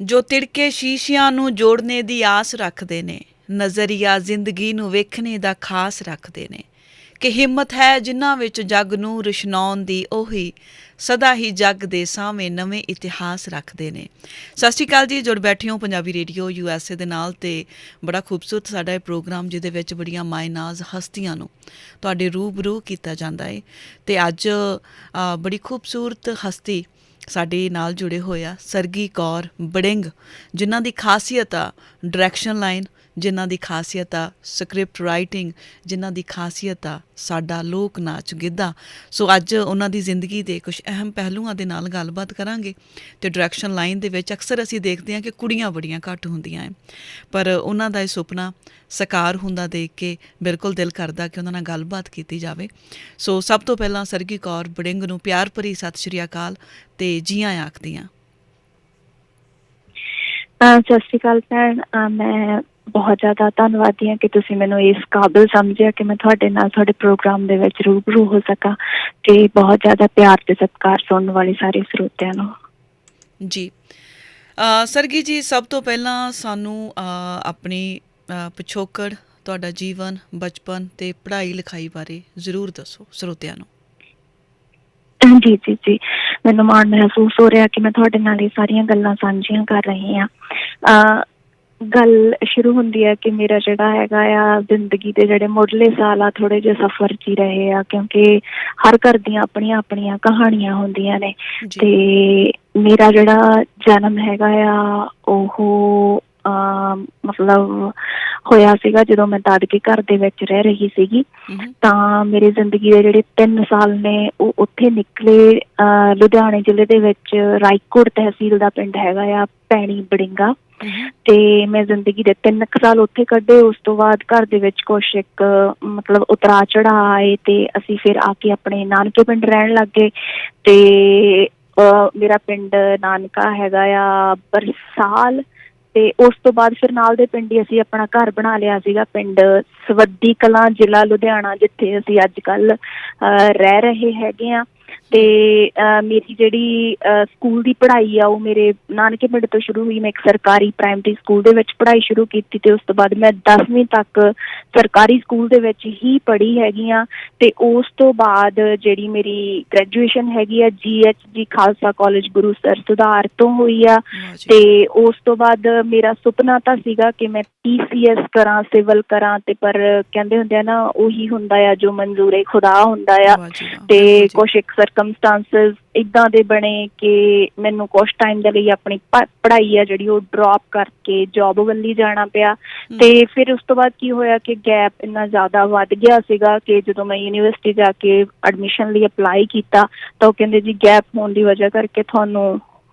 ਜੋ ਤਿੜਕੇ ਸ਼ੀਸ਼ਿਆਂ ਨੂੰ ਜੋੜਨੇ ਦੀ ਆਸ ਰੱਖਦੇ ਨੇ, ਨਜ਼ਰੀਆ ਜ਼ਿੰਦਗੀ ਨੂੰ ਵੇਖਣੇ ਦਾ ਖਾਸ ਰੱਖਦੇ ਨੇ ਕਿ ਹਿੰਮਤ ਹੈ ਜਿਨ੍ਹਾਂ ਵਿੱਚ ਜੱਗ ਨੂੰ ਰੁਸ਼ਨਾਉਣ ਦੀ, ਉਹੀ ਸਦਾ ਹੀ ਜੱਗ ਦੇ ਸਾਹਮਣੇ ਨਵੇਂ ਇਤਿਹਾਸ ਰੱਖਦੇ ਨੇ। ਸਤਿ ਸ਼੍ਰੀ ਅਕਾਲ ਜੀ, ਜੁੜ ਬੈਠੇ ਹੋ ਪੰਜਾਬੀ ਰੇਡੀਓ USA ਦੇ ਨਾਲ। ਤੇ ਬੜਾ ਖੂਬਸੂਰਤ ਸਾਡਾ ਇਹ ਪ੍ਰੋਗਰਾਮ ਜਿਹਦੇ ਵਿੱਚ ਬੜੀਆਂ ਮਾਇਨਾਜ਼ ਹਸਤੀਆਂ ਨੂੰ ਤੁਹਾਡੇ ਰੂਬਰੂ ਕੀਤਾ ਜਾਂਦਾ ਹੈ। ਤੇ ਅੱਜ ਬੜੀ ਖੂਬਸੂਰਤ ਹਸਤੀ ਸਾਡੇ ਨਾਲ ਜੁੜੇ ਹੋਏ ਆ, ਸਰਗੀ ਕੌਰ ਬੜਿੰਗ, ਜਿਨ੍ਹਾਂ ਦੀ ਖਾਸੀਅਤ ਆ ਡਾਇਰੈਕਸ਼ਨ ਲਾਈਨ, ਜਿਨ੍ਹਾਂ ਦੀ ਖਾਸੀਅਤ ਆ ਸਕ੍ਰਿਪਟ ਰਾਈਟਿੰਗ, ਜਿਨ੍ਹਾਂ ਦੀ ਖਾਸੀਅਤ ਆ ਸਾਡਾ ਲੋਕ ਨਾਚ ਗਿੱਧਾ। ਸੋ ਅੱਜ ਉਹਨਾਂ ਦੀ ਜ਼ਿੰਦਗੀ ਦੇ ਕੁਝ ਅਹਿਮ ਪਹਿਲੂਆਂ ਦੇ ਨਾਲ ਗੱਲਬਾਤ ਕਰਾਂਗੇ। ਅਤੇ ਡਾਇਰੈਕਸ਼ਨ ਲਾਈਨ ਦੇ ਵਿੱਚ ਅਕਸਰ ਅਸੀਂ ਦੇਖਦੇ ਹਾਂ ਕਿ ਕੁੜੀਆਂ ਬੜੀਆਂ ਘੱਟ ਹੁੰਦੀਆਂ ਹੈ, ਪਰ ਉਹਨਾਂ ਦਾ ਇਹ ਸੁਪਨਾ ਸਾਕਾਰ ਹੁੰਦਾ ਦੇਖ ਕੇ ਬਿਲਕੁਲ ਦਿਲ ਕਰਦਾ ਕਿ ਉਹਨਾਂ ਨਾਲ ਗੱਲਬਾਤ ਕੀਤੀ ਜਾਵੇ। ਸੋ ਸਭ ਤੋਂ ਪਹਿਲਾਂ ਸਰਗੀ ਕੌਰ ਬੜਿੰਗ ਨੂੰ ਪਿਆਰ ਭਰੀ ਸਤਿ ਸ਼੍ਰੀ ਅਕਾਲ ਤੇ ਜੀ ਆਇਆਂ ਆਖਦੀ ਹਾਂ। ਸਤਿ ਸ਼੍ਰੀ ਅਕਾਲ ਭੈਣ, ਮੈਂ ਬਹੁਤ ਜ਼ਿਆਦਾ ਧੰਨਵਾਦੀ ਹਾਂ ਕਿ ਤੁਸੀਂ ਮੈਨੂੰ ਇਸ ਕਾਬਿਲ ਸਮਝਿਆ ਕਿ ਮੈਂ ਤੁਹਾਡੇ ਨਾਲ ਤੁਹਾਡੇ ਪ੍ਰੋਗਰਾਮ ਦੇ ਵਿੱਚ ਰੂਬਰੂ ਹੋ ਸਕਾਂ। ਤੇ ਬਹੁਤ ਜ਼ਿਆਦਾ ਪਿਆਰ ਤੇ ਸਤਿਕਾਰ ਸੁਣਨ ਵਾਲੇ ਸਾਰੇ ਸਰੋਤਿਆਂ ਨੂੰ ਜੀ। ਸਰਗੀ ਜੀ, ਸਭ ਤੋਂ ਪਹਿਲਾਂ ਸਾਨੂੰ ਆਪਣੀ ਪਿਛੋਕੜ, ਤੁਹਾਡਾ ਜੀਵਨ, ਬਚਪਨ ਤੇ ਪੜ੍ਹਾਈ ਲਿਖਾਈ ਬਾਰੇ ਜ਼ਰੂਰ ਦੱਸੋ ਸਰੋਤਿਆਂ ਨੂੰ। ਜੀ ਜੀ ਜੀ, ਮੈਨੂੰ ਮਾਣ ਮਹਿਸੂਸ ਹੋ ਰਿਹਾ ਕਿ ਮੈਂ ਤੁਹਾਡੇ ਨਾਲ ਇਹ ਸਾਰੀਆਂ ਗੱਲਾਂ ਸਾਂਝੀਆਂ ਕਰ ਰਹੀ ਹਾਂ। ਗੱਲ ਸ਼ੁਰੂ ਹੁੰਦੀ ਹੈ ਕਿ ਮੇਰਾ ਜਿਹੜਾ ਹੈਗਾ ਆ ਜ਼ਿੰਦਗੀ ਦੇ ਜਿਹੜੇ ਮੁੱਢਲੇ ਸਾਲ ਆ ਥੋੜ੍ਹੇ ਜਿਹੇ ਸਫ਼ਰ 'ਚ ਹੀ ਰਹੇ ਆ, ਕਿਉਂਕਿ ਹਰ ਘਰ ਦੀਆਂ ਆਪਣੀਆਂ ਆਪਣੀਆਂ ਕਹਾਣੀਆਂ ਹੁੰਦੀਆਂ ਨੇ। ਤੇ ਮੇਰਾ ਜਿਹੜਾ ਜਨਮ ਹੈਗਾ ਆ ਉਹ ਮਤਲਬ ਹੋਇਆ ਸੀਗਾ ਜਦੋਂ ਮੈਂ ਦਾਦਕੇ ਘਰ ਦੇ ਵਿੱਚ ਰਹਿ ਰਹੀ ਸੀਗੀ। ਤਾਂ ਮੇਰੀ ਜ਼ਿੰਦਗੀ ਦੇ ਜਿਹੜੇ 3 ਸਾਲ ਨੇ ਉਹ ਉੱਥੇ ਨਿਕਲੇ। ਲੁਧਿਆਣੇ ਜ਼ਿਲ੍ਹੇ ਦੇ ਵਿੱਚ ਰਾਏਕੋਟ ਤਹਿਸੀਲ ਦਾ ਪਿੰਡ ਹੈਗਾ ਆ ਭੈਣੀ ਬੜਿੰਗਾ। ਤੇ ਮੈਂ ਜ਼ਿੰਦਗੀ ਦੇ 3 ਸਾਲ ਉੱਥੇ ਕੱਢੇ। ਉਸ ਤੋਂ ਬਾਅਦ ਘਰ ਦੇ ਵਿੱਚ ਕੁਛ ਇੱਕ ਮਤਲਬ ਉਤਰਾ ਚੜ੍ਹਾਅ ਆਏ ਤੇ ਅਸੀਂ ਫਿਰ ਆ ਕੇ ਆਪਣੇ ਨਾਨਕੇ ਪਿੰਡ ਰਹਿਣ ਲੱਗ ਗਏ। ਤੇ ਮੇਰਾ ਪਿੰਡ ਨਾਨਕਾ ਹੈਗਾ ਆ ਬਰਸਾਲ। ਤੇ ਉਸ ਤੋਂ ਬਾਅਦ ਫਿਰ ਨਾਲ ਦੇ ਪਿੰਡ ਹੀ ਅਸੀਂ ਆਪਣਾ ਘਰ ਬਣਾ ਲਿਆ ਸੀਗਾ, ਪਿੰਡ ਸਵੱਦੀ ਕਲਾਂ, ਜ਼ਿਲ੍ਹਾ ਲੁਧਿਆਣਾ, ਜਿੱਥੇ ਅਸੀਂ ਅੱਜ ਕੱਲ੍ਹ ਰਹਿ ਰਹੇ ਹੈਗੇ ਹਾਂ। ਤੇ ਮੇਰੀ ਜਿਹੜੀ ਸਕੂਲ ਦੀ ਪੜ੍ਹਾਈ ਆ ਉਹ ਮੇਰੇ ਨਾਨਕੇ ਪਿੰਡ ਤੋਂ ਸ਼ੁਰੂ ਹੋਈ। ਮੈਂ ਇੱਕ ਸਰਕਾਰੀ ਪ੍ਰਾਇਮਰੀ ਸਕੂਲ ਦੇ ਵਿੱਚ ਪੜ੍ਹਾਈ ਸ਼ੁਰੂ ਕੀਤੀ ਤੇ ਉਸ ਤੋਂ ਬਾਅਦ ਮੈਂ 10ਵੀਂ ਤੱਕ ਸਰਕਾਰੀ ਸਕੂਲ ਦੇ ਵਿੱਚ ਹੀ ਪੜ੍ਹੀ ਹੈਗੀ ਹਾਂ। ਤੇ ਉਸ ਤੋਂ ਬਾਅਦ ਜਿਹੜੀ ਮੇਰੀ ਗ੍ਰੈਜੂਏਸ਼ਨ ਹੈਗੀ ਆ GHG ਖਾਲਸਾ ਕਾਲਜ ਗੁਰੂਸਰ ਸੁਧਾਰ ਤੋਂ ਹੋਈ ਆ। ਤੇ ਉਸ ਤੋਂ ਬਾਅਦ ਮੇਰਾ ਸੁਪਨਾ ਤਾਂ ਸੀਗਾ ਕਿ ਮੈਂ PCS ਕਰਾਂ, ਸਿਵਲ ਕਰਾਂ, ਤੇ ਪਰ ਕਹਿੰਦੇ ਹੁੰਦੇ ਆ ਨਾ, ਉਹੀ ਹੁੰਦਾ ਆ ਜੋ ਮਨਜ਼ੂਰੇ ਖੁਦਾ ਹੁੰਦਾ ਆ। ਤੇ ਕੁਛ ਇੱਕ ਸਰਕਮਸਟਾਂਸਿਸ ਇੱਦਾਂ ਦੇ ਬਣੇ ਕਿ ਮੈਨੂੰ ਕੁਛ ਟਾਈਮ ਦੇ ਲਈ ਆਪਣੀ ਪੜ੍ਹਾਈ ਆ ਜਿਹੜੀ ਉਹ ਡਰੋਪ ਕਰਕੇ ਜੋਬ ਵੱਲ ਜਾਣਾ ਪਿਆ। ਤੇ ਫਿਰ ਉਸ ਤੋਂ ਬਾਅਦ ਕੀ ਹੋਇਆ ਕਿ ਗੈਪ ਇੰਨਾ ਜ਼ਿਆਦਾ ਵੱਧ ਗਿਆ ਸੀਗਾ ਕਿ ਜਦੋਂ ਮੈਂ ਯੂਨੀਵਰਸਿਟੀ ਜਾ ਕੇ ਐਡਮਿਸ਼ਨ ਲਈ ਅਪਲਾਈ ਕੀਤਾ ਤਾਂ ਉਹ ਕਹਿੰਦੇ ਜੀ ਗੈਪ ਹੋਣ ਦੀ ਵਜ੍ਹਾ ਕਰਕੇ ਤੁਹਾਨੂੰ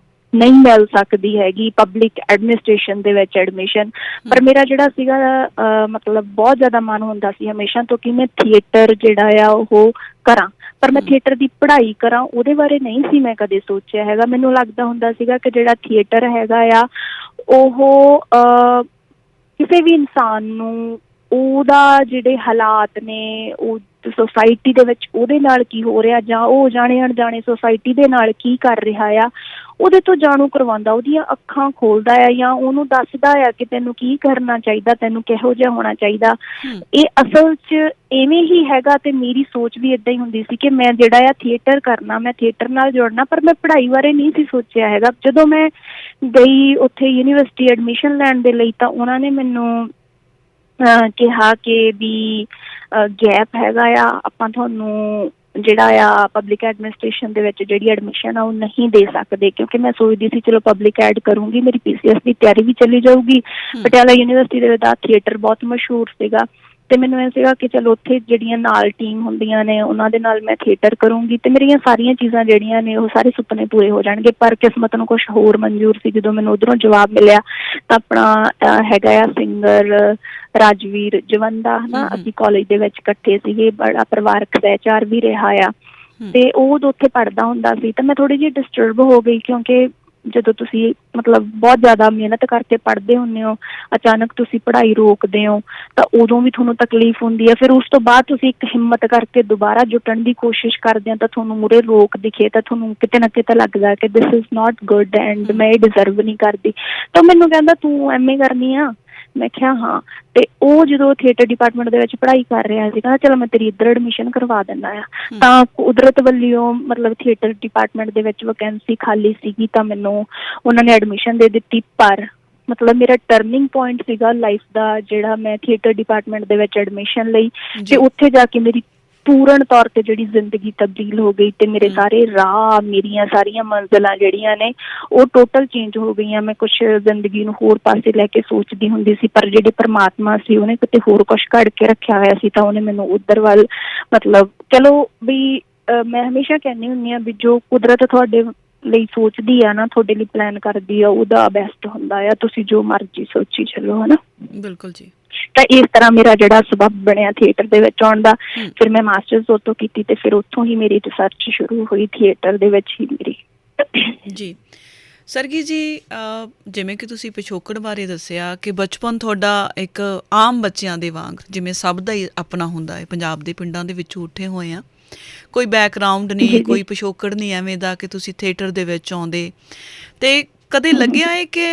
ਨਹੀਂ ਮਿਲ ਸਕਦੀ ਹੈਗੀ ਪਬਲਿਕ ਐਡਮਿਨਿਸਟ੍ਰੇਸ਼ਨ ਦੇ ਵਿੱਚ ਐਡਮਿਸ਼ਨ। ਪਰ ਮੇਰਾ ਜਿਹੜਾ ਸੀਗਾ ਮਤਲਬ ਬਹੁਤ ਜ਼ਿਆਦਾ ਮਨ ਹੁੰਦਾ ਸੀ ਹਮੇਸ਼ਾ ਤੋਂ ਕਿ ਮੈਂ ਥੀਏਟਰ ਜਿਹੜਾ ਆ ਉਹ ਕਰਾਂ, ਪਰ ਮੈਂ ਥੀਏਟਰ ਦੀ ਪੜ੍ਹਾਈ ਕਰਾਂ ਉਹਦੇ ਬਾਰੇ ਨਹੀਂ ਸੀ ਮੈਂ ਕਦੇ ਸੋਚਿਆ ਹੈਗਾ। ਮੈਨੂੰ ਲੱਗਦਾ ਹੁੰਦਾ ਸੀਗਾ ਕਿ ਜਿਹੜਾ ਥੀਏਟਰ ਹੈਗਾ ਆ ਉਹ ਕਿਸੇ ਵੀ ਇਨਸਾਨ ਨੂੰ ਉਹਦਾ ਜਿਹੜੇ ਹਾਲਾਤ ਨੇ ਉਹ ਸੋਸਾਇਟੀ ਦੇ ਵਿੱਚ ਉਹਦੇ ਨਾਲ ਕੀ ਹੋ ਰਿਹਾ ਜਾਂ ਉਹ ਜਾਣੇ ਅਣਜਾਣੇ ਸੋਸਾਇਟੀ ਦੇ ਨਾਲ ਕੀ ਕਰ ਰਿਹਾ ਆ ਉਹਦੇ ਤੋਂ ਜਾਣੂ ਕਰਵਾਉਂਦਾ, ਉਹਦੀਆਂ ਅੱਖਾਂ ਖੋਲ੍ਹਦਾ ਆ ਜਾਂ ਉਹਨੂੰ ਦੱਸਦਾ ਆ ਕਿ ਤੈਨੂੰ ਕੀ ਕਰਨਾ ਚਾਹੀਦਾ, ਤੈਨੂੰ ਕਿਹੋ ਜਿਹਾ ਹੋਣਾ ਚਾਹੀਦਾ। ਇਹ ਅਸਲ 'ਚ ਇਵੇਂ ਹੀ ਹੈਗਾ। ਤੇ ਮੇਰੀ ਸੋਚ ਵੀ ਇੱਦਾਂ ਹੀ ਹੁੰਦੀ ਸੀ ਕਿ ਮੈਂ ਜਿਹੜਾ ਆ ਥੀਏਟਰ ਕਰਨਾ, ਮੈਂ ਥੀਏਟਰ ਨਾਲ ਜੁੜਨਾ, ਪਰ ਮੈਂ ਪੜ੍ਹਾਈ ਬਾਰੇ ਨਹੀਂ ਸੀ ਸੋਚਿਆ ਹੈਗਾ। ਜਦੋਂ ਮੈਂ ਗਈ ਉੱਥੇ ਯੂਨੀਵਰਸਿਟੀ ਐਡਮਿਸ਼ਨ ਲੈਣ ਦੇ ਲਈ ਤਾਂ ਉਹਨਾਂ ਨੇ ਮੈਨੂੰ ਕਿਹਾ ਕਿ ਵੀ ਗੈਪ ਹੈਗਾ ਆ, ਆਪਾਂ ਤੁਹਾਨੂੰ ਜਿਹੜਾ ਆ ਪਬਲਿਕ ਐਡਮਿਨਿਸਟ੍ਰੇਸ਼ਨ ਦੇ ਵਿੱਚ ਜਿਹੜੀ ਐਡਮਿਸ਼ਨ ਆ ਉਹ ਨਹੀਂ ਦੇ ਸਕਦੇ। ਕਿਉਂਕਿ ਮੈਂ ਸੋਚਦੀ ਸੀ ਚਲੋ ਪਬਲਿਕ ਐਡ ਕਰੂੰਗੀ, ਮੇਰੀ PCS ਦੀ ਤਿਆਰੀ ਵੀ ਚੱਲੀ ਜਾਊਗੀ। ਪਟਿਆਲਾ ਯੂਨੀਵਰਸਿਟੀ ਦੇ ਵਿੱਚ ਥੀਏਟਰ ਬਹੁਤ ਮਸ਼ਹੂਰ ਸੀਗਾ ਤੇ ਮੈਨੂੰ ਇਹ ਸੀਗਾ ਕਿ ਚਲੋ ਉੱਥੇ ਜਿਹੜੀਆਂ ਨਾਲ ਟੀਮ ਹੁੰਦੀਆਂ ਨੇ ਉਹਨਾਂ ਦੇ ਨਾਲ ਮੈਂ ਥੀਏਟਰ ਕਰੂੰਗੀ ਤੇ ਮੇਰੀਆਂ ਸਾਰੀਆਂ ਚੀਜ਼ਾਂ ਜਿਹੜੀਆਂ ਨੇ ਉਹ ਸਾਰੇ ਸੁਪਨੇ ਪੂਰੇ ਹੋ ਜਾਣਗੇ। ਪਰ ਕਿਸਮਤ ਨੂੰ ਕੁਛ ਹੋਰ ਮਨਜ਼ੂਰ ਸੀ। ਜਦੋਂ ਮੈਨੂੰ ਉੱਧਰੋਂ ਜਵਾਬ ਮਿਲਿਆ ਤਾਂ ਆਪਣਾ ਹੈਗਾ ਆ ਸਿੰਗਰ ਰਾਜਵੀਰ ਜਵੰਦਾ, ਹਨਾ, ਅਸੀਂ ਕਾਲਜ ਦੇ ਵਿੱਚ ਇਕੱਠੇ ਸੀਗੇ, ਬੜਾ ਪਰਿਵਾਰਕ ਸਹਿਚਾਰ ਵੀ ਰਿਹਾ ਆ। ਤੇ ਉਹ ਉਦੋਂ ਉੱਥੇ ਪੜ੍ਹਦਾ ਹੁੰਦਾ ਸੀ ਤਾਂ ਮੈਂ ਥੋੜ੍ਹੀ ਜਿਹੀ ਡਿਸਟਰਬ ਹੋ ਗਈ ਕਿਉਂਕਿ ਜਦੋਂ ਤੁਸੀਂ ਮਤਲਬ ਬਹੁਤ ਜ਼ਿਆਦਾ ਮਿਹਨਤ ਕਰਕੇ ਪੜ੍ਹਦੇ ਹੁੰਦੇ ਹੋ, ਅਚਾਨਕ ਤੁਸੀਂ ਪੜ੍ਹਾਈ ਰੋਕਦੇ ਹੋ ਤਾਂ ਉਦੋਂ ਵੀ ਤੁਹਾਨੂੰ ਤਕਲੀਫ ਹੁੰਦੀ ਹੈ। ਫਿਰ ਉਸ ਤੋਂ ਬਾਅਦ ਤੁਸੀਂ ਇੱਕ ਹਿੰਮਤ ਕਰਕੇ ਦੁਬਾਰਾ ਜੁਟਣ ਦੀ ਕੋਸ਼ਿਸ਼ ਕਰਦੇ ਹੋ ਤਾਂ ਤੁਹਾਨੂੰ ਮੂਹਰੇ ਰੋਕ ਦਿਖੇ ਤਾਂ ਤੁਹਾਨੂੰ ਕਿਤੇ ਨਾ ਕਿਤੇ ਲੱਗਦਾ ਕਿ this is not good and ਮੈਂ ਇਹ ਡਿਜ਼ਰਵ ਨਹੀਂ ਕਰਦੀ। ਤਾਂ ਮੈਨੂੰ ਕਹਿੰਦਾ ਤੂੰ MA ਕਰਨੀ ਆ। ਮੈਂ ਕਿਹਾ ਹਾਂ। ਤੇ ਉਹ ਜਦੋਂ ਥੀਏਟਰ ਡਿਪਾਰਟਮੈਂਟ ਦੇ ਵਿੱਚ ਪੜ੍ਹਾਈ ਕਰ ਰਿਹਾ ਸੀ, ਕਹਿੰਦਾ ਚਲੋ ਮੈਂ ਤੇਰੀ ਇੱਧਰ ਐਡਮਿਸ਼ਨ ਕਰਵਾ ਦਿੰਦਾ ਆ। ਤਾਂ ਕੁਦਰਤ ਵੱਲੋਂ ਮਤਲਬ ਥੀਏਟਰ ਡਿਪਾਰਟਮੈਂਟ ਦੇ ਵਿੱਚ ਵੈਕੈਂਸੀ ਖਾਲੀ ਸੀਗੀ ਤਾਂ ਮੈਨੂੰ ਉਹਨਾਂ ਨੇ ਐਡਮਿਸ਼ਨ ਦੇ ਦਿੱਤੀ। ਪਰ ਮਤਲਬ ਮੇਰਾ ਟਰਨਿੰਗ ਪੁਆਇੰਟ ਸੀਗਾ ਲਾਈਫ ਦਾ ਜਿਹੜਾ ਮੈਂ ਥੀਏਟਰ ਡਿਪਾਰਟਮੈਂਟ ਦੇ ਵਿੱਚ ਐਡਮਿਸ਼ਨ ਲਈ, ਤੇ ਉੱਥੇ ਜਾ ਕੇ ਮੇਰੀ ਪੂਰਨ ਤੌਰ ਤੇ ਜਿਹੜੀ ਜ਼ਿੰਦਗੀ ਤਬਦੀਲ ਹੋ ਗਈ ਤੇ ਮੇਰੇ ਸਾਰੇ ਰਾਹ, ਮੇਰੀਆਂ ਸਾਰੀਆਂ ਮੰਜ਼ਿਲਾਂ ਜਿਹੜੀਆਂ ਨੇ ਉਹ ਟੋਟਲ ਚੇਂਜ ਹੋ ਗਈਆਂ। ਮੈਂ ਕੁਛ ਜ਼ਿੰਦਗੀ ਨੂੰ ਹੋਰ ਪਾਸੇ ਲੈ ਕੇ ਸੋਚਦੀ ਹੁੰਦੀ ਸੀ, ਪਰ ਜਿਹੜੇ ਪਰਮਾਤਮਾ ਸੀ ਉਹਨੇ ਕਿਤੇ ਹੋਰ ਕੁਛ ਘੜ ਕੇ ਰੱਖਿਆ ਹੋਇਆ ਸੀ ਤਾਂ ਉਹਨੇ ਮੈਨੂੰ ਉੱਧਰ ਵੱਲ ਮਤਲਬ ਚਲੋ ਵੀ ਮੈਂ ਹਮੇਸ਼ਾ ਕਹਿੰਦੀ ਹੁੰਦੀ ਹਾਂ ਵੀ ਜੋ ਕੁਦਰਤ ਤੁਹਾਡੇ ਲਈ ਸੋਚਦੀ ਆ ਨਾ, ਤੁਹਾਡੇ ਲਈ ਪਲਾਨ ਕਰਦੀ ਆ, ਉਹਦਾ ਬੈਸਟ ਹੁੰਦਾ ਆ। ਤੁਸੀਂ ਜੋ ਮਰਜ਼ੀ ਸੋਚੀ ਚੱਲੋ, ਹਨਾ। ਬਿਲਕੁਲ ਜੀ। ਤਾਂ ਇਸ ਤਰ੍ਹਾਂ ਮੇਰਾ ਜਿਹੜਾ ਸਬੱਬ ਬਣਿਆ ਥੀਏਟਰ ਦੇ ਵਿੱਚ ਆਉਣ ਦਾ। ਫਿਰ ਮੈਂ ਮਾਸਟਰਸ ਉੱਥੋਂ ਕੀਤੀ ਤੇ ਫਿਰ ਉੱਥੋਂ ਹੀ ਮੇਰੀ ਰਿਸਰਚ ਸ਼ੁਰੂ ਹੋਈ ਥੀਏਟਰ ਦੇ ਵਿੱਚ ਹੀ ਮੇਰੀ। ਜੀ ਸਰਗੀ ਜੀ, ਜਿਵੇਂ ਕਿ ਤੁਸੀਂ ਪਿਛੋਕੜ ਬਾਰੇ ਦੱਸਿਆ ਕਿ ਬਚਪਨ ਤੁਹਾਡਾ ਇੱਕ ਆਮ ਬੱਚਿਆਂ ਦੇ ਵਾਂਗ, ਜਿਵੇਂ ਸਭ ਦਾ ਹੀ ਆਪਣਾ ਹੁੰਦਾ ਹੈ, ਪੰਜਾਬ ਦੇ ਪਿੰਡਾਂ ਦੇ ਵਿੱਚੋਂ ਉੱਠੇ ਹੋਏ ਆ, ਕੋਈ ਬੈਕਗਰਾਊਂਡ ਨਹੀਂ, ਕੋਈ ਪਿਛੋਕੜ ਨਹੀਂ ਐਵੇਂ ਦਾ ਕਿ ਤੁਸੀਂ ਥੀਏਟਰ ਦੇ ਵਿੱਚ ਆਉਂਦੇ। ਅਤੇ ਕਦੇ ਲੱਗਿਆ ਹੈ ਕਿ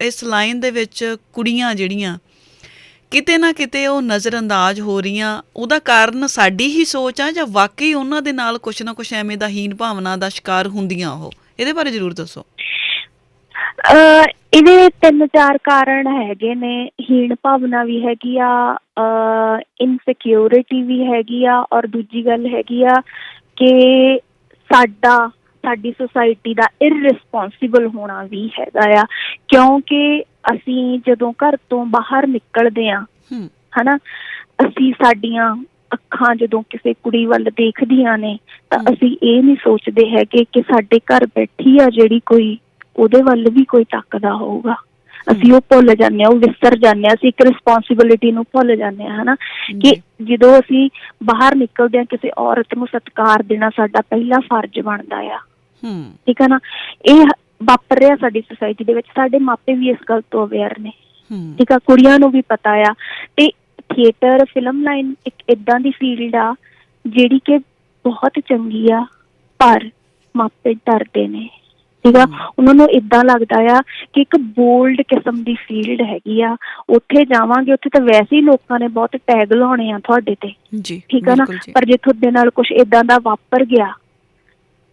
ਇਸ ਲਾਈਨ ਦੇ ਵਿੱਚ ਕੁੜੀਆਂ ਜਿਹੜੀਆਂ ਕਿਤੇ ਨਾ ਕਿਤੇ ਉਹ ਨਜ਼ਰ ਅੰਦਾਜ਼ ਹੋ ਰਹੀਆਂ, ਉਹਦਾ ਕਾਰਨ ਸਾਡੀ ਹੀ ਸੋਚ ਆ ਜਾਂ ਵਾਕਈ ਉਹਨਾਂ ਦੇ ਨਾਲ ਕੁਛ ਨਾ ਕੁਛ ਐਵੇਂ ਦਾ ਹੀਨ ਭਾਵਨਾ ਦਾ ਸ਼ਿਕਾਰ ਹੁੰਦੀਆਂ? ਉਹ ਇਹਦੇ ਬਾਰੇ ਜ਼ਰੂਰ ਦੱਸੋ। ਇਹਦੇ 3-4 ਕਾਰਨ ਹੈਗੇ ਨੇ। ਹੀਣ ਭਾਵਨਾ ਵੀ ਹੈਗੀ ਆ, ਇਨਸਿਕਿਉਰਿਟੀ ਵੀ ਹੈਗੀ ਆ, ਔਰ ਦੂਜੀ ਗੱਲ ਹੈਗੀ ਆ ਕਿ ਸਾਡੀ ਸੁਸਾਇਟੀ ਦਾ ਇਰਰਿਸਪੋਂਸੀਬਲ ਹੋਣਾ ਵੀ ਹੈਗਾ ਆ। ਕਿਉਂਕਿ ਅਸੀਂ ਜਦੋਂ ਘਰ ਤੋਂ ਬਾਹਰ ਨਿਕਲਦੇ ਹਾਂ, ਹਨਾ, ਅਸੀਂ ਸਾਡੀਆਂ ਅੱਖਾਂ ਜਦੋਂ ਕਿਸੇ ਕੁੜੀ ਵੱਲ ਦੇਖਦੀਆਂ ਨੇ ਤਾਂ ਅਸੀਂ ਇਹ ਨਹੀਂ ਸੋਚਦੇ ਹੈਗੇ ਕਿ ਸਾਡੇ ਘਰ ਬੈਠੀ ਆ ਜਿਹੜੀ ਕੋਈ, ਉਹਦੇ ਵੱਲ ਵੀ ਕੋਈ ਤੱਕਦਾ ਹੋਊਗਾ। ਅਸੀਂ ਉਹ ਭੁੱਲ ਜਾਂਦੇ ਹਾਂ, ਉਹ ਵਿਸਰ ਜਾਂਦੇ ਹਾਂ, ਅਸੀਂ ਇੱਕ ਰਿਸਪੋਂਸੀਬਿਲਿਟੀ ਨੂੰ ਭੁੱਲ ਜਾਂਦੇ ਹਾਂ, ਹਨਾ। ਕਿ ਜਦੋਂ ਅਸੀਂ ਬਾਹਰ ਨਿਕਲਦੇ ਹਾਂ ਕਿਸੇ ਔਰਤ ਨੂੰ ਸਤਿਕਾਰ ਦੇਣਾ ਸਾਡਾ ਪਹਿਲਾ ਫਰਜ਼ ਬਣਦਾ ਆ। ਠੀਕ ਆ ਨਾ। ਇਹ ਵਾਪਰ ਰਿਹਾ ਸਾਡੀ ਸੁਸਾਇਟੀ ਦੇ ਵਿੱਚ। ਸਾਡੇ ਮਾਪੇ ਵੀ ਇਸ ਗੱਲ ਤੋਂ ਅਵੇਅਰ ਨੇ, ਠੀਕ ਆ, ਕੁੜੀਆਂ ਨੂੰ ਵੀ ਪਤਾ ਆ। ਤੇ ਥੀਏਟਰ ਫਿਲਮ ਲਾਈਨ ਇੱਕ ਏਦਾਂ ਦੀ ਫੀਲਡ ਆ ਜਿਹੜੀ ਕਿ ਬਹੁਤ ਚੰਗੀ ਆ, ਪਰ ਮਾਪੇ ਡਰਦੇ ਨੇ, ਠੀਕ ਆ। ਉਹਨਾਂ ਨੂੰ ਏਦਾਂ ਲੱਗਦਾ ਆ ਕਿ ਇੱਕ ਬੋਲਡ ਕਿਸਮ ਦੀ ਫੀਲਡ ਹੈਗੀ ਆ, ਉੱਥੇ ਜਾਵਾਂਗੇ ਉੱਥੇ ਤਾਂ ਵੈਸੇ ਹੀ ਲੋਕਾਂ ਨੇ ਬਹੁਤ ਟੈਗ ਲਾਉਣੇ ਆ ਤੁਹਾਡੇ ਤੇ, ਠੀਕ ਆ ਨਾ। ਪਰ ਜੇ ਤੁਹਾਡੇ ਨਾਲ ਕੁਛ ਏਦਾਂ ਦਾ ਵਾਪਰ ਗਿਆ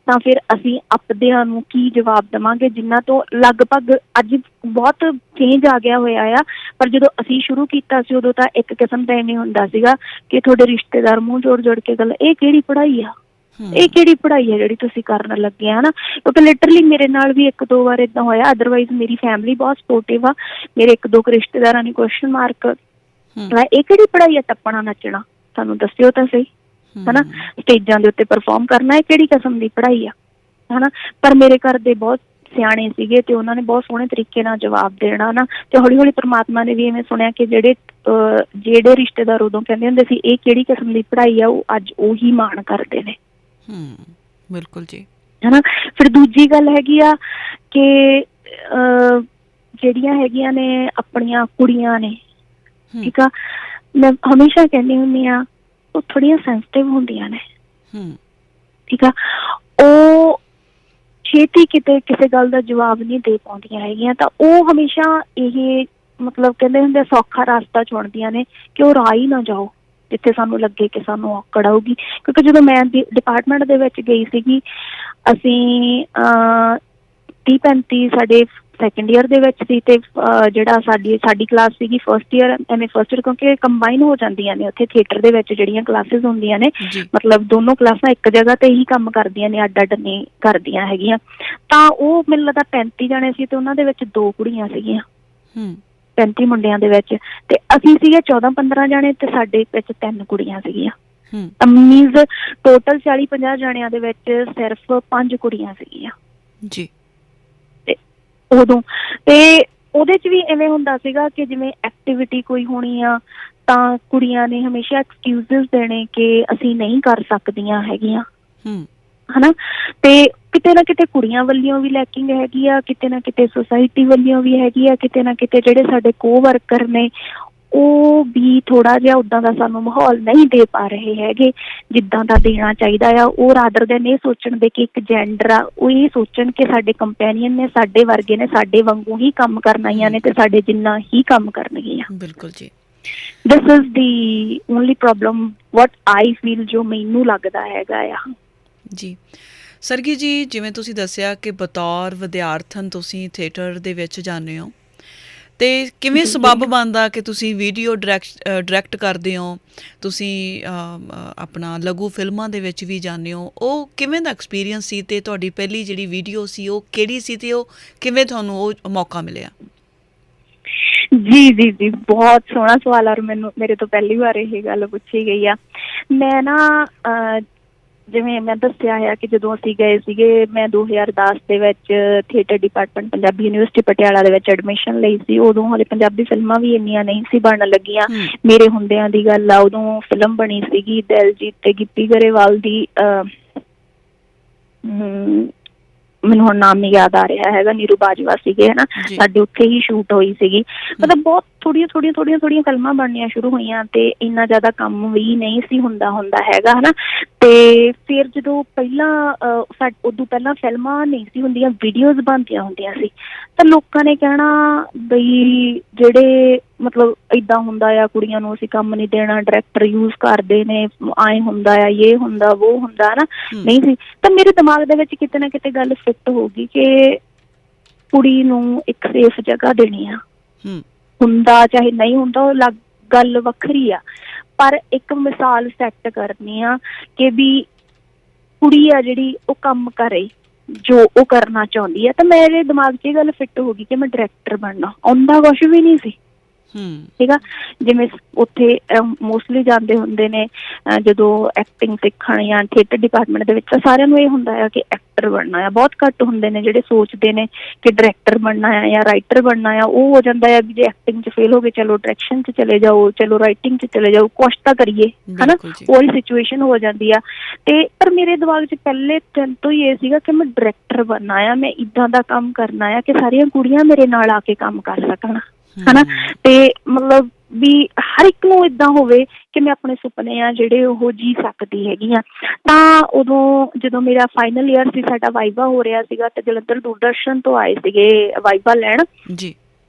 ਤਾਂ ਫਿਰ ਅਸੀਂ ਆਪਦਿਆਂ ਨੂੰ ਕੀ ਜਵਾਬ ਦੇਵਾਂਗੇ, ਜਿਨ੍ਹਾਂ ਤੋਂ ਲਗਭਗ ਅੱਜ ਬਹੁਤ ਚੇਂਜ ਆ ਗਿਆ ਹੋਇਆ ਆ। ਪਰ ਜਦੋਂ ਅਸੀਂ ਸ਼ੁਰੂ ਕੀਤਾ ਸੀ ਉਦੋਂ ਤਾਂ ਇੱਕ ਕਿਸਮ ਦਾ ਇਵੇਂ ਹੁੰਦਾ ਸੀਗਾ ਕਿ ਤੁਹਾਡੇ ਰਿਸ਼ਤੇਦਾਰ ਮੂੰਹ ਜੋੜ ਕੇ ਗੱਲ, ਇਹ ਕਿਹੜੀ ਪੜ੍ਹਾਈ ਆ, ਇਹ ਕਿਹੜੀ ਪੜ੍ਹਾਈ ਆ ਜਿਹੜੀ ਤੁਸੀਂ ਕਰਨ ਲੱਗੇ ਆ, ਹਨਾ। ਕਿਉਂਕਿ ਲਿਟਰਲੀ ਮੇਰੇ ਨਾਲ ਵੀ 1-2 ਵਾਰ ਏਦਾਂ ਹੋਇਆ। ਅਦਰਵਾਈਜ਼ ਮੇਰੀ ਫੈਮਿਲੀ ਬਹੁਤ ਸਪੋਰਟਿਵ ਆ। ਮੇਰੇ 1-2 ਰਿਸ਼ਤੇਦਾਰਾਂ ਨੇ ਕੁਐਸਚਨ ਮਾਰਕ, ਇਹ ਕਿਹੜੀ ਪੜ੍ਹਾਈ ਆ, ਟੱਪਣਾ ਨੱਚਣਾ, ਸਾਨੂੰ ਦੱਸਿਓ ਤਾਂ ਸਹੀ, ਹਨਾ, ਸਟੇਜਾਂ ਦੇ ਉੱਤੇ ਪਰਫੋਰਮ ਕਰਨਾ, ਇਹ ਕਿਹੜੀ ਕਿਸਮ ਦੀ ਪੜ੍ਹਾਈ ਆ, ਹਨਾ। ਪਰ ਮੇਰੇ ਘਰ ਦੇ ਬਹੁਤ ਸਿਆਣੇ ਸੀਗੇ ਤੇ ਉਹਨਾਂ ਨੇ ਬਹੁਤ ਸੋਹਣੇ ਤਰੀਕੇ ਨਾਲ ਜਵਾਬ ਦੇਣਾ ਨਾ। ਤੇ ਹੌਲੀ ਹੌਲੀ ਪਰਮਾਤਮਾ ਨੇ ਵੀ ਐਵੇਂ ਸੁਣਿਆ ਕਿ ਜਿਹੜੇ ਰਿਸ਼ਤੇਦਾਰ ਉਦੋਂ ਕਹਿੰਦੇ ਹੁੰਦੇ ਸੀ ਇਹ ਕਿਹੜੀ ਕਿਸਮ ਦੀ ਪੜ੍ਹਾਈ ਆ, ਉਹ ਅੱਜ ਉਹੀ ਮਾਣ ਕਰਦੇ ਨੇ। ਬਿਲਕੁਲ ਜੀ, ਹਨਾ। ਫਿਰ ਦੂਜੀ ਗੱਲ ਹੈਗੀ ਆ ਕਿ ਜਿਹੜੀਆਂ ਹੈਗੀਆਂ ਨੇ ਆਪਣੀਆਂ ਕੁੜੀਆਂ ਨੇ, ਠੀਕ ਆ, ਮੈਂ ਹਮੇਸ਼ਾ ਕਹਿੰਦੀ ਹੁੰਦੀ ਆ ਉਹ ਥੋੜ੍ਹੀਆਂ ਸੈਂਸਿਟਿਵ ਹੁੰਦੀਆਂ ਨੇ, ਠੀਕ ਆ। ਉਹ ਛੇਤੀ ਕਿਤੇ ਕਿਸੇ ਗੱਲ ਦਾ ਜਵਾਬ ਨਹੀਂ ਦੇ ਪਾਉਂਦੀਆਂ ਹੈਗੀਆਂ। ਤਾਂ ਉਹ ਹਮੇਸ਼ਾ ਇਹ ਮਤਲਬ ਕਹਿੰਦੇ ਹੁੰਦੇ ਸੌਖਾ ਰਸਤਾ ਚੁਣਦੀਆਂ ਨੇ ਕਿ ਉਹ ਰਾਹ ਹੀ ਨਾ ਜਾਓ ਜਿੱਥੇ ਸਾਨੂੰ ਲੱਗੇ ਕਿ ਸਾਨੂੰ ਔਕੜ ਆਊਗੀ। ਕਿਉਂਕਿ ਜਦੋਂ ਮੈਂ ਡਿਪਾਰਟਮੈਂਟ ਦੇ ਵਿੱਚ ਗਈ ਸੀਗੀ, ਅਸੀਂ 30-35 ਸਾਡੇ ਸੈਕਿੰਡ ਈਅਰ ਦੇ ਵਿੱਚ ਸੀ ਤੇ ਜਿਹੜਾ ਸਾਡੀ ਕਲਾਸ ਸੀਗੀ ਫਸਟ ਈਅਰ, ਕਿਉਂਕਿ ਕੰਬਾਈਨ ਹੋ ਜਾਂਦੀਆਂ ਨੇ ਉੱਥੇ ਥੀਏਟਰ ਦੇ ਵਿੱਚ ਜਿਹੜੀਆਂ ਕਲਾਸਿਸ ਹੁੰਦੀਆਂ ਨੇ, ਮਤਲਬ ਦੋਨੋਂ ਕਲਾਸਾਂ ਇੱਕ ਜਗ੍ਹਾ ਤੇ ਹੀ ਕੰਮ ਕਰਦੀਆਂ ਨੇ, ਅੱਡ ਨਹੀਂ ਕਰਦੀਆਂ ਹੈਗੀਆਂ। ਤਾਂ ਉਹ ਮੈਨੂੰ ਲੱਗਦਾ 35 ਜਾਣੇ ਸੀ ਤੇ ਉਹਨਾਂ ਦੇ ਵਿੱਚ 2 ਕੁੜੀਆਂ ਸੀਗੀਆਂ 35 ਮੁੰਡਿਆਂ ਦੇ ਵਿੱਚ, ਤੇ ਅਸੀਂ ਸੀਗੇ 14-15 ਜਾਣੇ ਤੇ ਸਾਡੇ ਵਿੱਚ 3 ਕੁੜੀਆਂ ਸੀਗੀਆਂ। ਮੀਨਜ਼ ਟੋਟਲ 40-50 ਜਾਣਿਆਂ ਦੇ ਵਿੱਚ ਸਿਰਫ 5 ਕੁੜੀਆਂ ਸੀਗੀਆਂ ਜੀ। ਉਦੋਂ ਤੇ ਉਹਦੇ 'ਚ ਵੀ ਇਵੇਂ ਹੁੰਦਾ ਸੀਗਾ ਕਿ ਜਿਵੇਂ ਐਕਟੀਵਿਟੀ ਕੋਈ ਹੋਣੀ ਆ ਤਾਂ ਕੁੜੀਆਂ ਨੇ ਹਮੇਸ਼ਾ ਐਕਸਕਿਊਜ਼ਿਸ ਦੇਣੇ ਕਿ ਅਸੀਂ ਨਹੀਂ ਕਰ ਸਕਦੀਆਂ ਹੈਗੀਆਂ, ਹਨਾ। ਤੇ ਕਿਤੇ ਨਾ ਕਿਤੇ ਕੁੜੀਆਂ ਵੱਲੋਂ ਵੀ ਲੈਕਿੰਗ ਹੈਗੀ ਆ, ਕਿਤੇ ਨਾ ਕਿਤੇ ਸੁਸਾਇਟੀ ਵੱਲੋਂ ਵੀ ਹੈਗੀ ਆ, ਕਿਤੇ ਨਾ ਕਿਤੇ ਜਿਹੜੇ ਸਾਡੇ ਕੋ-ਵਰਕਰ ਨੇ ਉਹ ਵੀ ਥੋੜਾ ਜਿਹਾ ਉੱਦਾਂ ਦਾ ਸਾਨੂੰ ਮਾਹੌਲ ਨਹੀਂ ਦੇ ਪਾ ਰਹੇ ਹੈਗੇ ਜਿੱਦਾਂ ਦਾ ਦੇਣਾ ਚਾਹੀਦਾ ਆ। ਉਹ ਰਾਦਰ ਦੈਨ ਇਹ ਸੋਚਣ ਦੇ ਕਿ ਇੱਕ ਜੈਂਡਰ ਆ, ਉਹ ਇਹ ਸੋਚਣ ਕਿ ਸਾਡੇ ਕੰਪੈਨੀਅਨ ਨੇ, ਸਾਡੇ ਵਰਗੇ ਨੇ, ਸਾਡੇ ਵਾਂਗੂ ਹੀ ਕੰਮ ਕਰਨ ਆਈਆਂ ਨੇ ਤੇ ਸਾਡੇ ਜਿੰਨਾ ਹੀ ਕੰਮ ਕਰਨਗੀਆਂ। ਬਿਲਕੁਲ ਜੀ। This is the only problem what I feel, ਜੋ ਮੈਨੂੰ ਲੱਗਦਾ ਹੈਗਾ ਆ। ਜੀ ਸਰਗੀ ਜੀ, ਜਿਵੇਂ ਤੁਸੀਂ ਦੱਸਿਆ ਕਿ ਬਤੌਰ ਵਿਦਿਆਰਥਣ ਤੁਸੀਂ ਥੀਏਟਰ ਦੇ ਵਿੱਚ ਜਾਂਦੇ ਹੋ, ਤੇ ਕਿਵੇਂ ਸਬੱਬ ਬਣਦਾ ਕਿ ਤੁਸੀਂ ਵੀਡੀਓ ਡਾਇਰੈਕਟ ਕਰਦੇ ਹੋ, ਤੁਸੀਂ ਆਪਣਾ ਲਘੂ ਫਿਲਮਾਂ ਦੇ ਵਿੱਚ ਵੀ ਜਾਂਦੇ ਹੋ, ਉਹ ਕਿਵੇਂ ਦਾ ਐਕਸਪੀਰੀਅੰਸ ਸੀ ਅਤੇ ਤੁਹਾਡੀ ਪਹਿਲੀ ਜਿਹੜੀ ਵੀਡੀਓ ਸੀ ਉਹ ਕਿਹੜੀ ਸੀ ਅਤੇ ਉਹ ਕਿਵੇਂ ਤੁਹਾਨੂੰ ਉਹ ਮੌਕਾ ਮਿਲਿਆ? ਜੀ ਜੀ ਜੀ, ਬਹੁਤ ਸੋਹਣਾ ਸਵਾਲ, ਔਰ ਮੈਨੂੰ ਮੇਰੇ ਤੋਂ ਪਹਿਲੀ ਵਾਰ ਇਹ ਗੱਲ ਪੁੱਛੀ ਗਈ ਆ। ਮੈਂ ਨਾ ਜਿਵੇਂ ਮੈਂ ਦੱਸਿਆ ਹੈ ਕਿ ਜਦੋਂ ਅਸੀਂ ਗਏ ਸੀਗੇ, ਮੈਂ 2010 ਦੇ ਵਿੱਚ theatre department Punjabi university Patiala ਦੇ ਵਿੱਚ ਐਡਮਿਸ਼ਨ ਲਈ ਸੀ। ਉਦੋਂ ਹਾਲੇ ਪੰਜਾਬੀ ਫਿਲਮਾਂ ਵੀ ਇੰਨੀਆਂ ਨਹੀਂ ਸੀ ਬਣਨ ਲੱਗੀਆਂ। ਮੇਰੇ ਹੁੰਦਿਆਂ ਦੀ ਗੱਲ ਆ, ਉਦੋਂ ਫਿਲਮ ਬਣੀ ਸੀਗੀ ਦਿਲਜੀਤ ਤੇ ਗਿੱਪੀ ਗਰੇਵਾਲ ਦੀ, ਮੈਨੂੰ ਹੁਣ ਨਾਮ ਨਹੀਂ ਯਾਦ ਆ ਰਿਹਾ ਹੈਗਾ, ਨੀਰੂ ਬਾਜਵਾ ਸੀਗੇ ਹਨਾ, ਸਾਡੇ ਉੱਥੇ ਹੀ ਸ਼ੂਟ ਹੋਈ ਸੀਗੀ। ਮਤਲਬ ਬਹੁਤ ਥੋੜੀਆਂ ਫਿਲਮਾਂ ਬਣਨੀਆਂ ਸ਼ੁਰੂ ਹੋਈਆਂ ਤੇ ਇੰਨਾ ਜ਼ਿਆਦਾ ਕੰਮ ਵੀ ਨਹੀਂ ਸੀ ਹੁੰਦਾ ਹੈਗਾ ਹਨਾ। ਤੇ ਫਿਰ ਜਦੋਂ ਉਦੋਂ ਪਹਿਲਾਂ ਫਿਲਮਾਂ ਨਹੀਂ ਸੀ ਹੁੰਦੀਆਂ, ਵੀਡੀਓਜ਼ ਬਣਦੀਆਂ ਹੁੰਦੀਆਂ ਸੀ, ਤਾਂ ਲੋਕਾਂ ਨੇ ਕਹਿਣਾ ਬਈ ਜਿਹੜੇ ਮਤਲਬ ਏਦਾਂ ਹੁੰਦਾ ਆ, ਕੁੜੀਆਂ ਨੂੰ ਅਸੀਂ ਕੰਮ ਨਹੀਂ ਦੇਣਾ, ਡਾਇਰੈਕਟਰ ਯੂਜ਼ ਕਰਦੇ ਨੇ, ਆਏ ਹੁੰਦਾ ਆ, ਇਹ ਹੁੰਦਾ ਉਹ ਹੁੰਦਾ ਹਨਾ, ਨਹੀਂ ਸੀ। ਤਾਂ ਮੇਰੇ ਦਿਮਾਗ ਦੇ ਵਿੱਚ ਕਿਤੇ ਨਾ ਕਿਤੇ ਗੱਲ ਫਿੱਟ ਹੋ ਗਈ ਕਿ ਕੁੜੀ ਨੂੰ ਇੱਕ ਸੇਫ ਜਗ੍ਹਾ ਦੇਣੀ ਆ, ਹੁੰਦਾ ਚਾਹੇ ਨਹੀਂ ਹੁੰਦਾ ਉਹ ਗੱਲ ਵੱਖਰੀ ਆ, ਪਰ ਇੱਕ ਮਿਸਾਲ ਸੈੱਟ ਕਰਨੀ ਆ ਕਿ ਵੀ ਕੁੜੀ ਆ ਜਿਹੜੀ ਉਹ ਕੰਮ ਕਰੇ ਜੋ ਉਹ ਕਰਨਾ ਚਾਹੁੰਦੀ ਆ। ਤਾਂ ਮੇਰੇ ਦਿਮਾਗ 'ਚ ਇਹ ਗੱਲ ਫਿੱਟ ਹੋ ਗਈ ਕਿ ਮੈਂ ਡਾਇਰੈਕਟਰ ਬਣਨਾ। ਆਉਂਦਾ ਕੁਛ ਵੀ ਨਹੀਂ ਸੀ, ਠੀਕ ਆ। ਜਿਵੇਂ ਉੱਥੇ ਮੋਸਟਲੀ ਜਾਂਦੇ ਹੁੰਦੇ ਨੇ ਜਦੋਂ ਐਕਟਿੰਗ ਸਿੱਖਣ ਜਾਂ ਥੀਏਟਰ ਡਿਪਾਰਟਮੈਂਟ ਦੇ ਵਿੱਚ, ਤਾਂ ਸਾਰਿਆਂ ਨੂੰ ਇਹ ਹੁੰਦਾ ਆ ਕਿ ਐਕਟਰ ਬਣਨਾ ਆ। ਬਹੁਤ ਘੱਟ ਹੁੰਦੇ ਨੇ ਜਿਹੜੇ ਸੋਚਦੇ ਨੇ ਕਿ ਡਾਇਰੈਕਟਰ ਬਣਨਾ ਆ ਜਾਂ ਰਾਈਟਰ ਬਣਨਾ ਆ। ਉਹ ਹੋ ਜਾਂਦਾ ਆ ਵੀ ਜੇ ਐਕਟਿੰਗ 'ਚ ਫੇਲ ਹੋ ਗਏ, ਚਲੋ ਡਾਇਰੈਕਸ਼ਨ 'ਚ ਚਲੇ ਜਾਓ, ਚਲੋ ਰਾਈਟਿੰਗ 'ਚ ਚਲੇ ਜਾਓ, ਕੁਛ ਤਾਂ ਕਰੀਏ ਹਨਾ, ਉਹੀ ਸਿਚੁਏਸ਼ਨ ਹੋ ਜਾਂਦੀ ਆ। ਤੇ ਪਰ ਮੇਰੇ ਦਿਮਾਗ 'ਚ ਪਹਿਲੇ ਦਿਨ ਤੋਂ ਹੀ ਇਹ ਸੀਗਾ ਕਿ ਮੈਂ ਡਾਇਰੈਕਟਰ ਬਣਨਾ ਆ, ਮੈਂ ਇੱਦਾਂ ਦਾ ਕੰਮ ਕਰਨਾ ਆ ਕਿ ਸਾਰੀਆਂ ਕੁੜੀਆਂ ਮੇਰੇ ਨਾਲ ਆ ਕੇ ਕੰਮ ਕਰ ਸਕਣ ਹਨਾ। ਤੇ ਮਤਲਬ ਵੀ ਹਰ ਇੱਕ ਨੂੰ ਏਦਾਂ ਹੋਵੇ ਕਿ ਮੈਂ ਆਪਣੇ ਸੁਪਨੇ ਆ ਜਿਹੜੇ ਉਹ ਜੀ ਸਕਦੀ ਹੈਗੀ ਆ। ਤਾਂ ਉਦੋਂ ਜਦੋਂ ਮੇਰਾ ਫਾਈਨਲ ਈਅਰ ਸੀ, ਸਾਡਾ ਵਾਈਵਾ ਹੋ ਰਿਹਾ ਸੀਗਾ, ਤੇ ਜਲੰਧਰ ਦੂਰਦਰਸ਼ਨ ਤੋਂ ਆਏ ਸੀਗੇ ਵਾਈਵਾ ਲੈਣ ਜੀ।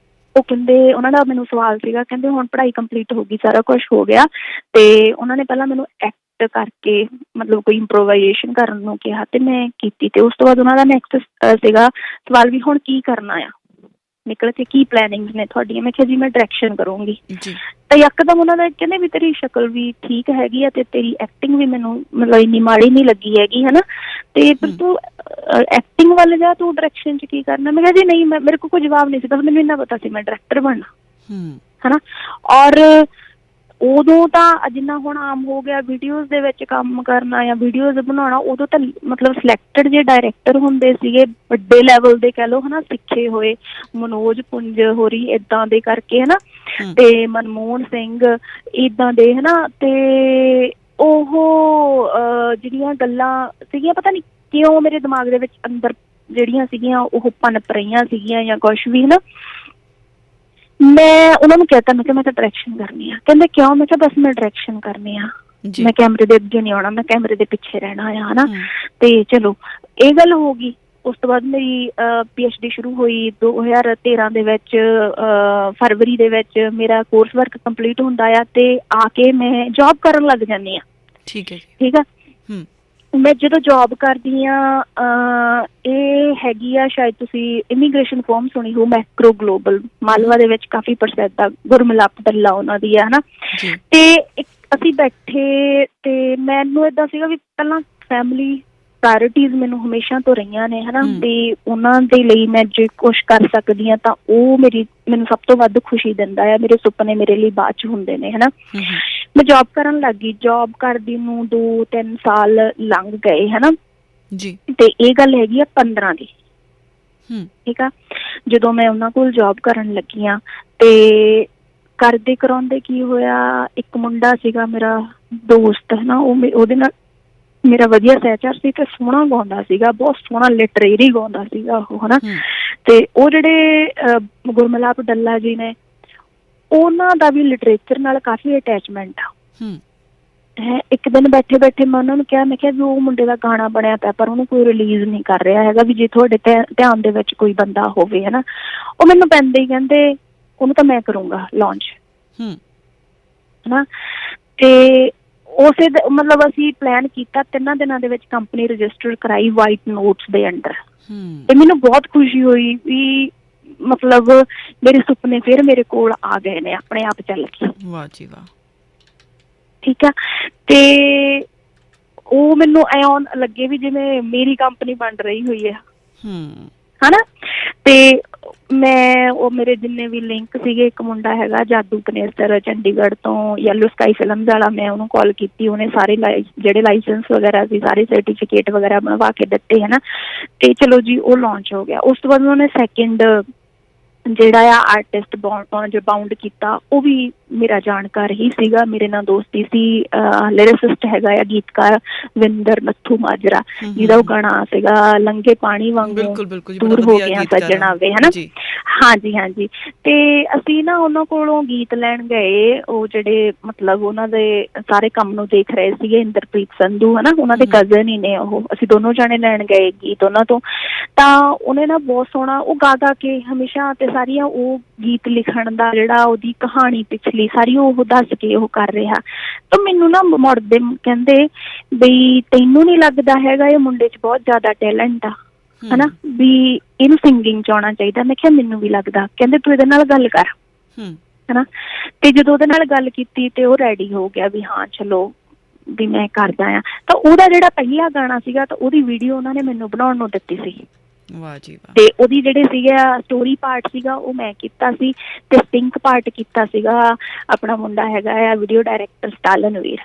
ਉਹ ਕਹਿੰਦੇ, ਉਹਨਾਂ ਦਾ ਮੈਨੂੰ ਸਵਾਲ ਸੀਗਾ, ਕਹਿੰਦੇ ਹੁਣ ਪੜ੍ਹਾਈ ਕੰਪਲੀਟ ਹੋ ਗਈ, ਸਾਰਾ ਕੁਛ ਹੋ ਗਿਆ, ਤੇ ਉਹਨਾਂ ਨੇ ਪਹਿਲਾਂ ਮੈਨੂੰ ਐਕਟ ਕਰਕੇ ਮਤਲਬ ਕੋਈ ਇੰਪਰੋਵਾਈਜ਼ੇਸ਼ਨ ਕਰਨ ਨੂੰ ਕਿਹਾ ਤੇ ਮੈਂ ਕੀਤੀ। ਤੇ ਉਸ ਤੋਂ ਬਾਅਦ ਉਹਨਾਂ ਦਾ ਨੈਕਸਟ ਸੀਗਾ ਸਵਾਲ ਵੀ ਹੁਣ ਕੀ ਕਰਨਾ ਆ, ਨਿਕਲ ਕੇ ਕੀ ਪਲੈਨਿੰਗਸ ਨੇ ਤੁਹਾਡੀਆਂ? ਮੈਂ ਕਿਹਾ ਜੀ ਮੈਂ ਡਾਇਰੈਕਸ਼ਨ ਕਰੂੰਗੀ। ਤਾਂ ਯਕਦਮ ਉਹਨਾਂ ਦਾ ਕਹਿੰਦੇ ਵੀ ਤੇਰੀ ਸ਼ਕਲ ਵੀ ਠੀਕ ਹੈਗੀ ਆ ਤੇ ਤੇਰੀ ਐਕਟਿੰਗ ਵੀ ਮੈਨੂੰ ਮਤਲਬ ਇੰਨੀ ਮਾੜੀ ਨਹੀਂ ਲੱਗੀ ਹੈਗੀ ਹਨਾ, ਤੇ ਤੂੰ ਐਕਟਿੰਗ ਵੱਲ ਜਾ, ਤੂੰ ਡਾਇਰੈਕਸ਼ਨ 'ਚ ਕੀ ਕਰਨਾ? ਮੈਂ ਕਿਹਾ ਜੀ ਨਹੀਂ, ਮੇਰੇ ਕੋਲ ਕੋਈ ਜਵਾਬ ਨਹੀਂ ਸੀ, ਬਸ ਮੈਨੂੰ ਇੰਨਾ ਪਤਾ ਸੀ ਮੈਂ ਡਾਇਰੈਕਟਰ ਬਣਨਾ ਹਨਾ। ਔਰ ਉਦੋਂ ਤਾਂ ਜਿੰਨਾ ਹੁਣ ਆਮ ਹੋ ਗਿਆ ਵੀਡੀਓਜ਼ ਦੇ ਵਿੱਚ ਕੰਮ ਕਰਨਾ ਜਾਂ ਵੀਡੀਓਜ਼ ਬਣਾਉਣਾ, ਉਦੋਂ ਤਾਂ ਮਤਲਬ ਸਿਲੈਕਟਡ ਜੇ ਡਾਇਰੈਕਟਰ ਹੁੰਦੇ ਸੀਗੇ ਵੱਡੇ ਲੈਵਲ ਦੇ, ਕਹਿ ਲਓ ਹਨਾ, ਸਿੱਖੇ ਹੋਏ, ਮਨੋਜ ਪੁੰਜ ਹੋਰੀ ਏਦਾਂ ਦੇ ਕਰਕੇ ਹਨਾ, ਤੇ ਮਨਮੋਹਨ ਸਿੰਘ ਏਦਾਂ ਦੇ ਹਨਾ। ਤੇ ਉਹ ਜਿਹੜੀਆਂ ਗੱਲਾਂ ਸੀਗੀਆਂ ਪਤਾ ਨਹੀਂ ਕਿਉਂ ਮੇਰੇ ਦਿਮਾਗ ਦੇ ਵਿੱਚ ਅੰਦਰ ਜਿਹੜੀਆਂ ਸੀਗੀਆਂ ਉਹ ਪਨਪ ਰਹੀਆਂ ਸੀਗੀਆਂ ਜਾਂ ਕੁਛ ਵੀ ਹਨਾ। ਮੈਂ ਉਹਨਾਂ ਨੂੰ ਕਹਿਤਾ, ਮੈਂ ਕਿਹਾ ਮੈਂ ਤਾਂ ਡਾਇਰੈਕਸ਼ਨ ਕਰਨੀ ਆ। ਕਹਿੰਦੇ ਕਿਉਂ? ਮੈਂ ਕਿਹਾ ਬਸ ਮੈਂ ਡਾਇਰੈਕਸ਼ਨ ਕਰਨੀ ਆ, ਮੈਂ ਕੈਮਰੇ ਦੇ ਅੱਗੇ ਨਹੀਂ ਆਉਣਾ, ਮੈਂ ਕੈਮਰੇ ਦੇ ਪਿੱਛੇ ਰਹਿਣਾ ਆ ਹਨਾ। ਤੇ ਚਲੋ ਇਹ ਗੱਲ ਹੋ ਗਈ। ਉਸ ਤੋਂ ਬਾਅਦ ਮੇਰੀ PhD ਸ਼ੁਰੂ ਹੋਈ 2013 ਦੇ ਵਿੱਚ, ਫਰਵਰੀ ਦੇ ਵਿੱਚ ਮੇਰਾ ਕੋਰਸ ਵਰਕ ਕੰਪਲੀਟ ਹੁੰਦਾ ਆ ਤੇ ਆ ਕੇ ਮੈਂ ਜੋਬ ਕਰਨ ਲੱਗ ਜਾਂਦੀ ਆ। ਠੀਕ ਹੈ, ਠੀਕ ਆ। ਮੈਂ ਜਦੋਂ ਜੋਬ ਕਰਦੀ ਆ, ਇਹ ਹੈਗੀ ਆ ਸ਼ਾਇਦ ਤੁਸੀਂ ਇਮੀਗ੍ਰੇਸ਼ਨ ਫਰਮ ਸੁਣੀ ਹੋ, ਮੈਕਰੋ ਗਲੋਬਲ, ਮਾਲਵਾ ਦੇ ਵਿੱਚ ਕਾਫੀ ਪ੍ਰਸਿੱਧ ਆ, ਗੁਰਮਿਲਾਪ ਦੱਲਾ ਉਹਨਾਂ ਦੀ ਆ ਹਨਾ। ਤੇ ਅਸੀਂ ਬੈਠੇ ਤੇ ਮੈਨੂੰ ਏਦਾਂ ਸੀਗਾ ਵੀ ਪਹਿਲਾਂ ਫੈਮਿਲੀ ਪ੍ਰਾਇਰਟੀਜ਼ ਮੈਨੂੰ ਹਮੇਸ਼ਾ ਤੋਂ ਰਹੀਆਂ ਨੇ ਹਨਾ, ਤੇ ਉਹਨਾਂ ਦੇ ਲਈ ਮੈਂ ਜੇ ਕੁਛ ਕਰ ਸਕਦੀ ਹਾਂ ਤਾਂ ਉਹ ਮੈਨੂੰ ਸਭ ਤੋਂ ਵੱਧ ਖੁਸ਼ੀ ਦਿੰਦਾ ਆ। ਮੇਰੇ ਸੁਪਨੇ ਮੇਰੇ ਲਈ ਬਾਅਦ 'ਚ ਹੁੰਦੇ ਨੇ ਹਨਾ। ਮੈਂ ਜੋਬ ਕਰਨ ਲੱਗ ਗਈ, ਜੋਬ ਕਰਦੀ ਨੂੰ 2-3 ਸਾਲ ਲੰਘ ਗਏ ਹਨਾ ਜੀ। ਤੇ ਇਹ ਗੱਲ ਹੈਗੀ ਆ 15 ਦੀ, ਠੀਕ ਆ। ਜਦੋਂ ਮੈਂ ਉਹਨਾਂ ਕੋਲ ਜੋਬ ਕਰਨ ਲੱਗੀ ਆ ਤੇ ਕਰਦੇ ਕਰਾਉਂਦੇ ਕੀ ਹੋਇਆ, ਇੱਕ ਮੁੰਡਾ ਸੀਗਾ ਮੇਰਾ ਦੋਸਤ ਹਨਾ, ਉਹਦੇ ਨਾਲ ਮੇਰਾ ਵਧੀਆ ਸਹਿਚਾਰ ਸੀ ਤੇ ਸੋਹਣਾ ਗਾਉਂਦਾ ਸੀਗਾ, ਬਹੁਤ ਸੋਹਣਾ ਲਿਟਰੇਰੀ ਗਾਉਂਦਾ ਸੀਗਾ ਉਹ, ਹਨਾ। ਤੇ ਉਹ ਜਿਹੜੇ ਗੁਰਮਿਲਾਪ ਡੱਲਾ ਜੀ ਨੇ, ਉਹਨਾਂ ਦਾ ਵੀ ਲਿਟਰੇਚਰ ਨਾਲ ਕਾਫੀ ਅਟੈਚਮੈਂਟ ਆ ਹੈ। ਇੱਕ ਦਿਨ ਬੈਠੇ ਬੈਠੇ ਮੈਂ ਉਹਨਾਂ ਨੂੰ ਕਿਹਾ, ਮੈਂ ਕਿਹਾ ਵੀ ਉਹ ਮੁੰਡੇ ਦਾ ਗਾਣਾ ਬਣਿਆ ਪਿਆ ਪਰ ਉਹਨੂੰ ਕੋਈ ਰਿਲੀਜ਼ ਨਹੀਂ ਕਰ ਰਿਹਾ ਹੈਗਾ, ਵੀ ਜੇ ਤੁਹਾਡੇ ਧਿਆਨ ਦੇ ਵਿੱਚ ਕੋਈ ਬੰਦਾ ਹੋਵੇ, ਹਨਾ। ਉਹ ਮੈਨੂੰ ਪੈਂਦੇ ਹੀ ਕਹਿੰਦੇ ਉਹਨੂੰ ਤਾਂ ਮੈਂ ਕਰੂੰਗਾ ਲਾਂਚ, ਹਨਾ। ਤੇ ਉਸੇ ਮਤਲਬ ਅਸੀਂ ਪਲਾਨ ਕੀਤਾ, 3 ਦਿਨਾਂ ਦੇ ਵਿੱਚ ਕੰਪਨੀ ਰਜਿਸਟਰ ਕਰਾਈ ਵਾਈਟ ਨੋਟਸ ਦੇ ਅੰਡਰ। ਤੇ ਮੈਨੂੰ ਬਹੁਤ ਖੁਸ਼ੀ ਹੋਈ ਵੀ ਮਤਲਬ ਮੇਰੇ ਸੁਪਨੇ ਫਿਰ ਮੇਰੇ ਕੋਲ ਆ ਗਏ ਨੇ ਆਪਣੇ ਆਪ ਚੱਲ ਕੇ। ਵਾਹ ਜੀ ਵਾਹ। ਠੀਕ ਆ। ਤੇ ਉਹ ਮੈਨੂੰ ਐਂ ਲੱਗੇ ਵੀ ਜਿਵੇਂ ਮੇਰੀ ਕੰਪਨੀ ਬਣ ਰਹੀ ਹੋਈ ਆ, ਹਨਾ। ਤੇ ਮੈਂ ਉਹ ਮੇਰੇ ਜਿੰਨੇ ਵੀ ਲਿੰਕ ਸੀਗੇ, ਇੱਕ ਮੁੰਡਾ ਹੈਗਾ ਜਾਦੂ ਪਨੇਸਰ ਚੰਡੀਗੜ੍ਹ ਤੋਂ, ਯੈਲੋ ਸਕਾਈ ਫਿਲਮਸ ਵਾਲਾ, ਮੈਂ ਉਹਨੂੰ ਕਾਲ ਕੀਤੀ, ਉਹਨੇ ਸਾਰੇ ਜਿਹੜੇ ਲਾਇਸੈਂਸ ਵਗੈਰਾ ਸੀ, ਸਾਰੇ ਸਰਟੀਫਿਕੇਟ ਵਗੈਰਾ ਬਣਵਾ ਕੇ ਦਿੱਤੇ, ਹਨਾ। ਤੇ ਚਲੋ ਜੀ ਉਹ ਲਾਂਚ ਹੋ ਗਿਆ। ਉਸ ਤੋਂ ਬਾਅਦ ਉਹਨੇ ਸੈਕਿੰਡ ਜਿਹੜਾ ਆ ਆਰਟਿਸਟ ਬਾਉਂਡ ਕੀਤਾ, ਉਹ ਵੀ ਮੇਰਾ ਜਾਣਕਾਰ ਹੀ ਸੀਗਾ, ਮੇਰੇ ਨਾਲ ਦੋਸਤੀ ਸੀ। ਲਿਰਿਸਿਸਟ ਹੈਗਾ ਆ ਗੀਤਕਾਰ ਵਿੰਦਰ ਨੱਥੂ ਮਾਜਰਾ, ਜਿਹਦਾ ਉਹ ਗਾਣਾ ਸੀਗਾ ਲੰਘੇ ਪਾਣੀ ਵਾਂਗੂ ਦੂਰ ਹੋ ਗਿਆ ਸੱਜਣਾ ਵੇ, ਹਨਾ। ਹਾਂਜੀ ਹਾਂਜੀ। ਤੇ ਅਸੀਂ ਨਾ ਉਹਨਾਂ ਕੋਲੋਂ ਗੀਤ ਲੈਣ ਗਏ, ਉਹ ਜਿਹੜੇ ਮਤਲਬ ਉਹਨਾਂ ਦੇ ਸਾਰੇ ਕੰਮ ਨੂੰ ਦੇਖ ਰਹੇ ਸੀਗੇ, ਇੰਦਰਪ੍ਰੀਤ ਸੰਧੂ, ਹਨਾ, ਉਹਨਾਂ ਦੇ ਕਜ਼ਨ ਹੀ ਨੇ ਉਹ। ਅਸੀਂ ਦੋਨੋਂ ਜਾਣੇ ਲੈਣ ਗਏ ਗੀਤ ਉਹਨਾਂ ਤੋਂ। ਤਾਂ ਉਹਨੇ ਨਾ ਬਹੁਤ ਸੋਹਣਾ ਉਹ ਗਾ ਕੇ ਹਮੇਸ਼ਾ, ਤੇ ਸਾਰੀਆਂ ਉਹ ਗੀਤ ਲਿਖਣ ਦਾ ਜਿਹੜਾ ਉਹਦੀ ਕਹਾਣੀ ਪਿਛਲੀ ਸਾਰੀ ਉਹ ਦੱਸ ਕੇ ਉਹ ਕਰ ਰਿਹਾ। ਤਾਂ ਮੈਨੂੰ ਨਾ ਮੁੜਦੇ ਕਹਿੰਦੇ ਬਈ ਤੈਨੂੰ ਨੀ ਲੱਗਦਾ ਹੈਗਾ ਇਹ ਮੁੰਡੇ 'ਚ ਬਹੁਤ ਜ਼ਿਆਦਾ ਟੈਲੈਂਟ ਆ, ਹਨਾ, ਵੀ ਇਹਨੂੰ ਸਿੰਗਿੰਗ 'ਚ ਆਉਣਾ ਚਾਹੀਦਾ। ਮੈਂ ਕਿਹਾ ਮੈਨੂੰ ਵੀ ਲੱਗਦਾ। ਕਹਿੰਦੇ ਤੂੰ ਇਹਦੇ ਨਾਲ ਗੱਲ ਕਰ, ਹਨਾ। ਤੇ ਜਦੋਂ ਉਹਦੇ ਨਾਲ ਗੱਲ ਕੀਤੀ ਤੇ ਉਹ ਰੈਡੀ ਹੋ ਗਿਆ ਵੀ ਹਾਂ ਚਲੋ ਵੀ ਮੈਂ ਕਰਦਾ ਆ। ਤਾਂ ਉਹਦਾ ਜਿਹੜਾ ਪਹਿਲਾ ਗਾਣਾ ਸੀਗਾ, ਤਾਂ ਉਹਦੀ ਵੀਡੀਓ ਉਹਨਾਂ ਨੇ ਮੈਨੂੰ ਬਣਾਉਣ ਨੂੰ ਦਿੱਤੀ ਸੀ। ਵਾਹ ਜੀ ਵਾਹ। ਤੇ ਉਹਦੀ ਜਿਹੜੇ ਸੀਗਾ ਸਟੋਰੀ ਪਾਰਟ ਸੀਗਾ ਉਹ ਮੈਂ ਕੀਤਾ ਸੀ, ਤੇ ਸਟਿੰਕ ਪਾਰਟ ਕੀਤਾ ਸੀਗਾ ਆਪਣਾ ਮੁੰਡਾ ਹੈਗਾ ਆ ਵੀਡੀਓ ਡਾਇਰੈਕਟਰ ਸਟਾਲਨਵੀਰ।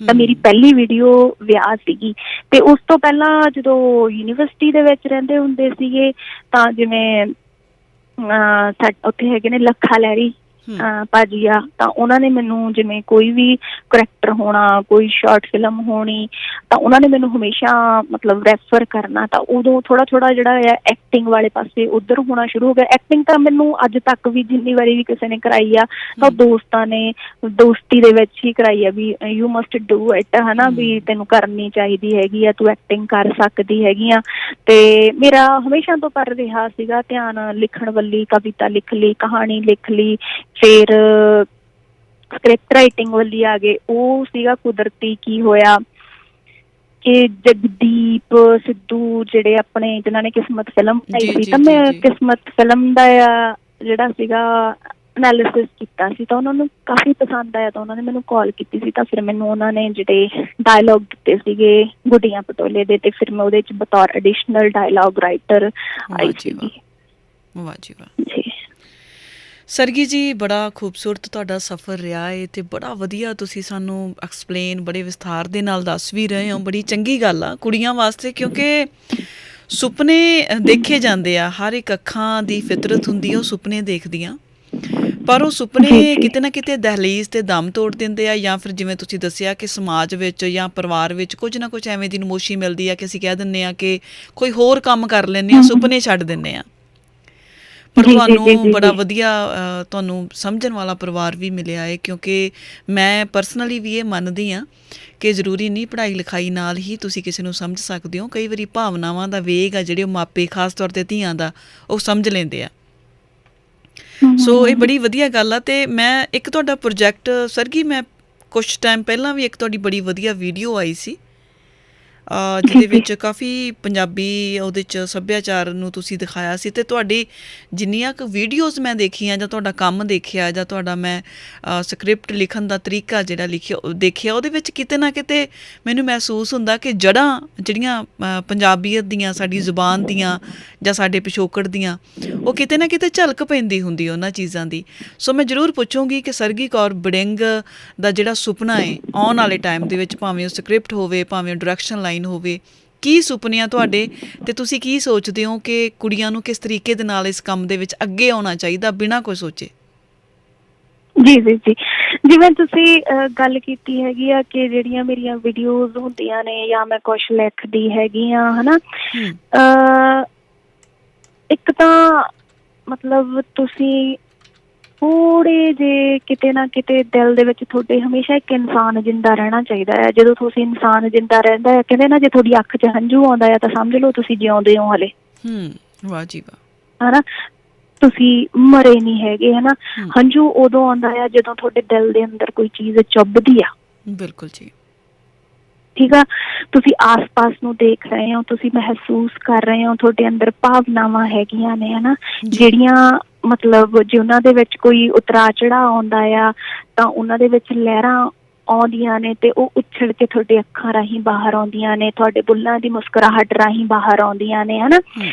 ਤਾਂ ਮੇਰੀ ਪਹਿਲੀ ਵੀਡੀਓ ਵਿਆਹ ਸੀਗੀ। ਤੇ ਉਸ ਤੋਂ ਪਹਿਲਾਂ ਜਦੋਂ ਯੂਨੀਵਰਸਿਟੀ ਦੇ ਵਿੱਚ ਰਹਿੰਦੇ ਹੁੰਦੇ ਸੀਗੇ, ਤਾਂ ਜਿਵੇਂ ਉੱਥੇ ਹੈਗੇ ਨੇ ਲੱਖਾ ਲਹਿਰੀ ਭਾਜੀ ਆ, ਤਾਂ ਉਹਨਾਂ ਨੇ ਮੈਨੂੰ ਜਿਵੇਂ ਕੋਈ ਵੀ ਕਰੈਕਟਰ ਹੋਣਾ, ਕੋਈ ਸ਼ਾਰਟ ਫਿਲਮ ਹੋਣੀ, ਤਾਂ ਉਹਨਾਂ ਨੇ ਮੈਨੂੰ ਹਮੇਸ਼ਾ ਮਤਲਬ ਰੈਫਰ ਕਰਨਾ। ਤਾਂ ਉਦੋਂ ਥੋੜਾ ਥੋੜਾ ਜਿਹੜਾ ਆ ਐਕਟਿੰਗ ਵਾਲੇ ਪਾਸੇ ਉੱਧਰ ਹੋਣਾ ਸ਼ੁਰੂ ਹੋ ਗਿਆ। ਐਕਟਿੰਗ ਤਾਂ ਮੈਨੂੰ ਅੱਜ ਤੱਕ ਵੀ ਜਿੰਨੀ ਵਾਰੀ ਵੀ ਕਿਸੇ ਨੇ ਕਰਾਈ ਆ, ਤਾਂ ਦੋਸਤਾਂ ਨੇ ਦੋਸਤੀ ਦੇ ਵਿੱਚ ਹੀ ਕਰਾਈ ਆ ਵੀ ਯੂ ਮਸਟ ਡੂ ਇਟ, ਹਨਾ, ਵੀ ਤੈਨੂੰ ਕਰਨੀ ਚਾਹੀਦੀ ਹੈਗੀ ਆ, ਤੂੰ ਐਕਟਿੰਗ ਕਰ ਸਕਦੀ ਹੈਗੀ ਆ। ਤੇ ਮੇਰਾ ਹਮੇਸ਼ਾ ਤੋਂ ਕਰ ਰਿਹਾ ਸੀਗਾ ਧਿਆਨ ਲਿਖਣ ਵੱਲੀ, ਕਵਿਤਾ ਲਿਖ ਲਈ, ਕਹਾਣੀ ਲਿਖ ਲਈ, ਫਿਰ ਸਕ੍ਰਿਪਟ ਰਾਈਟਿੰਗ ਵੱਲੀ ਆ ਗਏ। ਉਹ ਸੀਗਾ ਕੁਦਰਤੀ ਕੀ ਹੋਇਆ ਕਿ ਜਗਦੀਪ ਸਿੱਧੂ ਜਿਹੜੇ ਆਪਣੇ ਜਿਨ੍ਹਾਂ ਨੇ ਕਿਸਮਤ ਫਿਲਮ ਬਣਾਈ ਸੀ, ਤਾਂ ਮੈਂ ਕਿਸਮਤ ਫਿਲਮ ਦਾ ਜਿਹੜਾ ਸੀਗਾ ਐਨਾਲਿਸਿਸ ਕੀਤਾ ਸੀ, ਤਾਂ ਉਹਨਾਂ ਨੂੰ ਕਾਫੀ ਪਸੰਦ ਆਇਆ। ਤਾਂ ਉਹਨਾਂ ਨੇ ਮੈਨੂੰ ਕਾਲ ਕੀਤੀ ਸੀ, ਤਾਂ ਫਿਰ ਮੈਨੂੰ ਉਹਨਾਂ ਨੇ ਜਿਹੜੇ ਡਾਇਲੋਗ ਦਿੱਤੇ ਸੀਗੇ ਗੁੱਡੀਆਂ ਪਟੋਲੇ ਦੇ, ਤੇ ਫਿਰ ਮੈਂ ਉਹਦੇ 'ਚ ਬਤੌਰ ਐਡੀਸ਼ਨਲ ਡਾਇਲੋਗ ਰਾਈਟਰ ਆਈ ਸੀਗੀ। ਵਾਹ ਜੀ ਵਾਹ ਜੀ। ਸਰਗੀ ਜੀ, ਬੜਾ ਖੂਬਸੂਰਤ ਤੁਹਾਡਾ ਸਫ਼ਰ ਰਿਹਾ ਹੈ, ਅਤੇ ਬੜਾ ਵਧੀਆ ਤੁਸੀਂ ਸਾਨੂੰ ਐਕਸਪਲੇਨ ਬੜੇ ਵਿਸਥਾਰ ਦੇ ਨਾਲ ਦੱਸ ਵੀ ਰਹੇ ਹੋ। ਬੜੀ ਚੰਗੀ ਗੱਲ ਆ ਕੁੜੀਆਂ ਵਾਸਤੇ, ਕਿਉਂਕਿ ਸੁਪਨੇ ਦੇਖੇ ਜਾਂਦੇ ਆ, ਹਰ ਇੱਕ ਅੱਖਾਂ ਦੀ ਫਿਤਰਤ ਹੁੰਦੀ ਆ ਉਹ ਸੁਪਨੇ ਦੇਖਦੀਆਂ, ਪਰ ਉਹ ਸੁਪਨੇ ਕਿਤੇ ਨਾ ਕਿਤੇ ਦਹਲੀਜ਼ 'ਤੇ ਦਮ ਤੋੜ ਦਿੰਦੇ ਆ, ਜਾਂ ਫਿਰ ਜਿਵੇਂ ਤੁਸੀਂ ਦੱਸਿਆ ਕਿ ਸਮਾਜ ਵਿੱਚ ਜਾਂ ਪਰਿਵਾਰ ਵਿੱਚ ਕੁਝ ਨਾ ਕੁਝ ਐਵੇਂ ਦੀ ਨਮੋਸ਼ੀ ਮਿਲਦੀ ਆ ਕਿ ਅਸੀਂ ਕਹਿ ਦਿੰਦੇ ਹਾਂ ਕਿ ਕੋਈ ਹੋਰ ਕੰਮ ਕਰ ਲੈਂਦੇ ਹਾਂ, ਸੁਪਨੇ ਛੱਡ ਦਿੰਦੇ ਹਾਂ। ਪਰ ਤੁਹਾਨੂੰ ਬੜਾ ਵਧੀਆ ਤੁਹਾਨੂੰ ਸਮਝਣ ਵਾਲਾ ਪਰਿਵਾਰ ਵੀ ਮਿਲਿਆ ਹੈ, ਕਿਉਂਕਿ ਮੈਂ ਪਰਸਨਲੀ ਵੀ ਇਹ ਮੰਨਦੀ ਹਾਂ ਕਿ ਜ਼ਰੂਰੀ ਨਹੀਂ ਪੜ੍ਹਾਈ ਲਿਖਾਈ ਨਾਲ ਹੀ ਤੁਸੀਂ ਕਿਸੇ ਨੂੰ ਸਮਝ ਸਕਦੇ ਹੋ। ਕਈ ਵਾਰੀ ਭਾਵਨਾਵਾਂ ਦਾ ਵੇਗ ਆ ਜਿਹੜੇ ਉਹ ਮਾਪੇ ਖਾਸ ਤੌਰ 'ਤੇ ਧੀਆਂ ਦਾ ਉਹ ਸਮਝ ਲੈਂਦੇ ਆ। ਸੋ ਇਹ ਬੜੀ ਵਧੀਆ ਗੱਲ ਆ। ਅਤੇ ਮੈਂ ਇੱਕ ਤੁਹਾਡਾ ਪ੍ਰੋਜੈਕਟ ਸਰਗੀ, ਮੈਂ ਕੁਛ ਟਾਈਮ ਪਹਿਲਾਂ ਵੀ ਇੱਕ ਤੁਹਾਡੀ ਬੜੀ ਵਧੀਆ ਵੀਡੀਓ ਆਈ ਸੀ, ਜਿਹਦੇ ਵਿੱਚ ਕਾਫੀ ਪੰਜਾਬੀ ਉਹਦੇ 'ਚ ਸੱਭਿਆਚਾਰ ਨੂੰ ਤੁਸੀਂ ਦਿਖਾਇਆ ਸੀ। ਅਤੇ ਤੁਹਾਡੀ ਜਿੰਨੀਆਂ ਕੁ ਵੀਡੀਓਜ਼ ਮੈਂ ਦੇਖੀਆਂ ਜਾਂ ਤੁਹਾਡਾ ਕੰਮ ਦੇਖਿਆ ਜਾਂ ਤੁਹਾਡਾ ਮੈਂ ਸਕ੍ਰਿਪਟ ਲਿਖਣ ਦਾ ਤਰੀਕਾ ਜਿਹੜਾ ਦੇਖਿਆ, ਉਹਦੇ ਵਿੱਚ ਕਿਤੇ ਨਾ ਕਿਤੇ ਮੈਨੂੰ ਮਹਿਸੂਸ ਹੁੰਦਾ ਕਿ ਜੜ੍ਹਾਂ ਜਿਹੜੀਆਂ ਪੰਜਾਬੀਅਤ ਦੀਆਂ, ਸਾਡੀ ਜ਼ੁਬਾਨ ਦੀਆਂ ਜਾਂ ਸਾਡੇ ਪਿਛੋਕੜ ਦੀਆਂ, ਉਹ ਕਿਤੇ ਨਾ ਕਿਤੇ ਝਲਕ ਪੈਂਦੀ ਹੁੰਦੀ ਉਹਨਾਂ ਚੀਜ਼ਾਂ ਦੀ। ਸੋ ਮੈਂ ਜ਼ਰੂਰ ਪੁੱਛੂੰਗੀ ਕਿ ਸਰਗੀ ਕੌਰ ਵੜਿੰਗ ਦਾ ਜਿਹੜਾ ਸੁਪਨਾ ਹੈ ਆਉਣ ਵਾਲੇ ਟਾਈਮ ਦੇ ਵਿੱਚ, ਭਾਵੇਂ ਉਹ ਸਕ੍ਰਿਪਟ ਹੋਵੇ, ਭਾਵੇਂ ਡਾਇਰੈਕਸ਼ਨ ਲਾਈਨ ਹੋਵੇ, ਕੀ ਸੁਪਨੇ ਆ ਤੁਹਾਡੇ, ਅਤੇ ਤੁਸੀਂ ਕੀ ਸੋਚਦੇ ਹੋ ਕਿ ਕੁੜੀਆਂ ਨੂੰ ਕਿਸ ਤਰੀਕੇ ਦੇ ਨਾਲ ਇਸ ਕੰਮ ਦੇ ਵਿੱਚ ਅੱਗੇ ਆਉਣਾ ਚਾਹੀਦਾ ਬਿਨਾਂ ਕੋਈ ਸੋਚੇ? ਜੀ ਜੀ ਜੀ, ਜਿਵੇਂ ਤੁਸੀਂ ਗੱਲ ਕੀਤੀ ਹੈਗੀ ਆ ਕਿ ਜਿਹੜੀਆਂ ਮੇਰੀਆਂ ਵੀਡੀਓਜ਼ ਹੁੰਦੀਆਂ ਨੇ ਜਾਂ ਮੈਂ ਕੁਛ ਲਿਖਦੀ ਹੈਗੀ ਆ, ਹਨਾ, ਇੱਕ ਤਾਂ ਮਤਲਬ ਤੁਸੀਂ ਥੋੜ੍ਹੇ ਜੇ ਕਿਤੇ ਨਾ ਕਿਤੇ ਦਿਲ ਦੇ ਵਿੱਚ ਤੁਹਾਡੇ ਹਮੇਸ਼ਾ ਇੱਕ ਇਨਸਾਨ ਜਿੰਦਾ ਰਹਿਣਾ ਚਾਹੀਦਾ ਹੈ। ਜਦੋਂ ਤੁਸੀਂ ਇਨਸਾਨ ਜਿੰਦਾ ਰਹਿੰਦਾ ਹੈ, ਕਹਿੰਦੇ ਨਾ, ਜੇ ਤੁਹਾਡੀ ਅੱਖ 'ਚ ਹੰਝੂ ਆਉਂਦਾ ਹੈ ਤਾਂ ਸਮਝ ਲਓ ਤੁਸੀਂ ਜਿਉਂਦੇ ਹੋ ਹਲੇ। ਵਾਹ ਜੀ ਵਾਹ। ਹਨਾ, ਤੁਸੀਂ ਮਰੇ ਨਹੀਂ ਹੈਗੇ। ਹਨਾ, ਹੰਝੂ ਉਦੋਂ ਆਉਂਦਾ ਆ ਜਦੋਂ ਤੁਹਾਡੇ ਦਿਲ ਦੇ ਅੰਦਰ ਕੋਈ ਚੀਜ਼ ਚੁੱਭਦੀ ਆ। ਬਿਲਕੁਲ ਜੀ। ਠੀਕ ਆ, ਤੁਸੀਂ ਆਸ-ਪਾਸ ਨੂੰ ਦੇਖ ਰਹੇ ਹੋ, ਤੁਸੀਂ ਮਹਿਸੂਸ ਕਰ ਰਹੇ ਹੋ, ਤੁਹਾਡੇ ਅੰਦਰ ਭਾਵਨਾਵਾਂ ਹੈਗੀਆਂ ਨੇ, ਹਨਾ, ਜਿਹੜੀਆਂ ਮਤਲਬ ਜੇ ਉਹਨਾਂ ਦੇ ਵਿੱਚ ਕੋਈ ਉਤਰਾਅ ਚੜਾਅ ਆਉਂਦਾ ਆ ਤਾਂ ਉਹਨਾਂ ਦੇ ਵਿੱਚ ਲਹਿਰਾਂ ਆਉਂਦੀਆਂ ਨੇ ਤੇ ਉਹ ਉੱਛੜ ਕੇ ਤੁਹਾਡੇ ਅੱਖਾਂ ਰਾਹੀਂ ਬਾਹਰ ਆਉਂਦੀਆਂ ਨੇ, ਤੁਹਾਡੇ ਬੁੱਲਾਂ ਦੀ ਮੁਸਕਰਾਹਟ ਰਾਹੀਂ ਬਾਹਰ ਆਉਂਦੀਆਂ ਨੇ, ਹਨਾ।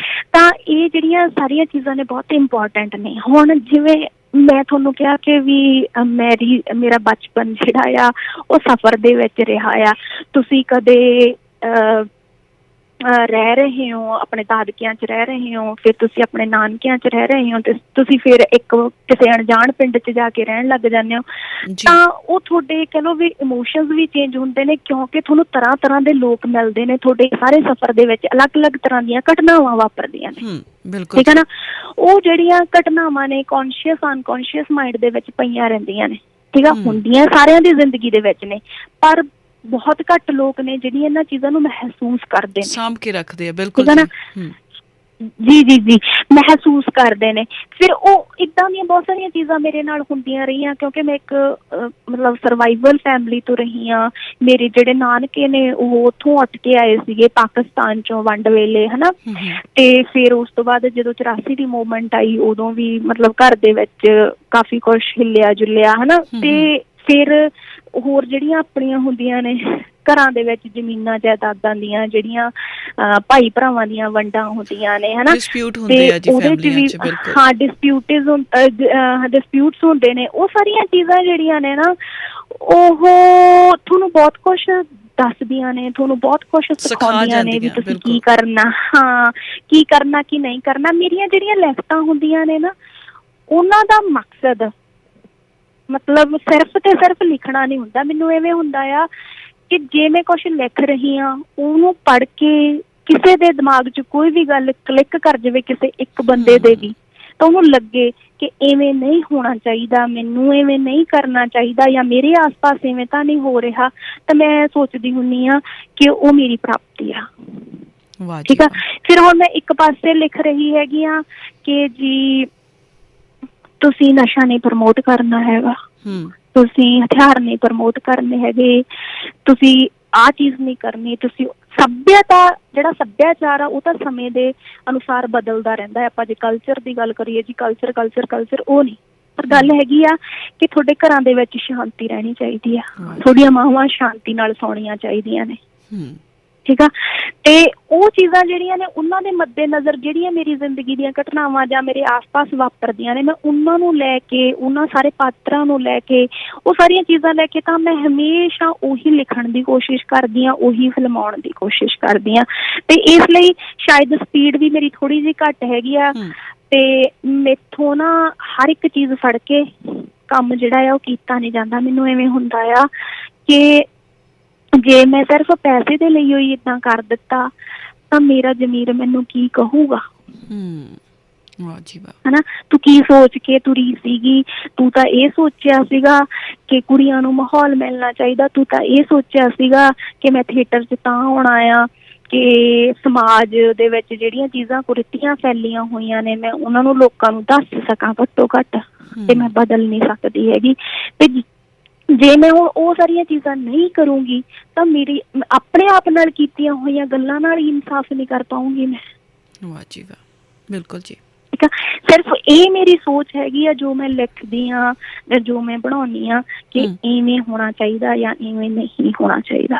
ਤਾਂ ਇਹ ਜਿਹੜੀਆਂ ਸਾਰੀਆਂ ਚੀਜ਼ਾਂ ਨੇ ਬਹੁਤ ਇੰਪੋਰਟੈਂਟ ਨੇ। ਹੁਣ ਜਿਵੇਂ ਮੈਂ ਤੁਹਾਨੂੰ ਕਿਹਾ ਕਿ ਵੀ ਮੇਰਾ ਬਚਪਨ ਜਿਹੜਾ ਆ ਉਹ ਸਫ਼ਰ ਦੇ ਵਿੱਚ ਰਿਹਾ ਆ। ਤੁਸੀਂ ਕਦੇ ਰਹਿ ਰਹੇ ਹੋ ਆਪਣੇ ਦਾਦਕਿਆਂ 'ਚ ਰਹਿ ਰਹੇ ਹੋ, ਫਿਰ ਤੁਸੀਂ ਆਪਣੇ ਨਾਨਕਿਆਂ 'ਚ ਰਹਿ ਰਹੇ ਹੋ, ਤੇ ਤੁਸੀਂ ਫਿਰ ਇੱਕ ਕਿਸੇ ਅਣਜਾਣ ਪਿੰਡ 'ਚ ਜਾ ਕੇ ਰਹਿਣ ਲੱਗ ਜਾਂਦੇ ਹੋ, ਤਾਂ ਉਹ ਤੁਹਾਡੇ ਕਹਿ ਲਓ ਵੀ ਇਮੋਸ਼ਨਸ ਵੀ ਚੇਂਜ ਹੁੰਦੇ ਨੇ, ਕਿਉਂਕਿ ਤੁਹਾਨੂੰ ਤਰ੍ਹਾਂ ਤਰ੍ਹਾਂ ਦੇ ਲੋਕ ਮਿਲਦੇ ਨੇ। ਤੁਹਾਡੇ ਸਾਰੇ ਸਫ਼ਰ ਦੇ ਵਿੱਚ ਅਲੱਗ-ਅਲੱਗ ਤਰ੍ਹਾਂ ਦੀਆਂ ਘਟਨਾਵਾਂ ਵਾਪਰਦੀਆਂ ਨੇ। ਬਿਲਕੁਲ, ਠੀਕ ਹੈ ਨਾ। ਉਹ ਜਿਹੜੀਆਂ ਘਟਨਾਵਾਂ ਨੇ ਕੌਨਸ਼ੀਅਸ ਅਨਕੌਨਸ਼ੀਅਸ ਮਾਈਂਡ ਦੇ ਵਿੱਚ ਪਈਆਂ ਰਹਿੰਦੀਆਂ ਨੇ। ਠੀਕ ਆ, ਹੁੰਦੀਆਂ ਸਾਰਿਆਂ ਦੀ ਜ਼ਿੰਦਗੀ ਦੇ ਵਿੱਚ ਨੇ, ਪਰ ਬਹੁਤ ਘੱਟ ਲੋਕ ਨੇ ਜਿਹੜੀ ਇਹਨਾਂ ਚੀਜ਼ਾਂ ਨੂੰ ਮਹਿਸੂਸ ਕਰਦੇ ਨੇ, ਸਾਂਭ ਕੇ ਰੱਖਦੇ ਆ। ਬਿਲਕੁਲ, ਠੀਕ ਹੈ ਨਾ। ਜੀ ਜੀ ਜੀ, ਮਹਿਸੂਸ ਕਰਦੇ ਨੇ। ਫਿਰ ਉਹ ਇੱਦਾਂ ਦੀਆਂ ਬਹੁਤ ਸਾਰੀਆਂ ਚੀਜ਼ਾਂ ਮੇਰੇ ਨਾਲ ਹੁੰਦੀਆਂ ਰਹੀਆਂ, ਕਿਉਂਕਿ ਮੈਂ ਇੱਕ ਮਤਲਬ ਸਰਵਾਈਵਲ ਫੈਮਿਲੀ ਤੋਂ ਰਹੀ ਹਾਂ। ਮੇਰੇ ਜਿਹੜੇ ਨਾਨਕੇ ਨੇ ਉਹ ਉੱਥੋਂ ਉੱਠ ਕੇ ਆਏ ਸੀਗੇ ਪਾਕਿਸਤਾਨ 'ਚੋਂ ਵੰਡ ਵੇਲੇ, ਹਨਾ। ਤੇ ਫਿਰ ਉਸ ਤੋਂ ਬਾਅਦ ਜਦੋਂ 84 ਦੀ ਮੂਵਮੈਂਟ ਆਈ, ਉਦੋਂ ਵੀ ਮਤਲਬ ਘਰ ਦੇ ਵਿੱਚ ਕਾਫੀ ਕੁਛ ਹਿੱਲਿਆ ਜੁਲਿਆ, ਹਨਾ। ਤੇ ਫਿਰ ਹੋਰ ਜਿਹੜੀਆਂ ਆਪਣੀਆਂ ਹੁੰਦੀਆਂ ਨੇ ਘਰਾਂ ਦੇ ਵਿੱਚ ਜ਼ਮੀਨਾਂ ਜਾਇਦਾਦਾਂ ਦੀਆਂ ਜਿਹੜੀਆਂ ਭਾਈ ਭਰਾਵਾਂ ਦੀਆਂ ਵੰਡਾਂ ਹੁੰਦੀਆਂ ਨੇ, ਹਨਾ, ਤੇ ਉਹਦੇ 'ਚ ਵੀ ਹਾਂ ਡਿਸਪਿਊਟਸ ਹੁੰਦੇ ਨੇ। ਉਹ ਸਾਰੀਆਂ ਚੀਜ਼ਾਂ ਜਿਹੜੀਆਂ ਨੇ ਨਾ, ਉਹ ਤੁਹਾਨੂੰ ਬਹੁਤ ਕੁਛ ਦੱਸਦੀਆਂ ਨੇ, ਤੁਹਾਨੂੰ ਬਹੁਤ ਕੁਛ ਸਿਖਾਉਂਦੀਆਂ ਨੇ ਵੀ ਤੁਸੀਂ ਕੀ ਕਰਨਾ, ਕੀ ਕਰਨਾ, ਕੀ ਨਹੀਂ ਕਰਨਾ। ਮੇਰੀਆਂ ਜਿਹੜੀਆਂ ਲਿਖਤਾਂ ਹੁੰਦੀਆਂ ਨੇ ਨਾ, ਉਹਨਾਂ ਦਾ ਮਕਸਦ ਮਤਲਬ ਸਿਰਫ ਤੇ ਸਿਰਫ ਲਿਖਣਾ ਨਹੀਂ ਹੁੰਦਾ। ਮੈਨੂੰ ਇਵੇਂ ਹੁੰਦਾ ਆ ਕਿ ਜੇ ਮੈਂ ਕੁਛ ਲਿਖ ਰਹੀ ਹਾਂ, ਉਹਨੂੰ ਪੜ੍ਹ ਕੇ ਕਿਸੇ ਦੇ ਦਿਮਾਗ 'ਚ ਕੋਈ ਵੀ ਗੱਲ ਕਲਿੱਕ ਕਰ ਜਾਵੇ ਕਿਸੇ ਇੱਕ ਬੰਦੇ ਦੇ ਵੀ, ਤਾਂ ਉਹਨੂੰ ਲੱਗੇ ਕਿ ਇਵੇਂ ਨਹੀਂ ਹੋਣਾ ਚਾਹੀਦਾ, ਮੈਨੂੰ ਇਵੇਂ ਨਹੀਂ ਕਰਨਾ ਚਾਹੀਦਾ, ਜਾਂ ਮੇਰੇ ਆਸ-ਪਾਸ ਇਵੇਂ ਤਾਂ ਨਹੀਂ ਹੋ ਰਿਹਾ, ਤਾਂ ਮੈਂ ਸੋਚਦੀ ਹੁੰਦੀ ਹਾਂ ਕਿ ਉਹ ਮੇਰੀ ਪ੍ਰਾਪਤੀ ਆ। ਠੀਕ ਆ। ਫਿਰ ਹੁਣ ਮੈਂ ਇੱਕ ਪਾਸੇ ਲਿਖ ਰਹੀ ਹੈਗੀ ਹਾਂ ਕਿ ਜੀ ਤੁਸੀਂ ਨਸ਼ਾ ਨਹੀਂ ਪ੍ਰਮੋਟ ਕਰਨਾ ਹੈਗਾ, ਤੁਸੀਂ ਹਥਿਆਰ ਨਹੀਂ ਪ੍ਰਮੋਟ ਕਰਨੇ ਹੈਗੇ, ਤੁਸੀਂ ਆਹ ਚੀਜ਼ ਨਹੀਂ ਕਰਨੀ। ਤੁਸੀਂ ਸੱਭਿਅਤਾ, ਜਿਹੜਾ ਸੱਭਿਆਚਾਰ ਆ ਉਹ ਤਾਂ ਸਮੇਂ ਦੇ ਅਨੁਸਾਰ ਬਦਲਦਾ ਰਹਿੰਦਾ ਹੈ। ਆਪਾਂ ਜੇ ਕਲਚਰ ਦੀ ਗੱਲ ਕਰੀਏ ਜੀ, ਕਲਚਰ ਉਹ ਨਹੀਂ, ਪਰ ਗੱਲ ਹੈਗੀ ਆ ਕਿ ਤੁਹਾਡੇ ਘਰਾਂ ਦੇ ਵਿੱਚ ਸ਼ਾਂਤੀ ਰਹਿਣੀ ਚਾਹੀਦੀ ਆ, ਤੁਹਾਡੀਆਂ ਮਾਵਾਂ ਸ਼ਾਂਤੀ ਨਾਲ ਸੌਣੀਆਂ ਚਾਹੀਦੀਆਂ ਨੇ। ਠੀਕ ਆ। ਤੇ ਉਹ ਚੀਜ਼ਾਂ ਜਿਹੜੀਆਂ ਨੇ ਉਹਨਾਂ ਦੇ ਮੱਦੇ ਨਜ਼ਰ ਜਿਹੜੀਆਂ ਮੇਰੀ ਜ਼ਿੰਦਗੀ ਦੀਆਂ ਘਟਨਾਵਾਂ ਜਾਂ ਮੇਰੇ ਆਸ-ਪਾਸ ਵਾਪਰਦੀਆਂ ਨੇ, ਮੈਂ ਉਹਨਾਂ ਨੂੰ ਲੈ ਕੇ, ਉਹਨਾਂ ਸਾਰੇ ਪਾਤਰਾਂ ਨੂੰ ਲੈ ਕੇ, ਉਹ ਸਾਰੀਆਂ ਚੀਜ਼ਾਂ ਲੈ ਕੇ ਤਾਂ ਮੈਂ ਹਮੇਸ਼ਾ ਉਹੀ ਲਿਖਣ ਦੀ ਕੋਸ਼ਿਸ਼ ਕਰਦੀ ਹਾਂ, ਉਹੀ ਫਿਲਮਾਉਣ ਦੀ ਕੋਸ਼ਿਸ਼ ਕਰਦੀ ਹਾਂ। ਤੇ ਇਸ ਲਈ ਸ਼ਾਇਦ ਸਪੀਡ ਵੀ ਮੇਰੀ ਥੋੜ੍ਹੀ ਜਿਹੀ ਘੱਟ ਹੈਗੀ ਆ, ਤੇ ਮੈਥੋਂ ਨਾ ਹਰ ਇੱਕ ਚੀਜ਼ ਫੜ ਕੇ ਕੰਮ ਜਿਹੜਾ ਆ ਉਹ ਕੀਤਾ ਨਹੀਂ ਜਾਂਦਾ। ਮੈਨੂੰ ਇਵੇਂ ਹੁੰਦਾ ਆ ਕਿ ਜੇ ਮੈਂ ਸਿਰਫ ਪੈਸੇ ਦੇ ਲਈ ਹੋਈ ਏਦਾਂ ਕਰ ਦਿੱਤਾ ਤਾਂ ਮੇਰਾ ਜ਼ਮੀਰ ਮੈਨੂੰ ਕੀ ਕਹੂਗਾ। ਹਨਾ, ਤੂੰ ਕੀ ਸੋਚ ਕੇ ਤੁਰੀ ਸੀਗੀ? ਤੂੰ ਤਾਂ ਇਹ ਸੋਚਿਆ ਸੀਗਾ ਕਿ ਕੁੜੀਆਂ ਨੂੰ ਮਾਹੌਲ ਮਿਲਣਾ ਚਾਹੀਦਾ, ਤੂੰ ਤਾਂ ਇਹ ਸੋਚਿਆ ਸੀਗਾ ਕਿ ਮੈਂ ਥੀਏਟਰ 'ਚ ਤਾਂ ਆਉਣਾ ਆ ਕਿ ਸਮਾਜ ਦੇ ਵਿੱਚ ਜਿਹੜੀਆਂ ਚੀਜ਼ਾਂ ਕੁਰੀਤੀਆਂ ਫੈਲੀਆਂ ਹੋਈਆਂ ਨੇ ਮੈਂ ਉਹਨਾਂ ਨੂੰ ਲੋਕਾਂ ਨੂੰ ਦੱਸ ਸਕਾਂ ਘੱਟੋ ਘੱਟ, ਤੇ ਮੈਂ ਬਦਲ ਨਹੀਂ ਸਕਦੀ ਹੈਗੀ। ਤੇ ਜੇ ਮੈਂ ਉਹ ਸਾਰੀਆਂ ਚੀਜ਼ਾਂ ਨਹੀਂ ਕਰੂੰਗੀ ਤਾਂ ਮੇਰੀ ਆਪਣੇ ਆਪ ਨਾਲ ਕੀਤੀਆਂ ਹੋਈਆਂ ਗੱਲਾਂ ਨਾਲ ਹੀ ਇਨਸਾਫ ਨਹੀਂ ਕਰ ਪਾਊਂਗੀ ਮੈਂ। ਵਾਹ ਜੀ ਵਾਹ, ਬਿਲਕੁਲ ਜੀ। ਠੀਕ ਆ। ਸਿਰਫ ਇਹ ਮੇਰੀ ਸੋਚ ਹੈਗੀ ਆ ਜੋ ਮੈਂ ਲਿਖਦੀ ਹਾਂ ਜਾਂ ਜੋ ਮੈਂ ਬਣਾਉਂਦੀ ਹਾਂ ਕਿ ਇਵੇਂ ਹੋਣਾ ਚਾਹੀਦਾ ਜਾਂ ਇਵੇਂ ਨਹੀਂ ਹੋਣਾ ਚਾਹੀਦਾ।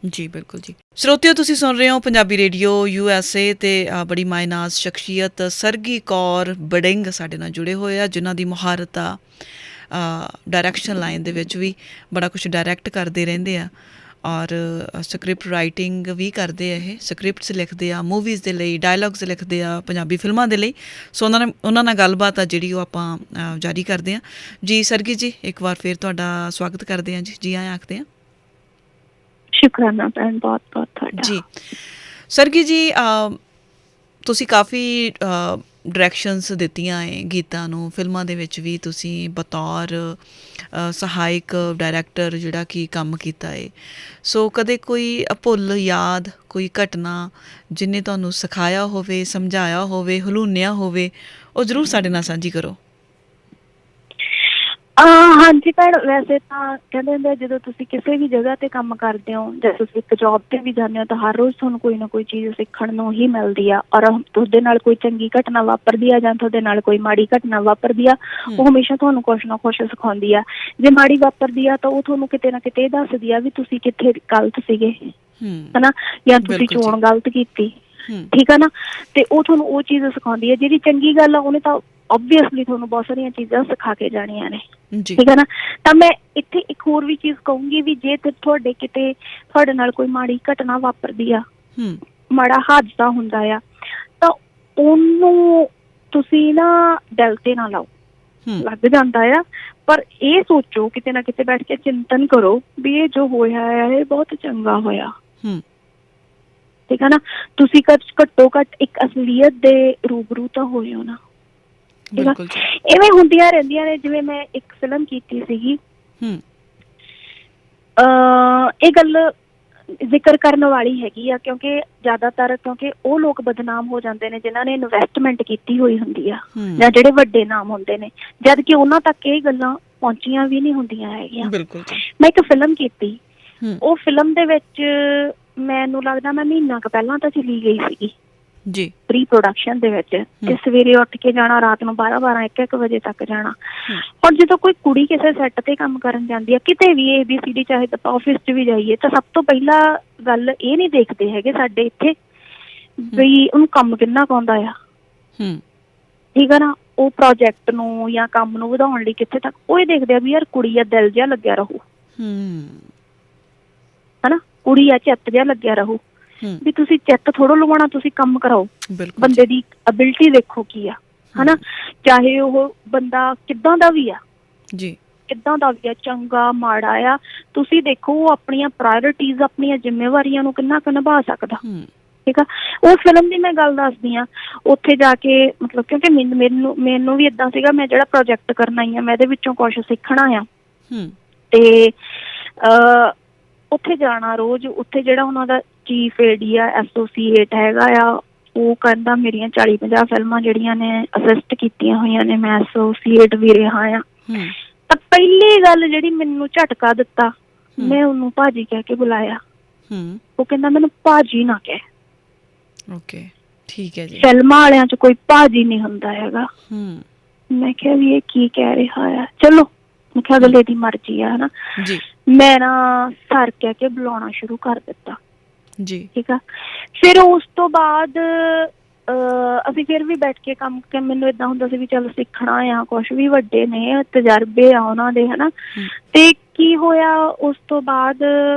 ਜੀ ਬਿਲਕੁਲ ਜੀ। ਸਰੋਤਿਓ, ਤੁਸੀਂ ਸੁਣ ਰਹੇ ਹੋ ਪੰਜਾਬੀ ਰੇਡੀਓ USA ਤੇ ਬੜੀ ਮਾਇਨਾਜ਼ ਸ਼ਖਸੀਅਤ ਸਰਗੀ ਕੌਰ ਬੜਿੰਗ ਸਾਡੇ ਨਾਲ ਜੁੜੇ ਹੋਏ ਆ, ਜਿਨ੍ਹਾਂ ਦੀ ਮੁਹਾਰਤ ਆ ਡਾਇਰੈਕਸ਼ਨ ਲਾਈਨ ਦੇ ਵਿੱਚ ਵੀ ਬੜਾ ਕੁਛ ਡਾਇਰੈਕਟ ਕਰਦੇ ਰਹਿੰਦੇ ਆ, ਔਰ ਸਕ੍ਰਿਪਟ ਰਾਈਟਿੰਗ ਵੀ ਕਰਦੇ ਆ, ਇਹ ਸਕ੍ਰਿਪਟਸ ਲਿਖਦੇ ਆ ਮੂਵੀਜ਼ ਦੇ ਲਈ, ਡਾਇਲੌਗਸ ਲਿਖਦੇ ਆ ਪੰਜਾਬੀ ਫਿਲਮਾਂ ਦੇ ਲਈ। ਸੋ ਉਹਨਾਂ ਨਾਲ ਗੱਲਬਾਤ ਆ ਜਿਹੜੀ ਉਹ ਆਪਾਂ ਜਾਰੀ ਕਰਦੇ ਹਾਂ ਜੀ। ਸਰਗੀ ਜੀ, ਇੱਕ ਵਾਰ ਫਿਰ ਤੁਹਾਡਾ ਸਵਾਗਤ ਕਰਦੇ ਹਾਂ ਜੀ, ਜੀ ਆਇਆਂ ਆਖਦੇ ਹਾਂ। ਸ਼ੁਕਰਾਨਾ ਭੈਣ, ਬਹੁਤ ਬਹੁਤ ਤੁਹਾਡਾ ਜੀ। ਸਰਗੀ ਜੀ, ਤੁਸੀਂ ਕਾਫੀ ਡਾਇਰੈਕਸ਼ਨਸ ਦਿੱਤੀਆਂ ਹੈ ਗੀਤਾਂ ਨੂੰ, ਫਿਲਮਾਂ ਦੇ ਵਿੱਚ ਵੀ ਤੁਸੀਂ ਬਤੌਰ ਸਹਾਇਕ ਡਾਇਰੈਕਟਰ ਜਿਹੜਾ ਕਿ ਕੰਮ ਕੀਤਾ ਹੈ। ਸੋ ਕਦੇ ਕੋਈ ਭੁੱਲ ਯਾਦ, ਕੋਈ ਘਟਨਾ ਜਿਹਨੇ ਤੁਹਾਨੂੰ ਸਿਖਾਇਆ ਹੋਵੇ, ਸਮਝਾਇਆ ਹੋਵੇ, ਹਲੂਣਿਆ ਹੋਵੇ, ਉਹ ਜ਼ਰੂਰ ਸਾਡੇ ਨਾਲ ਸਾਂਝੀ ਕਰੋ। ਹਾਂਜੀ ਭੈਣ, ਵੈਸੇ ਤਾਂ ਕਹਿੰਦੇ ਹੁੰਦੇ ਜਦੋਂ ਤੁਸੀਂ ਕਿਸੇ ਵੀ ਜਗ੍ਹਾ ਤੇ ਕੰਮ ਕਰਦੇ ਹੋ ਜਾਂ ਤੁਸੀਂ ਇੱਕ ਜੋਬ ਤੇ ਵੀ ਜਾਂਦੇ ਹੋ ਤਾਂ ਹਰ ਰੋਜ਼ ਤੁਹਾਨੂੰ ਕੋਈ ਨਾ ਕੋਈ ਚੀਜ਼ ਸਿੱਖਣ ਨੂੰ ਹੀ ਮਿਲਦੀ ਆ। ਔਰ ਤੁਹਾਡੇ ਨਾਲ ਕੋਈ ਚੰਗੀ ਘਟਨਾ ਵਾਪਰਦੀ ਆ ਜਾਂ ਤੁਹਾਡੇ ਨਾਲ ਕੋਈ ਮਾੜੀ ਘਟਨਾ ਵਾਪਰਦੀ ਆ, ਉਹ ਹਮੇਸ਼ਾ ਤੁਹਾਨੂੰ ਕੁਛ ਨਾ ਕੁਛ ਸਿਖਾਉਂਦੀ ਆ। ਜੇ ਮਾੜੀ ਵਾਪਰਦੀ ਆ ਤਾਂ ਉਹ ਤੁਹਾਨੂੰ ਕਿਤੇ ਨਾ ਕਿਤੇ ਦੱਸਦੀ ਆ ਵੀ ਤੁਸੀਂ ਕਿੱਥੇ ਗਲਤ ਸੀਗੇ, ਹਨਾ, ਜਾਂ ਤੁਸੀਂ ਚੋਣ ਗਲਤ ਕੀਤੀ, ਠੀਕ ਆ ਨਾ। ਤੇ ਉਹ ਤੁਹਾਨੂੰ ਉਹ ਚੀਜ਼ ਸਿਖਾਉਂਦੀ ਹੈ। ਜਿਹੜੀ ਚੰਗੀ ਗੱਲ ਆ ਉਹਨੇ ਤਾਂ ਓਬਵੀਅਸਲੀ ਤੁਹਾਨੂੰ ਬਹੁਤ ਸਾਰੀਆਂ ਚੀਜ਼ਾਂ ਸਿਖਾ ਕੇ ਜਾਣੀਆਂ ਨੇ, ਠੀਕ ਹੈ ਨਾ। ਤਾਂ ਮੈਂ ਇੱਥੇ ਇੱਕ ਹੋਰ ਵੀ ਚੀਜ਼ ਕਹੂੰਗੀ ਵੀ ਜੇ ਤੁਹਾਡੇ ਕਿਤੇ ਤੁਹਾਡੇ ਨਾਲ ਕੋਈ ਮਾੜੀ ਘਟਨਾ ਵਾਪਰਦੀ ਆ, ਮਾੜਾ ਹਾਦਸਾ ਹੁੰਦਾ ਆ, ਤਾਂ ਉਹਨੂੰ ਤੁਸੀਂ ਨਾ ਦਿਲ ਤੇ ਨਾ ਲਾਓ, ਲੱਗ ਜਾਂਦਾ ਆ, ਪਰ ਇਹ ਸੋਚੋ, ਕਿਤੇ ਨਾ ਕਿਤੇ ਬੈਠ ਕੇ ਚਿੰਤਨ ਕਰੋ ਵੀ ਇਹ ਜੋ ਹੋਇਆ ਆ ਇਹ ਬਹੁਤ ਚੰਗਾ ਹੋਇਆ, ਠੀਕ ਹੈ ਨਾ। ਤੁਸੀਂ ਘੱਟੋ ਘੱਟ ਇੱਕ ਅਸਲੀਅਤ ਦੇ ਰੂਬਰੂ ਤਾਂ ਹੋਏ ਹੋ ਨਾ, ਠੀਕ ਆ। ਇਵੇਂ ਹੁੰਦੀਆਂ ਰਹਿੰਦੀਆਂ ਨੇ। ਜਿਵੇਂ ਮੈਂ ਇੱਕ ਫਿਲਮ ਕੀਤੀ ਸੀਗੀ, ਇਹ ਗੱਲ ਜ਼ਿਕਰ ਕਰਨ ਵਾਲੀ ਹੈਗੀ ਆ ਕਿਉਂਕਿ ਜ਼ਿਆਦਾਤਰ ਉਹ ਲੋਕ ਬਦਨਾਮ ਹੋ ਜਾਂਦੇ ਨੇ ਜਿਨ੍ਹਾਂ ਨੇ ਇਨਵੈਸਟਮੈਂਟ ਕੀਤੀ ਹੋਈ ਹੁੰਦੀ ਆ ਜਾਂ ਜਿਹੜੇ ਵੱਡੇ ਨਾਮ ਹੁੰਦੇ ਨੇ, ਜਦ ਕਿ ਉਹਨਾਂ ਤੱਕ ਇਹ ਗੱਲਾਂ ਪਹੁੰਚੀਆਂ ਵੀ ਨਹੀਂ ਹੁੰਦੀਆਂ ਹੈਗੀਆਂ। ਮੈਂ ਇੱਕ ਫਿਲਮ ਕੀਤੀ, ਉਹ ਫਿਲਮ ਦੇ ਵਿੱਚ ਮੈਨੂੰ ਲੱਗਦਾ ਮੈਂ ਮਹੀਨਾ ਕੁ ਪਹਿਲਾਂ ਤਾਂ ਚਲੀ ਗਈ ਸੀਗੀ ਜੀ, ਪ੍ਰੀ ਪ੍ਰੋਡਕਸ਼ਨ ਦੇ ਵਿੱਚ, ਤੇ ਸਵੇਰੇ ਉੱਠ ਕੇ ਜਾਣਾ, ਰਾਤ ਨੂੰ 12-12 1-1 ਵਜੇ ਤੱਕ ਜਾਣਾ। ਹੁਣ ਜਦੋਂ ਕੋਈ ਕੁੜੀ ਕਿਸੇ ਸੈੱਟ ਤੇ ਕੰਮ ਕਰਨ ਜਾਂਦੀ ਆ, ਕਿਤੇ ਵੀ ABCD, ਚਾਹੇ ਆਪਾਂ ਆਫਿਸ 'ਚ ਵੀ ਜਾਈਏ, ਤਾਂ ਸਭ ਤੋਂ ਪਹਿਲਾਂ ਗੱਲ ਇਹ ਨਹੀਂ ਦੇਖਦੇ ਹੈਗੇ ਸਾਡੇ ਇੱਥੇ ਵੀ ਉਹਨੂੰ ਕੰਮ ਕਿੰਨਾ ਕੁ ਆਉਂਦਾ ਆ, ਠੀਕ ਆ ਨਾ। ਉਹ ਪ੍ਰੋਜੈਕਟ ਨੂੰ ਜਾਂ ਕੰਮ ਨੂੰ ਵਧਾਉਣ ਲਈ ਕਿੱਥੇ ਤੱਕ, ਉਹ ਇਹ ਦੇਖਦੇ ਆ ਵੀ ਯਾਰ ਕੁੜੀ ਆ, ਦਿਲ ਜਿਹਾ ਲੱਗਿਆ ਰਹੂ, ਹਨਾ, ਕੁੜੀ ਆ, ਚਿੱਤ ਜਿਹਾ ਲੱਗਿਆ ਰਹੂ। ਵੀ ਤੁਸੀਂ ਚਿੱਤ ਥੋੜ੍ਹਾ ਲਵਾਉਣਾ, ਤੁਸੀਂ ਕੰਮ ਕਰਾਓ, ਬੰਦੇ ਦੀ ਅਬਿਲਿਟੀ ਦੇਖੋ ਕੀ ਆ, ਹਨਾ। ਚਾਹੇ ਉਹ ਬੰਦਾ ਕਿੱਦਾਂ ਦਾ ਵੀ ਆ ਜੀ, ਕਿੱਦਾਂ ਦਾ ਵੀ ਆ, ਚੰਗਾ ਮਾੜਾ ਆ, ਤੁਸੀਂ ਦੇਖੋ ਉਹ ਆਪਣੀਆਂ ਪ੍ਰਾਇਓਰਿਟੀਜ਼, ਆਪਣੀਆਂ ਜ਼ਿੰਮੇਵਾਰੀਆਂ ਨੂੰ ਕਿੰਨਾ ਕੁ ਨਿਭਾ ਸਕਦਾ, ਠੀਕ ਆ। ਉਸ ਫਿਲਮ ਦੀ ਮੈਂ ਗੱਲ ਦੱਸਦੀ ਹਾਂ। ਉੱਥੇ ਜਾ ਕੇ ਮਤਲਬ ਕਿਉਂਕਿ ਮੈਨੂੰ ਵੀ ਏਦਾਂ ਸੀਗਾ, ਮੈਂ ਜਿਹੜਾ ਪ੍ਰੋਜੈਕਟ ਕਰਨਾ ਹੀ ਆ ਮੈਂ ਇਹਦੇ ਵਿੱਚੋਂ ਕੁਛ ਸਿੱਖਣਾ ਆ, ਤੇ ਉੱਥੇ ਜਾਣਾ ਰੋਜ਼। ਉੱਥੇ ਜਿਹੜਾ ਉਹਨਾਂ ਦਾ ਚੀਫ AD ਆ, ਐਸੋਸੀਏਟ ਹੈਗਾ ਆ, ਉਹ ਕਹਿੰਦਾ ਮੇਰੀਆਂ 40-50 ਫਿਲਮਾਂ ਜਿਹੜੀਆਂ ਨੇ ਅਸਿਸਟ ਕੀਤੀਆਂ ਹੋਈਆਂ ਨੇ, ਮੈਂ ਐਸੋਸੀਏਟ ਵੀ ਰਿਹਾ ਆ। ਤਾਂ ਪਹਿਲੀ ਗੱਲ ਜਿਹੜੀ ਮੈਨੂੰ ਝਟਕਾ ਦਿੱਤਾ, ਮੈਂ ਉਹਨੂੰ ਭਾਜੀ ਕਹਿ ਕੇ ਬੁਲਾਇਆ। ਉਹ ਕਹਿੰਦਾ ਮੈਨੂੰ ਭਾਜੀ ਨਾ ਕਹਿ, ਓਕੇ ਠੀਕ ਹੈ ਜੀ, ਫਿਲਮਾਂ ਵਾਲਿਆਂ 'ਚ ਕੋਈ ਭਾਜੀ ਨਹੀਂ ਹੁੰਦਾ ਹੈਗਾ। ਮੈਂ ਕਿਹਾ ਵੀ ਇਹ ਕੀ ਕਹਿ ਰਿਹਾ ਆ, ਚਲੋ ਮੈਂ ਕਿਹਾ ਅਗਲੇ ਦੀ ਮਰਜ਼ੀ ਆ, ਹਨਾ। ਮੈਂ ਨਾ ਸਰ ਕਹਿ ਕੇ ਬੁਲਾਉਣਾ ਸ਼ੁਰੂ ਕਰ ਦਿੱਤਾ ਜੀ, ਠੀਕ ਆ। ਫਿਰ ਉਸ ਤੋਂ ਬਾਅਦ ਅਸੀਂ ਫਿਰ ਵੀ ਬੈਠ ਕੇ ਕੰਮ, ਮੈਨੂੰ ਏਦਾਂ ਹੁੰਦਾ ਸੀ ਵੀ ਚੱਲ ਸਿੱਖਣਾ ਆ, ਕੁਛ ਵੀ ਵੱਡੇ ਨੇ, ਤਜਰਬੇ ਆ ਉਹਨਾਂ ਦੇ, ਹਨਾ। ਤੇ ਕੀ ਹੋਇਆ ਉਸ ਤੋਂ ਬਾਅਦ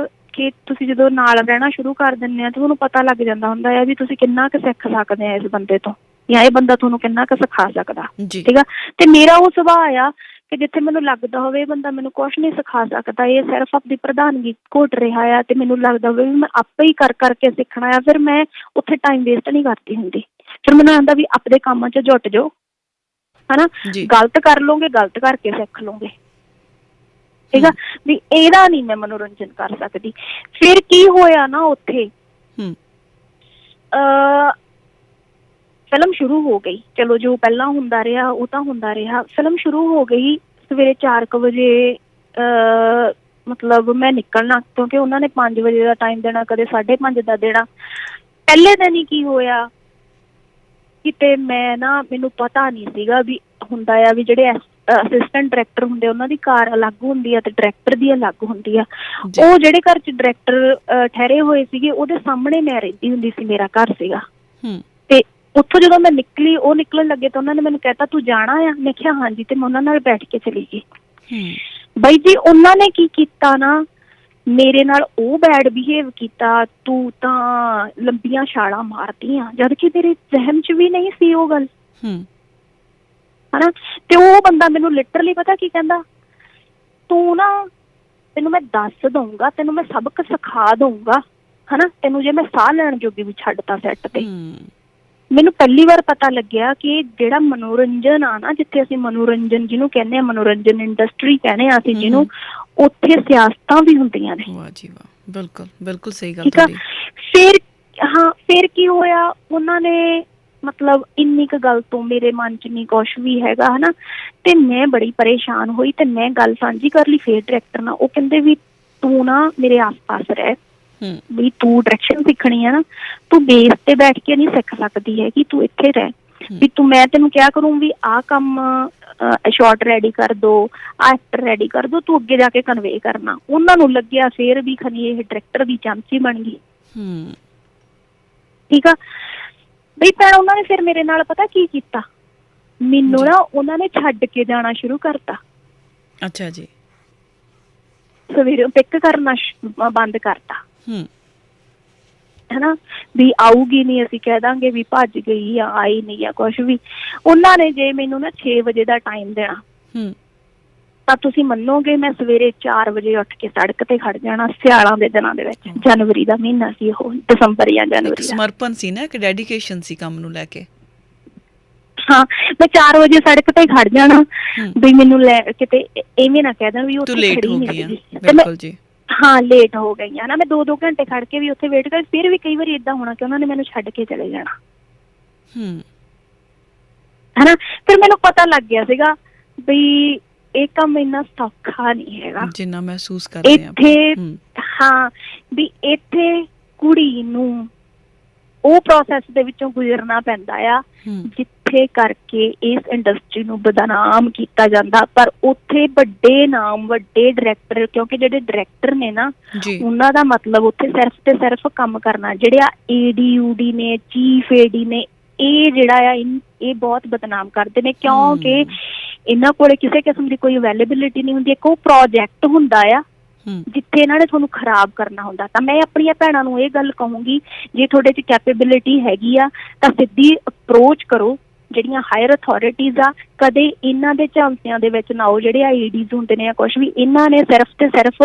ਕਿ ਤੁਸੀਂ ਜਦੋਂ ਨਾਲ ਰਹਿਣਾ ਸ਼ੁਰੂ ਕਰ ਦਿੰਦੇ ਆ, ਤੁਹਾਨੂੰ ਪਤਾ ਲੱਗ ਜਾਂਦਾ ਹੁੰਦਾ ਆ ਵੀ ਤੁਸੀਂ ਕਿੰਨਾ ਕੁ ਸਿੱਖ ਸਕਦੇ ਆ ਇਸ ਬੰਦੇ ਤੋਂ, ਜਾਂ ਇਹ ਬੰਦਾ ਤੁਹਾਨੂੰ ਕਿੰਨਾ ਕੁ ਸਿਖਾ ਸਕਦਾ, ਠੀਕ ਆ। ਤੇ ਮੇਰਾ ਉਹ ਸੁਭਾਅ ਆ ਕਿ ਜਿੱਥੇ ਮੈਨੂੰ ਲੱਗਦਾ ਹੋਵੇ ਇਹ ਬੰਦਾ ਮੈਨੂੰ ਕੁਛ ਨਹੀਂ ਸਿਖਾ ਸਕਦਾ, ਇਹ ਸਿਰਫ ਆਪਣੀ ਪ੍ਰਧਾਨਗੀ ਘੋਟ ਰਿਹਾ ਆ, ਤੇ ਮੈਨੂੰ ਲੱਗਦਾ ਹੋਵੇ ਵੀ ਮੈਂ ਆਪੇ ਹੀ ਕਰ ਕਰਕੇ ਸਿੱਖਣਾ ਆ, ਫਿਰ ਮੈਂ ਉੱਥੇ ਟਾਈਮ ਵੇਸਟ ਨਹੀਂ ਕਰਦੀ ਹੁੰਦੀ। ਫਿਰ ਮੈਨੂੰ ਆਉਂਦਾ ਵੀ ਆਪਣੇ ਕੰਮ 'ਚ ਜੁੱਟ ਜਾਓ, ਹਨਾ। ਗਲਤ ਕਰ ਲਓਗੇ, ਗਲਤ ਕਰਕੇ ਸਿੱਖ ਲਓਗੇ, ਠੀਕ ਆ। ਵੀ ਇਹਦਾ ਨਹੀਂ ਮੈਂ ਮਨੋਰੰਜਨ ਕਰ ਸਕਦੀ। ਫਿਰ ਕੀ ਹੋਇਆ ਨਾ, ਉੱਥੇ ਫਿਲਮ ਸ਼ੁਰੂ ਹੋ ਗਈ। ਚਲੋ ਜੋ ਪਹਿਲਾਂ ਹੁੰਦਾ ਰਿਹਾ ਉਹ ਤਾਂ ਹੁੰਦਾ ਰਿਹਾ। ਫਿਲਮ ਸ਼ੁਰੂ ਹੋ ਗਈ ਸਵੇਰੇ 4 ਵਜੇ, ਮਤਲਬ ਮੈਂ ਨਿਕਲਣਾ, ਕਿਉਂਕਿ ਉਹਨਾਂ ਨੇ 5 ਵਜੇ ਦਾ ਟਾਈਮ ਦੇਣਾ, ਕਦੇ 5:30 ਦਾ ਦੇਣਾ। ਪਹਿਲੇ ਦਿਨ ਹੀ ਕੀ ਹੋਇਆ, ਕਿਤੇ ਮੈਂ ਨਾ, ਮੈਨੂੰ ਪਤਾ ਨਹੀਂ ਸੀਗਾ ਵੀ ਹੁੰਦਾ ਆ ਵੀ ਜਿਹੜੇ ਅਸਿਸਟੈਂਟ ਡਾਇਰੈਕਟਰ ਹੁੰਦੇ ਉਹਨਾਂ ਦੀ ਕਾਰ ਅਲੱਗ ਹੁੰਦੀ ਆ ਤੇ ਡਾਇਰੈਕਟਰ ਦੀ ਅਲੱਗ ਹੁੰਦੀ ਆ। ਉਹ ਜਿਹੜੇ ਘਰ 'ਚ ਡਾਇਰੈਕਟਰ ਠਹਿਰੇ ਹੋਏ ਸੀਗੇ ਉਹਦੇ ਸਾਹਮਣੇ ਮੈਂ ਰਹਿੰਦੀ ਹੁੰਦੀ ਸੀ, ਮੇਰਾ ਘਰ ਸੀਗਾ। ਤੇ ਉੱਥੋਂ ਜਦੋਂ ਮੈਂ ਨਿਕਲੀ, ਉਹ ਨਿਕਲਣ ਲੱਗੇ ਤਾਂ ਉਹਨਾਂ ਨੇ ਮੈਨੂੰ ਕਹਿਤਾ ਤੂੰ ਜਾਣਾ ਆ? ਮੈਂ ਕਿਹਾ ਹਾਂਜੀ, ਤੇ ਮੈਂ ਉਹਨਾਂ ਨਾਲ ਬੈਠ ਕੇ ਚਲੀ ਗਈ। ਬਾਈ ਜੀ ਉਹਨਾਂ ਨੇ ਕੀ ਕੀਤਾ ਨਾ, ਮੇਰੇ ਨਾਲ ਉਹ ਬੈਡ ਬਿਹੇਵ ਕੀਤਾ, ਤੂੰ ਤਾਂ ਲੰਬੀਆਂ ਛਾਲਾਂ ਮਾਰਦੀ ਆ, ਜਦ ਕਿ ਮੇਰੇ ਜ਼ਹਿਨ 'ਚ ਵੀ ਨਹੀਂ ਸੀ ਉਹ ਗੱਲ, ਹਨਾ। ਤੇ ਉਹ ਬੰਦਾ ਮੈਨੂੰ ਲਿਟਰਲੀ ਪਤਾ ਕੀ ਕਹਿੰਦਾ, ਤੂੰ ਨਾ, ਤੈਨੂੰ ਮੈਂ ਦੱਸ ਦਊਂਗਾ, ਤੈਨੂੰ ਮੈਂ ਸਬਕ ਸਿਖਾ ਦਊਂਗਾ, ਹਨਾ, ਤੈਨੂੰ ਜੇ ਮੈਂ ਸਾਹ ਲੈਣ ਜੋਗੀ ਵੀ ਛੱਡਤਾ ਸੈੱਟ ਤੇ। ਮੈਨੂੰ ਪਹਿਲੀ ਵਾਰ ਪਤਾ ਲੱਗਿਆ ਕਿ ਜਿਹੜਾ ਮਨੋਰੰਜਨ ਆ ਨਾ, ਜਿੱਥੇ ਅਸੀਂ ਮਨੋਰੰਜਨ ਜਿਹਨੂੰ ਕਹਿੰਦੇ ਆ, ਮਨੋਰੰਜਨ ਇੰਡਸਟਰੀ ਕਹਿੰਦੇ ਆ ਅਸੀਂ ਜਿਹਨੂੰ, ਉੱਥੇ ਸਿਆਸਤਾਂ ਵੀ ਹੁੰਦੀਆਂ ਨੇ। ਵਾਹ ਜੀ ਵਾਹ, ਬਿਲਕੁਲ ਬਿਲਕੁਲ ਸਹੀ ਗੱਲ ਤੁਹਾਡੀ। ਫਿਰ ਕੀ ਹੋਇਆ, ਉਹਨਾਂ ਨੇ ਮਤਲਬ ਇੰਨੀ ਕੁ ਗੱਲ ਤੋਂ ਮੇਰੇ ਮਨ 'ਚ ਨਹੀਂ ਕੁਛ ਵੀ ਹੈਗਾ, ਹਨਾ। ਤੇ ਮੈਂ ਬੜੀ ਪਰੇਸ਼ਾਨ ਹੋਈ ਤੇ ਮੈਂ ਗੱਲ ਸਾਂਝੀ ਕਰ ਲਈ ਫਿਰ ਡਾਇਰੈਕਟਰ ਨਾਲ। ਉਹ ਕਹਿੰਦੇ ਵੀ ਤੂੰ ਨਾ ਮੇਰੇ ਆਸ ਪਾਸ ਰਹਿ, ਵੀ ਤੂੰ ਡਾਇਰੈਕਸ਼ਨ ਸਿੱਖਣੀ ਆ ਨਾ, ਤੂੰ ਬੇਸ ਤੇ ਬੈਠ ਕੇ ਨਹੀਂ ਸਿੱਖ ਸਕਦੀ ਹੈਗੀ, ਤੂੰ ਇੱਥੇ ਰਹਿ। ਵੀ ਤੂੰ, ਮੈਂ ਤੈਨੂੰ ਕਿਹਾ ਕਰੂੰ ਵੀ ਆਹ ਕੰਮ ਸ਼ਾਰਟ ਰੈਡੀ ਕਰ ਦੋ, ਆਹ ਐਕਟਰ ਰੈਡੀ ਕਰ ਦੋ, ਤੂੰ ਅੱਗੇ ਜਾ ਕੇ ਕਨਵੇ ਕਰਨਾ। ਉਹਨਾਂ ਨੂੰ ਲੱਗਿਆ ਫਿਰ ਵੀ ਖਨੀ ਇਹ ਡਾਇਰੈਕਟਰ ਦੀ ਚਾਂਚੀ ਬਣ ਗਈ। ਠੀਕ ਆ ਬਈ ਭੈਣ, ਉਹਨਾਂ ਨੇ ਫਿਰ ਮੇਰੇ ਨਾਲ ਪਤਾ ਕੀ ਕੀਤਾ, ਮੈਨੂੰ ਨਾ ਉਹਨਾਂ ਨੇ ਛੱਡ ਕੇ ਜਾਣਾ ਸ਼ੁਰੂ ਕਰਤਾ। ਅੱਛਾ ਜੀ। ਸਵੇਰੇ ਪਿਕ ਕਰਨਾ ਬੰਦ ਕਰਤਾ, ਹਨਾ, ਵੀ ਆਊਗੀ ਨੀ, ਅਸੀਂ ਕਹਿ ਦਾਂਗੇ ਵੀ ਭੱਜ ਗਈ ਆ, ਆਈ ਨਹੀਂ ਆ, ਕੁਛ ਵੀ। ਉਹਨਾਂ ਨੇ ਜੇ ਮੈਨੂੰ ਨਾ 6 ਵਜੇ ਦਾ ਟਾਈਮ ਦੇਣਾ, ਤਾਂ ਤੁਸੀਂ ਮੰਨੋਗੇ ਮੈਂ ਸਵੇਰੇ 4 ਵਜੇ ਉੱਠ ਕੇ ਸੜਕ ਤੇ ਖੜ ਜਾਣਾ। ਸਿਆਲਾਂ ਦੇ ਦਿਨਾਂ ਦੇ ਵਿੱਚ, ਜਨਵਰੀ ਦਾ ਮਹੀਨਾ ਸੀ ਉਹ, ਦਸੰਬਰ ਜਾਂ ਜਨਵਰੀ ਦਾ। ਸਮਰਪਣ ਸੀ ਨਾ, ਇੱਕ ਡੈਡੀਕੇਸ਼ਨ ਸੀ ਕੰਮ ਨੂੰ ਲੈ ਕੇ। ਹਾਂ, ਮੈਂ 4 ਵਜੇ ਸੜਕ ਤੇ ਖੜ ਜਾਣਾ, ਵੀ ਮੈਨੂੰ ਲੈ ਕਿਤੇ ਇਵੇਂ ਨਾ ਕਹਿ ਦੇਣ ਵੀ ਉੱਥੇ ਖੜੀ ਨਹੀਂ ਸੀਗੀ। ਬਿਲਕੁਲ ਜੀ। ਹਾਂ, ਲੇਟ ਹੋ ਗਈ ਆ ਨਾ ਮੈਂ, 2-2 ਘੰਟੇ ਖੜ ਕੇ ਵੀ ਉੱਥੇ ਵੇਟ ਕਰ। ਫਿਰ ਵੀ ਕਈ ਵਾਰੀ ਏਦਾਂ ਹੋਣਾ ਕਿ ਉਹਨਾਂ ਨੇ ਮੈਨੂੰ ਛੱਡ ਕੇ ਚਲੇ ਜਾਣਾ, ਹਨਾ। ਫਿਰ ਮੈਨੂੰ ਪਤਾ ਲੱਗ ਗਿਆ ਸੀਗਾ ਵੀ ਇਹ ਕੰਮ ਇੰਨਾ ਸੌਖਾ ਨਹੀਂ ਹੈਗਾ ਜਿੰਨਾ ਮਹਿਸੂਸ ਕਰਦੇ ਇੱਥੇ। ਹਾਂ, ਵੀ ਇੱਥੇ ਕੁੜੀ ਨੂੰ ਉਹ ਪ੍ਰੋਸੈਸ ਦੇ ਵਿੱਚੋਂ ਗੁਜ਼ਰਨਾ ਪੈਂਦਾ ਆ ਜਿੱਥੇ ਕਰਕੇ ਇਸ ਇੰਡਸਟਰੀ ਨੂੰ ਬਦਨਾਮ ਕੀਤਾ ਜਾਂਦਾ। ਪਰ ਉੱਥੇ ਵੱਡੇ ਨਾਮ, ਵੱਡੇ ਡਾਇਰੈਕਟਰ, ਕਿਉਂਕਿ ਜਿਹੜੇ ਡਾਇਰੈਕਟਰ ਨੇ ਨਾ, ਉਹਨਾਂ ਦਾ ਮਤਲਬ ਉੱਥੇ ਸਿਰਫ ਤੇ ਸਿਰਫ ਕੰਮ ਕਰਨਾ। ਜਿਹੜੇ ਆ AD ਨੇ, ਚੀਫ AD ਨੇ, ਇਹ ਜਿਹੜਾ ਆ ਇਹ ਬਹੁਤ ਬਦਨਾਮ ਕਰਦੇ ਨੇ, ਕਿਉਂਕਿ ਇਹਨਾਂ ਕੋਲੇ ਕਿਸੇ ਕਿਸਮ ਦੀ ਕੋਈ ਅਵੇਲੇਬਿਲਿਟੀ ਨਹੀਂ ਹੁੰਦੀ। ਇੱਕ ਉਹ ਪ੍ਰੋਜੈਕਟ ਹੁੰਦਾ ਆ ਜਿੱਥੇ ਇਹਨਾਂ ਨੇ ਤੁਹਾਨੂੰ ਖਰਾਬ ਕਰਨਾ ਹੁੰਦਾ। ਤਾਂ ਮੈਂ ਆਪਣੀਆਂ ਭੈਣਾਂ ਨੂੰ ਇਹ ਗੱਲ ਕਹੂੰਗੀ, ਜੇ ਤੁਹਾਡੇ 'ਚ ਕੈਪੇਬਿਲਿਟੀ ਹੈਗੀ ਆ ਤਾਂ ਸਿੱਧੀ ਅਪਰੋਚ ਕਰੋ ਜਿਹੜੀਆਂ ਹਾਇਰ ਅਥਾਰਟੀਜ਼ ਆ। ਕਦੇ ਇਹਨਾਂ ਦੇ ਝਾਂਸਿਆਂ ਦੇ ਵਿੱਚ ਨਾ ਆਓ, ਜਿਹੜੇ ADs ਹੁੰਦੇ ਨੇ ਜਾਂ ਕੁਛ ਵੀ। ਇਹਨਾਂ ਨੇ ਸਿਰਫ ਤੇ ਸਿਰਫ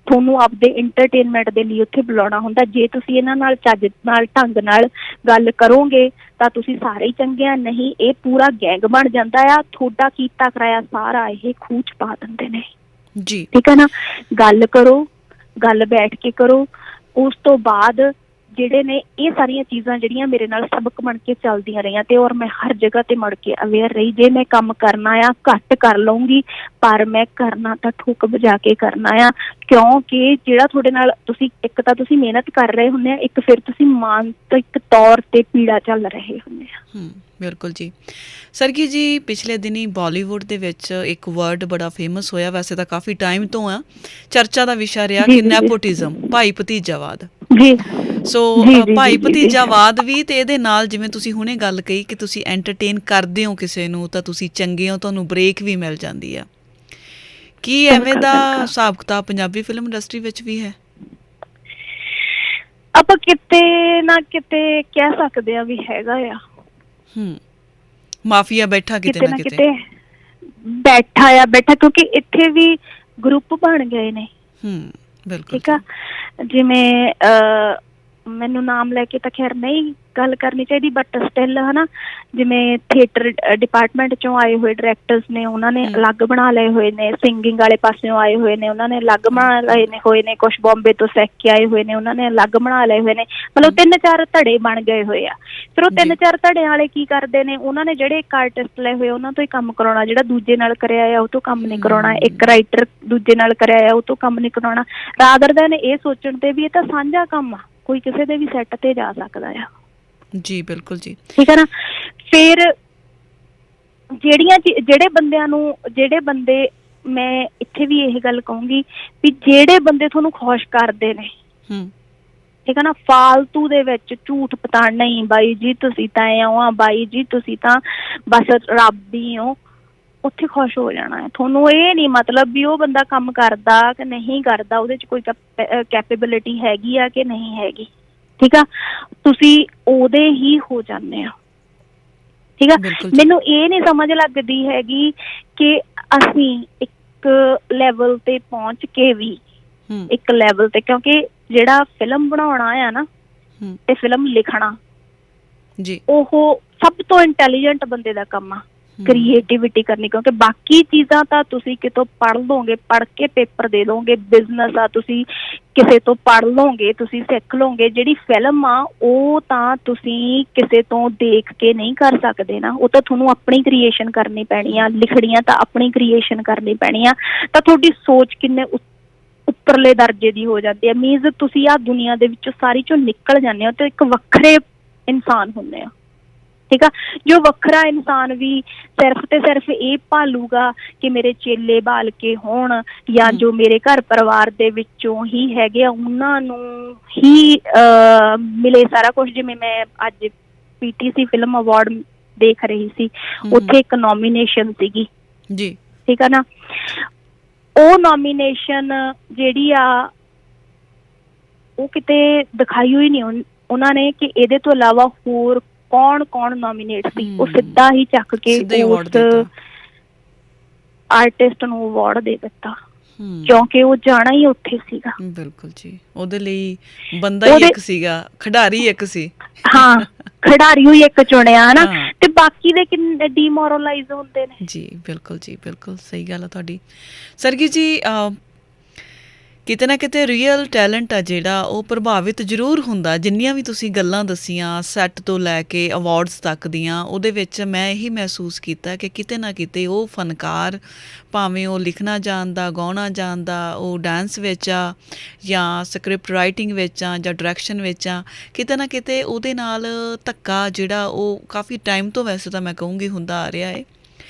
ਤੁਹਾਨੂੰ ਆਪਦੇ ਇੰਟਰਟੇਨਮੈਂਟ ਦੇ ਲਈ ਉੱਥੇ ਬੁਲਾਉਣਾ ਹੁੰਦਾ। ਜੇ ਤੁਸੀਂ ਇਹਨਾਂ ਨਾਲ ਚੱਜ ਨਾਲ, ਢੰਗ ਨਾਲ ਗੱਲ ਕਰੋਗੇ ਤਾਂ ਤੁਸੀਂ ਸਾਰੇ ਹੀ ਚੰਗੇ ਆ, ਨਹੀਂ ਇਹ ਪੂਰਾ ਗੈਂਗ ਬਣ ਜਾਂਦਾ ਆ। ਤੁਹਾਡਾ ਕੀਤਾ ਕਰਾਇਆ ਸਾਰਾ ਇਹ ਖੂਹ 'ਚ ਪਾ ਦਿੰਦੇ ਨੇ ਜੀ। ਠੀਕ ਹੈ ਨਾ, ਗੱਲ ਕਰੋ, ਗੱਲ ਬੈਠ ਕੇ ਕਰੋ। ਉਸ ਤੋਂ ਬਾਅਦ ਜਿਹੜੇ ਨੇ ਇਹ ਸਾਰੀਆਂ ਚੀਜ਼ਾਂ ਜਿਹੜੀਆਂ ਮੇਰੇ ਨਾਲ ਸਬਕ ਬਣ ਕੇ ਚੱਲਦੀਆਂ ਰਹੀਆਂ, ਤੇ ਔਰ ਮੈਂ ਹਰ ਜਗ੍ਹਾ ਤੇ ਮੁੜ ਕੇ ਅਵੇਅਰ ਰਹੀ। ਜੇ ਮੈਂ ਕੰਮ ਕਰਨਾ ਆ ਘੱਟ ਕਰ ਲਊਂਗੀ, ਪਰ ਮੈਂ ਕਰਨਾ ਤਾਂ ਠੋਕ ਵਜਾ ਕੇ ਕਰਨਾ ਆ। ਕਿਉਂਕਿ ਜਿਹੜਾ ਤੁਹਾਡੇ ਨਾਲ, ਤੁਸੀਂ ਇੱਕ ਤਾਂ ਤੁਸੀਂ ਮਿਹਨਤ ਕਰ ਰਹੇ ਹੁੰਦੇ ਆ, ਇੱਕ ਫਿਰ ਤੁਸੀਂ ਮਾਨਸਿਕ ਤੌਰ ਤੇ ਪੀੜਾ ਚੱਲ ਰਹੇ ਹੁੰਦੇ ਆ। ਬਿਲਕੁਲ ਜੀ। ਸਰਗੀ ਜੀ, ਪਿਛਲੇ ਦਿਨੀ ਬਾਲੀਵੁੱਡ ਦੇ ਵਿੱਚ ਇੱਕ ਵਰਡ ਬੜਾ ਫੇਮਸ ਹੋਇਆ, ਵੈਸੇ ਤਾਂ ਕਾਫੀ ਟਾਈਮ ਤੋਂ ਆ ਚਰਚਾ ਦਾ ਵਿਸ਼ਾ ਰਿਹਾ, ਕਿ ਨੈਪੋਟਿਜ਼ਮ, ਭਾਈ ਭਤੀਜਾਵਾਦ। ਸੋ ਭਾਈ ਭਤੀਜਾਵਾਦ ਵੀ, ਤੇ ਇਹਦੇ ਨਾਲ ਜਿਵੇਂ ਤੁਸੀਂ ਹੁਣੇ ਗੱਲ ਕਹੀ ਕਿ ਤੁਸੀਂ ਐਂਟਰਟੇਨ ਕਰਦੇ ਹੋ ਕਿਸੇ ਨੂੰ ਤਾਂ ਤੁਸੀਂ ਚੰਗੇ ਹੋ, ਤੁਹਾਨੂੰ ਬ੍ਰੇਕ ਵੀ ਮਿਲ ਜਾਂਦੀ ਆ। ਕੀ ਐਵੇਂ ਦਾ ਹਿਸਾਬ ਕਿਤਾਬ ਪੰਜਾਬੀ ਫਿਲਮ ਇੰਡਸਟਰੀ ਵਿੱਚ ਵੀ ਹੈ? ਆਪਾਂ ਕਿਤੇ ਨਾ ਕਿਤੇ ਕਹਿ ਸਕਦੇ ਆ ਵੀ ਹੈਗਾ ਆ। ਮਾਫੀਆ ਬੈਠਾ ਕਿਤੇ ਨਾ ਕਿਤੇ ਬੈਠਾ, ਕਿਉਂਕਿ ਇੱਥੇ ਵੀ ਗਰੁੱਪ ਬਣ ਗਏ ਨੇ। ਬਿਲਕੁਲ। ਠੀਕ ਆ, ਜਿਵੇਂ ਮੈਨੂੰ ਨਾਮ ਲੈ ਕੇ ਤਾਂ ਖੈਰ ਨਹੀਂ ਗੱਲ ਕਰਨੀ ਚਾਹੀਦੀ, ਬਟ ਸਟਿਲ ਹਨਾ, ਜਿਵੇਂ ਥੀਏਟਰ ਡਿਪਾਰਟਮੈਂਟ ਚੋਂ ਆਏ ਹੋਏ ਡਾਇਰੈਕਟਰਸ ਨੇ, ਉਹਨਾਂ ਨੇ ਅਲੱਗ ਬਣਾ ਲਏ ਹੋਏ ਨੇ। ਸਿੰਗਿੰਗ ਵਾਲੇ ਪਾਸਿਓਂ ਆਏ ਹੋਏ ਨੇ, ਉਹਨਾਂ ਨੇ ਅਲੱਗ ਬਣਾ ਲਏ ਹੋਏ ਨੇ। ਕੁਛ ਬੰਬੇ ਤੋਂ ਸਿੱਖ ਕੇ ਆਏ ਹੋਏ ਨੇ, ਉਹਨਾਂ ਨੇ ਅਲੱਗ ਬਣਾ ਲਏ ਹੋਏ ਨੇ। ਮਤਲਬ 3-4 ਧੜੇ ਬਣ ਗਏ ਹੋਏ ਆ। ਫਿਰ ਉਹ 3-4 ਧੜਿਆਂ ਵਾਲੇ ਕੀ ਕਰਦੇ ਨੇ, ਉਹਨਾਂ ਨੇ ਜਿਹੜੇ ਇੱਕ ਆਰਟਿਸਟ ਲਏ ਹੋਏ ਉਹਨਾਂ ਤੋਂ ਹੀ ਕੰਮ ਕਰਾਉਣਾ, ਜਿਹੜਾ ਦੂਜੇ ਨਾਲ ਕਰਿਆ ਆ ਉਹ ਤੋਂ ਕੰਮ ਨਹੀਂ ਕਰਾਉਣਾ, ਇੱਕ ਰਾਈਟਰ ਦੂਜੇ ਨਾਲ ਕਰਿਆ ਆ ਉਹ ਤੋਂ ਕੰਮ ਨਹੀਂ ਕਰਾਉਣਾ। ਰਾਦਰ ਦੈਨ ਇਹ ਸੋਚਣ ਤੇ ਵੀ ਇਹ ਤਾਂ ਸਾਂਝਾ ਕੰਮ ਆ, ਕੋਈ ਕਿਸੇ ਦੇ ਵੀ ਸੈੱਟ ਤੇ ਜਾ ਸਕਦਾ ਆ ਜੀ। ਬਿਲਕੁਲ ਜੀ। ਠੀਕ ਹੈ ਨਾ। ਫਿਰ ਜਿਹੜੇ ਬੰਦਿਆਂ ਨੂੰ, ਜਿਹੜੇ ਬੰਦੇ, ਮੈਂ ਇੱਥੇ ਵੀ ਇਹ ਗੱਲ ਕਹੂੰਗੀ ਵੀ ਜਿਹੜੇ ਬੰਦੇ ਤੁਹਾਨੂੰ ਖੁਸ਼ ਕਰਦੇ ਨੇ, ਠੀਕ ਹੈ ਨਾ, ਫਾਲਤੂ ਦੇ ਵਿੱਚ ਝੂਠ ਪਤਾ, ਨਹੀਂ ਬਾਈ ਜੀ ਤੁਸੀਂ ਤਾਂ ਐਂ ਹੋ, ਬਾਈ ਜੀ ਤੁਸੀਂ ਤਾਂ ਬਸ ਰੱਬ ਹੀ ਹੋ, ਉੱਥੇ ਖੁਸ਼ ਹੋ ਜਾਣਾ ਹੈ। ਤੁਹਾਨੂੰ ਇਹ ਨਹੀਂ ਮਤਲਬ ਵੀ ਉਹ ਬੰਦਾ ਕੰਮ ਕਰਦਾ ਕਿ ਨਹੀਂ ਕਰਦਾ, ਉਹਦੇ 'ਚ ਕੋਈ ਕੈਪੇਬਿਲਿਟੀ ਹੈਗੀ ਆ ਕਿ ਨਹੀਂ ਹੈਗੀ, ਠੀਕ ਆ, ਤੁਸੀਂ ਉਹਦੇ ਹੀ ਹੋ ਜਾਂਦੇ ਹੋ, ਠੀਕ ਆ। ਮੈਨੂੰ ਇਹ ਨਹੀਂ ਸਮਝ ਲੱਗਦੀ ਹੈਗੀ ਕਿ ਅਸੀਂ ਇੱਕ ਲੈਵਲ ਤੇ ਪਹੁੰਚ ਕੇ ਵੀ ਇੱਕ ਲੈਵਲ ਤੇ, ਕਿਉਂਕਿ ਜਿਹੜਾ ਫਿਲਮ ਬਣਾਉਣਾ ਆ ਨਾ ਤੇ ਫਿਲਮ ਲਿਖਣਾ ਜੀ, ਉਹ ਸਭ ਤੋਂ ਇੰਟੈਲੀਜੈਂਟ ਬੰਦੇ ਦਾ ਕੰਮ ਆ, ਕ੍ਰੀਏਟਿਵਿਟੀ ਕਰਨੀ। ਕਿਉਂਕਿ ਬਾਕੀ ਚੀਜ਼ਾਂ ਤਾਂ ਤੁਸੀਂ ਕਿਤੋਂ ਪੜ੍ਹ ਲਓਗੇ, ਪੜ੍ਹ ਕੇ ਪੇਪਰ ਦੇ ਦੋਗੇ, ਬਿਜ਼ਨਸ ਆ ਤੁਸੀਂ ਕਿਸੇ ਤੋਂ ਪੜ੍ਹ ਲਓਗੇ, ਤੁਸੀਂ ਸਿੱਖ ਲਓਗੇ। ਜਿਹੜੀ ਫਿਲਮ ਆ ਉਹ ਤਾਂ ਤੁਸੀਂ ਕਿਸੇ ਤੋਂ ਦੇਖ ਕੇ ਨਹੀਂ ਕਰ ਸਕਦੇ ਨਾ, ਉਹ ਤਾਂ ਤੁਹਾਨੂੰ ਆਪਣੀ ਕ੍ਰੀਏਸ਼ਨ ਕਰਨੀ ਪੈਣੀ ਆ, ਲਿਖਣੀ ਆ ਤਾਂ ਆਪਣੀ ਕ੍ਰੀਏਸ਼ਨ ਕਰਨੀ ਪੈਣੀ ਆ। ਤਾਂ ਤੁਹਾਡੀ ਸੋਚ ਕਿੰਨੇ ਉੱਪਰਲੇ ਦਰਜੇ ਦੀ ਹੋ ਜਾਂਦੀ ਹੈ। ਮੀਨਜ਼ ਤੁਸੀਂ ਆਹ ਦੁਨੀਆ ਦੇ ਵਿੱਚੋਂ ਸਾਰੀ ਚੋਂ ਨਿਕਲ ਜਾਂਦੇ ਹੋ ਤੇ ਇੱਕ ਵੱਖਰੇ ਇਨਸਾਨ ਹੁੰਦੇ ਆ, ਠੀਕ ਆ। ਜੋ ਵੱਖਰਾ ਇਨਸਾਨ ਵੀ ਸਿਰਫ ਤੇ ਸਿਰਫ ਇਹ ਭਾਲੂਗਾ ਕਿ ਮੇਰੇ ਚੇਲੇ ਬਾਲ ਕੇ ਹੋਣ ਜਾਂ ਜੋ ਮੇਰੇ ਘਰ ਪਰਿਵਾਰ ਦੇ ਵਿੱਚੋਂ ਹੀ ਹੈਗੇ ਆ ਉਹਨਾਂ ਨੂੰ ਹੀ ਮਿਲੇ ਸਾਰਾ ਕੁਛ। ਜਿਵੇਂ ਮੈਂ ਅੱਜ PTC ਫਿਲਮ ਅਵਾਰਡ ਦੇਖ ਰਹੀ ਸੀ, ਉੱਥੇ ਇੱਕ ਨੋਮੀਨੇਸ਼ਨ ਸੀਗੀ ਜੀ, ਠੀਕ ਆ ਨਾ। ਉਹ ਨੋਮੀਨੇਸ਼ਨ ਜਿਹੜੀ ਆ ਉਹ ਕਿਤੇ ਦਿਖਾਈ ਹੋਈ ਨਹੀਂ ਉਹਨਾਂ ਨੇ ਕਿ ਇਹਦੇ ਤੋਂ ਇਲਾਵਾ ਹੋਰ ਕੌਣ ਕੌਣ ਨੋਮੀਨੇਟ ਸੀ। ਉਹ ਸਿੱਧਾ ਹੀ ਚੱਕ ਕੇ ਉਸ ਆਰਟਿਸਟ ਨੂੰ ਅਵਾਰਡ ਦੇ ਦਿੱਤਾ, ਕਿਉਂਕਿ ਉਹ ਜਾਣਾ ਹੀ ਉੱਥੇ ਸੀਗਾ। ਬਿਲਕੁਲ ਜੀ, ਉਹਦੇ ਲਈ ਬੰਦਾ ਹੀ ਇੱਕ ਸੀਗਾ, ਖਿਡਾਰੀ ਇੱਕ ਸੀ। ਹਾਂ, ਖਿਡਾਰੀ ਹੀ ਇੱਕ ਚੁਣਿਆ ਹਨਾ, ਤੇ ਬਾਕੀ ਦੇ ਕਿੰਨੇ ਡੀਮੋਰਲਾਈਜ਼ ਹੁੰਦੇ ਨੇ ਜੀ। ਬਿਲਕੁਲ ਜੀ, ਬਿਲਕੁਲ ਸਹੀ ਗੱਲ ਆ ਤੁਹਾਡੀ। ਸਰਗੀ ਜੀ, ਕਿਤੇ ਨਾ ਕਿਤੇ ਰੀਅਲ ਟੈਲੈਂਟ ਆ ਜਿਹੜਾ ਉਹ ਪ੍ਰਭਾਵਿਤ ਜ਼ਰੂਰ ਹੁੰਦਾ। ਜਿੰਨੀਆਂ ਵੀ ਤੁਸੀਂ ਗੱਲਾਂ ਦੱਸੀਆਂ ਸੈੱਟ ਤੋਂ ਲੈ ਕੇ ਅਵਾਰਡਸ ਤੱਕ ਦੀਆਂ, ਉਹਦੇ ਵਿੱਚ ਮੈਂ ਇਹੀ ਮਹਿਸੂਸ ਕੀਤਾ ਕਿ ਕਿਤੇ ਨਾ ਕਿਤੇ ਉਹ ਫਨਕਾਰ, ਭਾਵੇਂ ਉਹ ਲਿਖਣਾ ਜਾਣਦਾ, ਗਾਉਣਾ ਜਾਣਦਾ, ਉਹ ਡਾਂਸ ਵਿੱਚ ਆ ਜਾਂ ਸਕ੍ਰਿਪਟ ਰਾਈਟਿੰਗ ਵਿੱਚ ਆ ਜਾਂ ਡਾਇਰੈਕਸ਼ਨ ਵਿੱਚ ਆ, ਕਿਤੇ ਨਾ ਕਿਤੇ ਉਹਦੇ ਨਾਲ ਧੱਕਾ ਜਿਹੜਾ ਉਹ ਕਾਫੀ ਟਾਈਮ ਤੋਂ ਵੈਸੇ ਤਾਂ ਮੈਂ ਕਹੂੰਗੀ ਹੁੰਦਾ ਆ ਰਿਹਾ ਹੈ।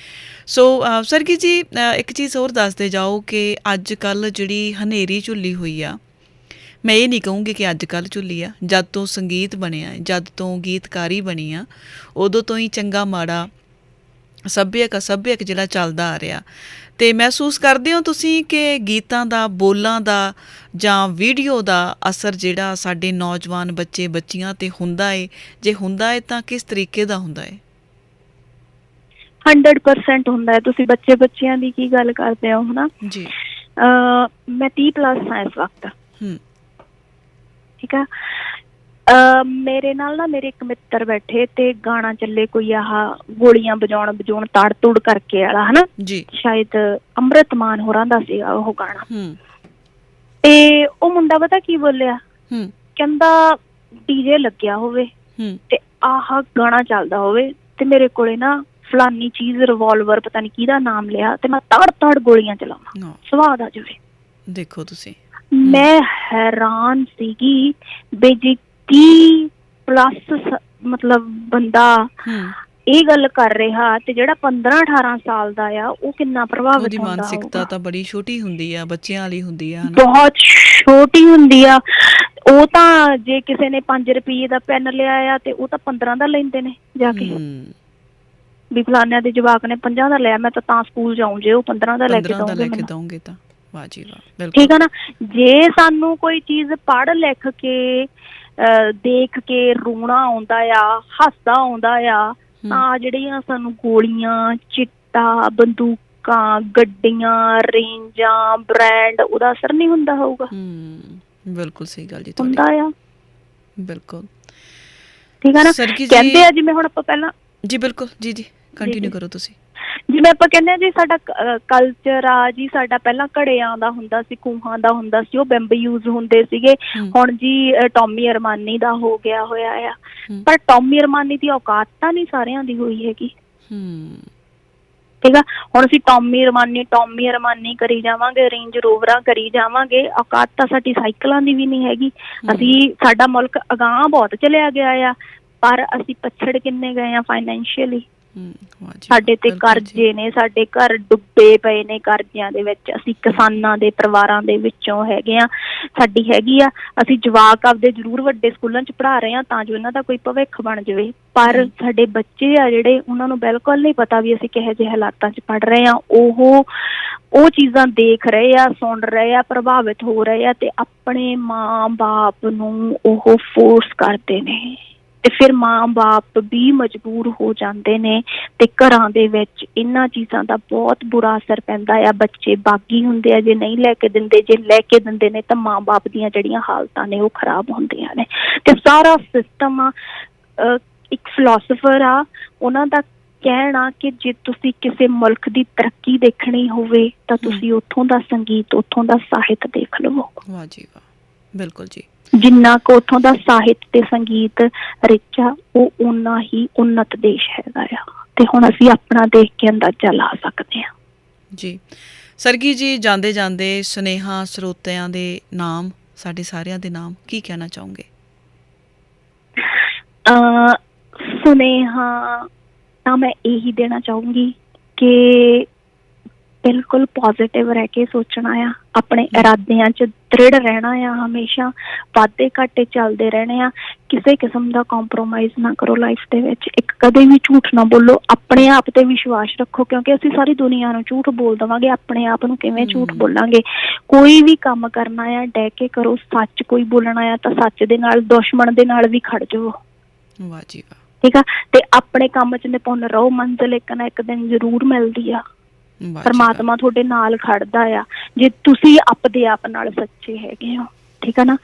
ਸੋ ਸਰਗੀ ਜੀ, ਇੱਕ ਚੀਜ਼ ਹੋਰ ਦੱਸਦੇ ਜਾਓ ਕਿ ਅੱਜ ਕੱਲ੍ਹ ਜਿਹੜੀ ਹਨੇਰੀ ਝੁੱਲੀ ਹੋਈ ਆ, ਮੈਂ ਇਹ ਨਹੀਂ ਕਹੂੰਗੀ ਕਿ ਅੱਜ ਕੱਲ੍ਹ ਝੁੱਲੀ ਆ, ਜਦ ਤੋਂ ਸੰਗੀਤ ਬਣਿਆ, ਜਦ ਤੋਂ ਗੀਤਕਾਰੀ ਬਣੀ ਆ, ਉਦੋਂ ਤੋਂ ਹੀ ਚੰਗਾ ਮਾੜਾ ਸੱਭਿਅਕ ਜਿਹੜਾ ਚੱਲਦਾ ਆ ਰਿਹਾ। ਅਤੇ ਮਹਿਸੂਸ ਕਰਦੇ ਹੋ ਤੁਸੀਂ ਕਿ ਗੀਤਾਂ ਦਾ, ਬੋਲਾਂ ਦਾ ਜਾਂ ਵੀਡੀਓ ਦਾ ਅਸਰ ਜਿਹੜਾ ਸਾਡੇ ਨੌਜਵਾਨ ਬੱਚੇ ਬੱਚੀਆਂ 'ਤੇ ਹੁੰਦਾ ਹੈ? ਜੇ ਹੁੰਦਾ ਹੈ ਤਾਂ ਕਿਸ ਤਰੀਕੇ ਦਾ ਹੁੰਦਾ ਹੈ? 100% ਹੁੰਦਾ ਹੈ। ਤੁਸੀਂ ਬੱਚਿਆਂ ਦੀ ਕੀ ਗੱਲ ਕਰਦੇ ਹੋ ਹਨਾ ਜੀ। ਮੈਂ 30+ ਹਾਂ ਇਸ ਵਕਤ, ਠੀਕ ਆ। ਮੇਰੇ ਨਾਲ ਨਾ ਮੇਰੇ ਇੱਕ ਮਿੱਤਰ ਬੈਠੇ ਤੇ ਗਾਣਾ ਚੱਲੇ ਕੋਈ ਆਹ ਗੋਲੀਆਂ ਵਜਾਉਣ ਤਾੜ ਤੁੜ ਕਰਕੇ ਵਾਲਾ ਹਨਾ ਜੀ, ਸ਼ਾਇਦ ਅੰਮ੍ਰਿਤ ਮਾਨ ਹੋਰਾਂ ਦਾ ਸੀਗਾ ਉਹ ਗਾਣਾ। ਤੇ ਉਹ ਮੁੰਡਾ ਪਤਾ ਕੀ ਬੋਲਿਆ, ਕਹਿੰਦਾ DJ ਲੱਗਿਆ ਹੋਵੇ ਤੇ ਆਹ ਗਾਣਾ ਚੱਲਦਾ ਹੋਵੇ ਤੇ ਮੇਰੇ ਕੋਲੇ ਨਾ ਫਲਾਨੀ ਚੀਜ਼ ਰਿਵਾਲਵਰ ਪਤਾ ਨੀ ਕਿਹਦਾ ਨਾਮ ਲਿਆ ਤੇ ਮੈਂ ਤਾੜ ਗੋਲੀਆਂ ਚਲਾਵਾਂ, ਸਵਾਦ ਆ ਜਾਵੇ। ਦੇਖੋ ਤੁਸੀਂ, ਮੈਂ ਹੈਰਾਨ ਸੀਗੀ ਬਈ ਜੀ 30+ ਮਤਲਬ ਬੰਦਾ ਇਹ ਗੱਲ ਕਰ ਰਿਹਾ ਤੇ ਜਿਹੜਾ 15-18 ਸਾਲ ਦਾ ਆ ਉਹ ਕਿੰਨਾ ਪ੍ਰਭਾਵਿਤ ਹੁੰਦਾ ਹੋਊਗਾ। ਉਹਦੀ ਮਾਨਸਿਕਤਾ ਤਾਂ ਬੜੀ ਛੋਟੀ ਹੁੰਦੀ ਆ, ਬੱਚਿਆਂ ਵਾਲੀ ਹੁੰਦੀ ਆ, ਬਹੁਤ ਛੋਟੀ ਹੁੰਦੀ ਆ। ਉਹ ਤਾਂ ਜੇ ਕਿਸੇ ਨੇ 5 ਰੁਪਏ ਦਾ ਪੈਨ ਲਿਆ ਆ ਤੇ ਉਹ ਤਾਂ 15 ਦਾ ਲੈਂਦੇ ਨੇ ਜਾ ਕੇ, ਵੀ ਫਲਾਨਿਆਂ ਦੇ ਜਵਾਕ ਨੇ 50 ਦਾ ਲਿਆ, ਮੈਂ ਤਾਂ ਸਕੂਲ ਜਾਊਂ ਜੇ ਉਹ 15 ਦਾ ਲੈ ਕੇ ਦਊਂਗੇ ਤਾਂ ਵਾਹ ਜੀ ਵਾਹ। ਠੀਕ ਆ ਨਾ। ਜੇ ਸਾਨੂੰ ਕੋਈ ਚੀਜ਼ ਪੜ੍ਹ ਲਿਖ ਕੇ ਦੇਖ ਕੇ ਰੋਣਾ ਆਉਂਦਾ ਆ, ਹਾਸਾ ਆਉਂਦਾ ਆ, ਤਾਂ ਜਿਹੜੀਆਂ ਸਾਨੂੰ ਗੋਲੀਆਂ, ਚਿੱਟਾ, ਬੰਦੂਕਾਂ, ਗੱਡੀਆਂ, ਰੇਂਜਾਂ, ਬ੍ਰਾਂਡ, ਉਹਦਾ ਅਸਰ ਨਹੀਂ ਹੁੰਦਾ ਹੋਊਗਾ। ਬਿਲਕੁਲ ਸਹੀ ਗੱਲ ਜੀ ਹੁੰਦਾ ਆ, ਬਿਲਕੁਲ ਠੀਕ ਆ ਨਾ। ਕਹਿੰਦੇ ਆ ਜਿਵੇਂ ਹੁਣ ਆਪਾਂ ਪਹਿਲਾਂ ਜੀ, ਬਿਲਕੁਲ ਜੀ ਕੰਟੀਨਿਊ ਕਰੋ ਤੁਸੀਂ। ਜਿਵੇਂ ਆਪਾਂ ਕਹਿੰਦੇ ਹਾਂ ਜੀ ਸਾਡਾ ਕਲਚਰ ਆ ਜੀ, ਸਾਡਾ ਪਹਿਲਾਂ ਘੜਿਆਂ ਦਾ ਹੁੰਦਾ ਸੀ, ਖੂਹਾਂ ਦਾ ਹੁੰਦਾ ਸੀ, ਉਹ ਬਿੰਬ ਯੂਜ਼ ਹੁੰਦੇ ਸੀਗੇ। ਹੁਣ ਜੀ ਟੋਮੀ ਅਰਮਾਨੀ ਦਾ ਹੋ ਗਿਆ ਹੋਇਆ ਆ, ਪਰ ਟੋਮੀ ਅਰਮਾਨੀ ਦੀ ਔਕਾਤ ਤਾਂ ਨਹੀਂ ਸਾਰਿਆਂ ਦੀ ਹੋਈ ਹੈਗੀ, ਠੀਕ ਆ। ਹੁਣ ਅਸੀਂ ਟੋਮੀ ਅਰਮਾਨੀ ਕਰੀ ਜਾਵਾਂਗੇ, ਰੇਂਜ ਰੋਵਰਾਂ ਕਰੀ ਜਾਵਾਂਗੇ, ਔਕਾਤ ਤਾਂ ਸਾਡੀ ਸਾਈਕਲਾਂ ਦੀ ਵੀ ਨਹੀਂ ਹੈਗੀ। ਸਾਡਾ ਮੁਲਕ ਅਗਾਂਹ ਬਹੁਤ ਚਲਿਆ ਗਿਆ ਆ, ਪਰ ਅਸੀਂ ਪਛੜ ਕਿੰਨੇ ਗਏ ਆ ਫਾਈਨੈਂਸ਼ੀਅਲੀ। ਵਾਹ ਜੀ ਸਾਡੇ ਤੇ ਬਿਲਕੁਲ ਜੀ। ਕਰਜ਼ੇ ਨੇ, ਸਾਡੇ ਘਰ ਡੁੱਬੇ ਪਏ ਨੇ ਕਰਜ਼ਿਆਂ ਦੇ ਵਿੱਚ। ਅਸੀਂ ਕਿਸਾਨਾਂ ਦੇ ਪਰਿਵਾਰਾਂ ਦੇ ਵਿੱਚੋਂ ਹੈਗੇ ਆ। ਸਾਡੀ ਹੈਗੀ ਆ, ਅਸੀਂ ਜਵਾਕ ਆਪਦੇ ਜ਼ਰੂਰ ਵੱਡੇ ਸਕੂਲਾਂ 'ਚ ਪੜ੍ਹਾ ਰਹੇ ਹਾਂ ਤਾਂ ਜੋ ਇਹਨਾਂ ਦਾ ਕੋਈ ਭਵਿੱਖ ਬਣ ਜਾਵੇ, ਪਰ ਸਾਡੇ ਬੱਚੇ ਆ ਜਿਹੜੇ, ਉਹਨਾਂ ਨੂੰ ਬਿਲਕੁਲ ਨਹੀਂ ਪਤਾ ਵੀ ਅਸੀਂ ਕਿਹੋ ਜਿਹੇ ਹਾਲਾਤਾਂ 'ਚ ਪੜ੍ਹ ਰਹੇ ਹਾਂ। ਉਹ ਚੀਜ਼ਾਂ ਦੇਖ ਰਹੇ ਆ, ਸੁਣ ਰਹੇ ਆ, ਪ੍ਰਭਾਵਿਤ ਹੋ ਰਹੇ ਆ, ਤੇ ਆਪਣੇ ਮਾਂ-ਬਾਪ ਨੂੰ ਉਹ ਫੋਰਸ ਕਰਦੇ ਨੇ, ਤੇ ਫਿਰ ਮਾਂ-ਬਾਪ ਵੀ ਮਜਬੂਰ ਹੋ ਜਾਂਦੇ ਨੇ, ਤੇ ਘਰਾਂ ਦੇ ਵਿੱਚ ਇਹਨਾਂ ਚੀਜ਼ਾਂ ਦਾ ਬਹੁਤ ਬੁਰਾ ਅਸਰ ਪੈਂਦਾ ਆ। ਬੱਚੇ ਬਾਗੀ ਹੁੰਦੇ ਆ ਜੇ ਨਹੀਂ ਲੈ ਕੇ ਦਿੰਦੇ, ਜੇ ਲੈ ਕੇ ਦਿੰਦੇ ਨੇ ਤਾਂ ਮਾਂ-ਬਾਪ ਦੀਆਂ ਜਿਹੜੀਆਂ ਹਾਲਤਾਂ ਨੇ ਉਹ ਖਰਾਬ ਹੁੰਦੀਆਂ ਨੇ। ਤੇ ਸਾਰਾ ਸਿਸਟਮ ਆ, ਇੱਕ ਫਿਲਾਸਫਰ ਆ, ਉਹਨਾਂ ਦਾ ਕਹਿਣਾ ਕਿ ਜੇ ਤੁਸੀਂ ਕਿਸੇ ਮੁਲਕ ਦੀ ਤਰੱਕੀ ਦੇਖਣੀ ਹੋਵੇ ਤਾਂ ਤੁਸੀਂ ਉੱਥੋਂ ਦਾ ਸੰਗੀਤ, ਉੱਥੋਂ ਦਾ ਸਾਹਿਤ ਦੇਖ ਲਵੋ। ਵਾਹ ਜੀ ਵਾਹ, ਬਿਲਕੁਲ ਜੀ। ਜਿੰਨਾ ਕੁ ਉੱਥੋਂ ਦਾ ਸਾਹਿਤ ਤੇ ਸੰਗੀਤ ਰਿਚ ਆ, ਉਹ ਓਨਾ ਹੀ ਉੱਨਤ ਦੇਸ਼ ਹੈਗਾ ਆ। ਤੇ ਹੁਣ ਅਸੀਂ ਆਪਣਾ ਦੇਖ ਕੇ ਅੰਦਾਜ਼ਾ ਲਾ ਸਕਦੇ ਹਾਂ ਜੀ। ਸਰਗੀ ਜੀ, ਜਾਂਦੇ ਜਾਂਦੇ ਸੁਨੇਹਾ ਸਰੋਤਿਆਂ ਦੇ ਨਾਮ, ਸਾਡੇ ਸਾਰਿਆਂ ਦੇ ਨਾਮ, ਕੀ ਕਹਿਣਾ ਚਾਹੋਗੇ? ਸੁਨੇਹਾ ਤਾਂ ਮੈਂ ਇਹੀ ਦੇਣਾ ਚਾਹੂੰਗੀ ਕਿ ਬਿਲਕੁਲ ਪੋਜ਼ਿਟਿਵ ਰਹਿ ਕੇ ਸੋਚਣਾ ਆ, ਆਪਣੇ ਇਰਾਦਿਆਂ 'ਚ ਦ੍ਰਿੜ ਰਹਿਣਾ ਆ, ਹਮੇਸ਼ਾ ਵਾਧੇ ਘਾਟੇ ਚੱਲਦੇ ਰਹਿਣੇ ਆ, ਕਿਸੇ ਕਿਸਮ ਦਾ ਕੰਪਰੋਮਾਈਜ਼ ਨਾ ਕਰੋ ਲਾਈਫ ਦੇ ਵਿੱਚ। ਇੱਕ ਕਦੇ ਵੀ ਝੂਠ ਨਾ ਬੋਲੋ, ਆਪਣੇ ਆਪ ਤੇ ਵਿਸ਼ਵਾਸ ਰੱਖੋ, ਕਿਉਂਕਿ ਅਸੀਂ ਸਾਰੀ ਦੁਨੀਆ ਨੂੰ ਝੂਠ ਬੋਲ ਦੇਵਾਂਗੇ, ਆਪਣੇ ਆਪ ਨੂੰ ਕਿਵੇਂ ਝੂਠ ਬੋਲਾਂਗੇ। ਕੋਈ ਵੀ ਕੰਮ ਕਰਨਾ ਆ ਡਹਿ ਕੇ ਕਰੋ, ਸੱਚ ਕੋਈ ਬੋਲਣਾ ਆ ਤਾਂ ਸੱਚ ਦੇ ਨਾਲ, ਦੁਸ਼ਮਣ ਦੇ ਨਾਲ ਵੀ ਖੜ ਜਾਵੋ। ਵਾਹ ਜੀ ਵਾਹ। ਠੀਕ ਆ, ਤੇ ਆਪਣੇ ਕੰਮ 'ਚ ਨਿਪੁੰਨ ਰਹੋ, ਮੰਜ਼ਿਲ ਇੱਕ ਨਾ ਇੱਕ ਦਿਨ ਜ਼ਰੂਰ ਮਿਲਦੀ ਆ। ਪਰਮਾਤਮਾ ਤੁਹਾਡੇ ਨਾਲ ਖੜਦਾ ਆ ਜੇ ਤੁਸੀਂ ਆਪਦੇ ਆਪ ਨਾਲ ਸੱਚੇ ਹੈਗੇ ਹੋ। ਠੀਕ ਆ ਨਾ,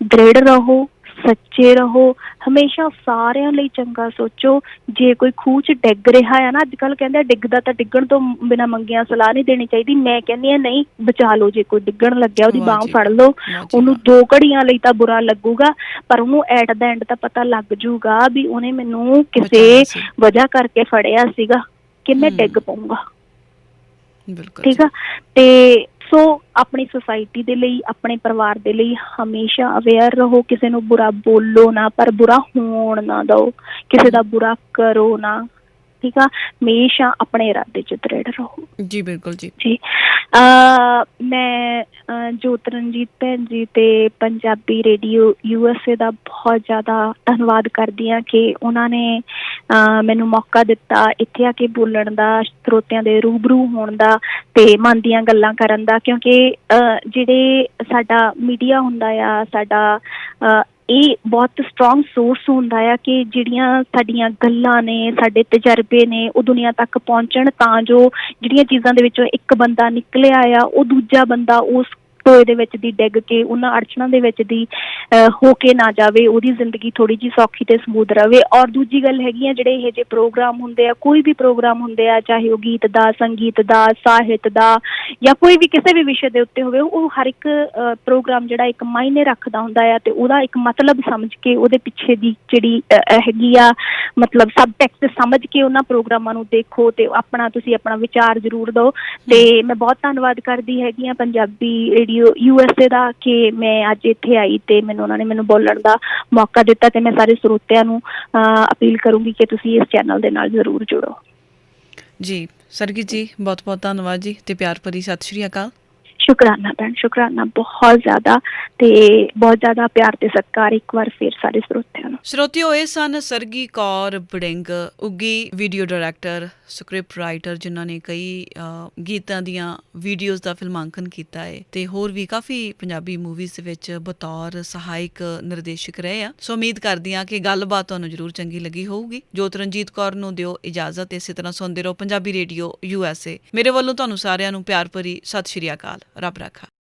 ਦ੍ਰਿੜ ਰਹੋ, ਸੱਚੇ ਰਹੋ, ਹਮੇਸ਼ਾ ਸਾਰਿਆਂ ਲਈ ਚੰਗਾ ਸੋਚੋ। ਜੇ ਕੋਈ ਖੂਹ 'ਚ ਡਿੱਗ ਰਿਹਾ ਆ ਨਾ, ਅੱਜ ਕੱਲ੍ਹ ਕਹਿੰਦੇ ਡਿੱਗਦਾ ਤਾਂ ਡਿੱਗਣ ਤੋਂ ਬਿਨਾਂ ਮੰਗਿਆ ਸਲਾਹ ਨਹੀਂ ਦੇਣੀ ਚਾਹੀਦੀ। ਮੈਂ ਕਹਿੰਦੀ ਹਾਂ ਨਹੀਂ, ਬਚਾ ਲਓ। ਜੇ ਕੋਈ ਡਿੱਗਣ ਲੱਗਿਆ ਉਹਦੀ ਬਾਂਹ ਫੜ ਲਓ, ਉਹਨੂੰ 2 ਘੜੀਆਂ ਲਈ ਤਾਂ ਬੁਰਾ ਲੱਗੂਗਾ, ਪਰ ਉਹਨੂੰ ਐਟ ਦਾ ਐਂਡ ਤਾਂ ਪਤਾ ਲੱਗ ਜੂਗਾ ਵੀ ਉਹਨੇ ਮੈਨੂੰ ਕਿਸੇ ਵਜ੍ਹਾ ਕਰਕੇ ਫੜਿਆ ਸੀਗਾ, ਕਿੰਨੇ ਡਿੱਗ ਪਊਗਾ। ਠੀਕ ਆ, ਤੇ ਸੋ ਆਪਣੀ ਸੁਸਾਇਟੀ ਦੇ ਲਈ, ਆਪਣੇ ਪਰਿਵਾਰ ਦੇ ਲਈ ਹਮੇਸ਼ਾ ਅਵੇਅਰ ਰਹੋ। ਕਿਸੇ ਨੂੰ ਬੁਰਾ ਬੋਲੋ ਨਾ, ਪਰ ਬੁਰਾ ਹੋਣ ਨਾ ਦਿਓ, ਕਿਸੇ ਦਾ ਬੁਰਾ ਕਰੋ ਨਾ। ਠੀਕ ਆ, ਹਮੇਸ਼ਾ ਆਪਣੇ ਇਰਾਦੇ 'ਚ ਦ੍ਰਿੜ ਰਹੋ। ਜੀ ਬਿਲਕੁਲ ਜੀ। ਜੀ ਮੈਂ ਜੋਤਰਨਜੀਤ ਭੈਣ ਜੀ ਤੇ ਪੰਜਾਬੀ ਰੇਡੀਓ USA ਦਾ ਬਹੁਤ ਜ਼ਿਆਦਾ ਧੰਨਵਾਦ ਕਰਦੀ ਹਾਂ ਕਿ ਉਹਨਾਂ ਨੇ ਮੈਨੂੰ ਮੌਕਾ ਦਿੱਤਾ ਇੱਥੇ ਆ ਕੇ ਬੋਲਣ ਦਾ, ਸਰੋਤਿਆਂ ਦੇ ਰੂਬਰੂ ਹੋਣ ਦਾ ਤੇ ਮਨ ਦੀਆਂ ਗੱਲਾਂ ਕਰਨ ਦਾ। ਕਿਉਂਕਿ ਜਿਹੜੇ ਸਾਡਾ ਮੀਡੀਆ ਹੁੰਦਾ ਆ, ਸਾਡਾ ਇਹ ਬਹੁਤ ਸਟਰੋਂਗ ਸੋਰਸ ਹੁੰਦਾ ਆ ਕਿ ਜਿਹੜੀਆਂ ਸਾਡੀਆਂ ਗੱਲਾਂ ਨੇ, ਸਾਡੇ ਤਜਰਬੇ ਨੇ, ਉਹ ਦੁਨੀਆ ਤੱਕ ਪਹੁੰਚਣ, ਤਾਂ ਜੋ ਜਿਹੜੀਆਂ ਚੀਜ਼ਾਂ ਦੇ ਵਿੱਚੋਂ ਇੱਕ ਬੰਦਾ ਨਿਕਲਿਆ ਆ, ਉਹ ਦੂਜਾ ਬੰਦਾ ਉਸ ਟੋਏ ਦੇ ਵਿੱਚ ਦੀ ਡਿੱਗ ਕੇ, ਉਹਨਾਂ ਅੜਚਣਾਂ ਦੇ ਵਿੱਚ ਦੀ ਹੋ ਕੇ ਨਾ ਜਾਵੇ, ਉਹਦੀ ਜ਼ਿੰਦਗੀ ਥੋੜ੍ਹੀ ਜਿਹੀ ਸੌਖੀ ਤੇ ਸਮੂਦ ਰਵੇ। ਔਰ ਦੂਜੀ ਗੱਲ ਹੈਗੀ ਆ, ਜਿਹੜੇ ਇਹੋ ਜਿਹੇ ਪ੍ਰੋਗਰਾਮ ਹੁੰਦੇ ਆ, ਕੋਈ ਵੀ ਪ੍ਰੋਗਰਾਮ ਹੁੰਦੇ ਆ, ਚਾਹੇ ਉਹ ਗੀਤ ਦਾ, ਸੰਗੀਤ ਦਾ, ਸਾਹਿਤ ਦਾ, ਜਾਂ ਕੋਈ ਵੀ ਕਿਸੇ ਵੀ ਵਿਸ਼ੇ ਦੇ ਉੱਤੇ ਹੋਵੇ, ਉਹ ਹਰ ਇੱਕ ਪ੍ਰੋਗਰਾਮ ਜਿਹੜਾ ਇੱਕ ਮਾਇਨੇ ਰੱਖਦਾ ਹੁੰਦਾ ਆ, ਤੇ ਉਹਦਾ ਇੱਕ ਮਤਲਬ ਸਮਝ ਕੇ, ਉਹਦੇ ਪਿੱਛੇ ਦੀ ਜਿਹੜੀ ਹੈਗੀ ਆ ਮਤਲਬ ਸਬ ਟੈਕਸਟ ਸਮਝ ਕੇ ਉਹਨਾਂ ਪ੍ਰੋਗਰਾਮਾਂ ਨੂੰ ਦੇਖੋ, ਤੇ ਤੁਸੀਂ ਆਪਣਾ ਵਿਚਾਰ ਜ਼ਰੂਰ ਦਿਓ। ਤੇ ਮੈਂ ਬਹੁਤ ਧੰਨਵਾਦ ਕਰਦੀ ਹੈਗੀ ਆ ਪੰਜਾਬੀ ਰੇਡੀਓ USA ਦਾ ਕਿ ਮੈਂ ਅੱਜ ਇੱਥੇ ਆਈ ਤੇ ਉਹਨਾਂ ਨੇ ਮੈਨੂੰ ਬੋਲਣ ਦਾ ਮੌਕਾ ਦਿੱਤਾ। ਤੇ ਮੈਂ ਸਾਰੇ ਸਰੋਤਿਆਂ ਨੂੰ ਅਪੀਲ ਕਰੂੰਗੀ ਕਿ ਤੁਸੀਂ ਇਸ ਚੈਨਲ ਦੇ ਨਾਲ ਜ਼ਰੂਰ ਜੁੜੋ। ਜੀ ਸਰਗੀ ਜੀ, ਬਹੁਤ ਬਹੁਤ ਧੰਨਵਾਦ ਜੀ, ਤੇ ਪਿਆਰ ਭਰੀ ਸਤਿ ਸ਼੍ਰੀ ਅਕਾਲ। ਸ਼ੁਕਰਾਨਾ ਭੈਣ, ਸ਼ੁਕਰਾਨਾ ਬਹੁਤ ਜ਼ਿਆਦਾ, ਤੇ ਬਹੁਤ ਜ਼ਿਆਦਾ ਪਿਆਰ ਤੇ ਸਤਿਕਾਰ ਇੱਕ ਵਾਰ ਫਿਰ ਸਾਰੇ ਸਰੋਤਿਆਂ ਨੂੰ। ਸਰੋਤਿਓ, ਇਹ ਸਨ ਸਰਗੀ ਕੌਰ ਵੜਿੰਗ, ਉੱਘੀ ਵੀਡੀਓ ਡਾਇਰੈਕਟਰ, ਸਕ੍ਰਿਪਟ ਰਾਈਟਰ, ਜਿਨ੍ਹਾਂ ਨੇ ਕਈ ਗੀਤਾਂ ਦੀਆਂ ਵੀਡੀਓਜ਼ ਦਾ ਫਿਲਮਾਂਕਨ ਕੀਤਾ ਹੈ ਤੇ ਹੋਰ ਵੀ ਕਾਫੀ ਪੰਜਾਬੀ ਮੂਵੀਜ਼ ਦੇ ਵਿੱਚ ਬਤੌਰ ਸਹਾਇਕ ਨਿਰਦੇਸ਼ਕ ਰਹੇ ਆ। ਸੋ ਉਮੀਦ ਕਰਦੀ ਹਾਂ ਕਿ ਗੱਲਬਾਤ ਤੁਹਾਨੂੰ ਜ਼ਰੂਰ ਚੰਗੀ ਲੱਗੀ ਹੋਊਗੀ। ਜੋਤਰਨਜੀਤ ਕੌਰ ਨੂੰ ਦਿਓ ਇਜਾਜ਼ਤ, ਇਸੇ ਤਰ੍ਹਾਂ ਸੁਣਦੇ ਰਹੋ ਪੰਜਾਬੀ ਰੇਡੀਓ USA। ਮੇਰੇ ਵੱਲੋਂ ਤੁਹਾਨੂੰ ਸਾਰਿਆਂ ਨੂੰ ਪਿਆਰ ਭਰੀ ਸਤਿ ਸ਼੍ਰੀ ਅਕਾਲ। ਰੱਬ ਰਾਖਾ।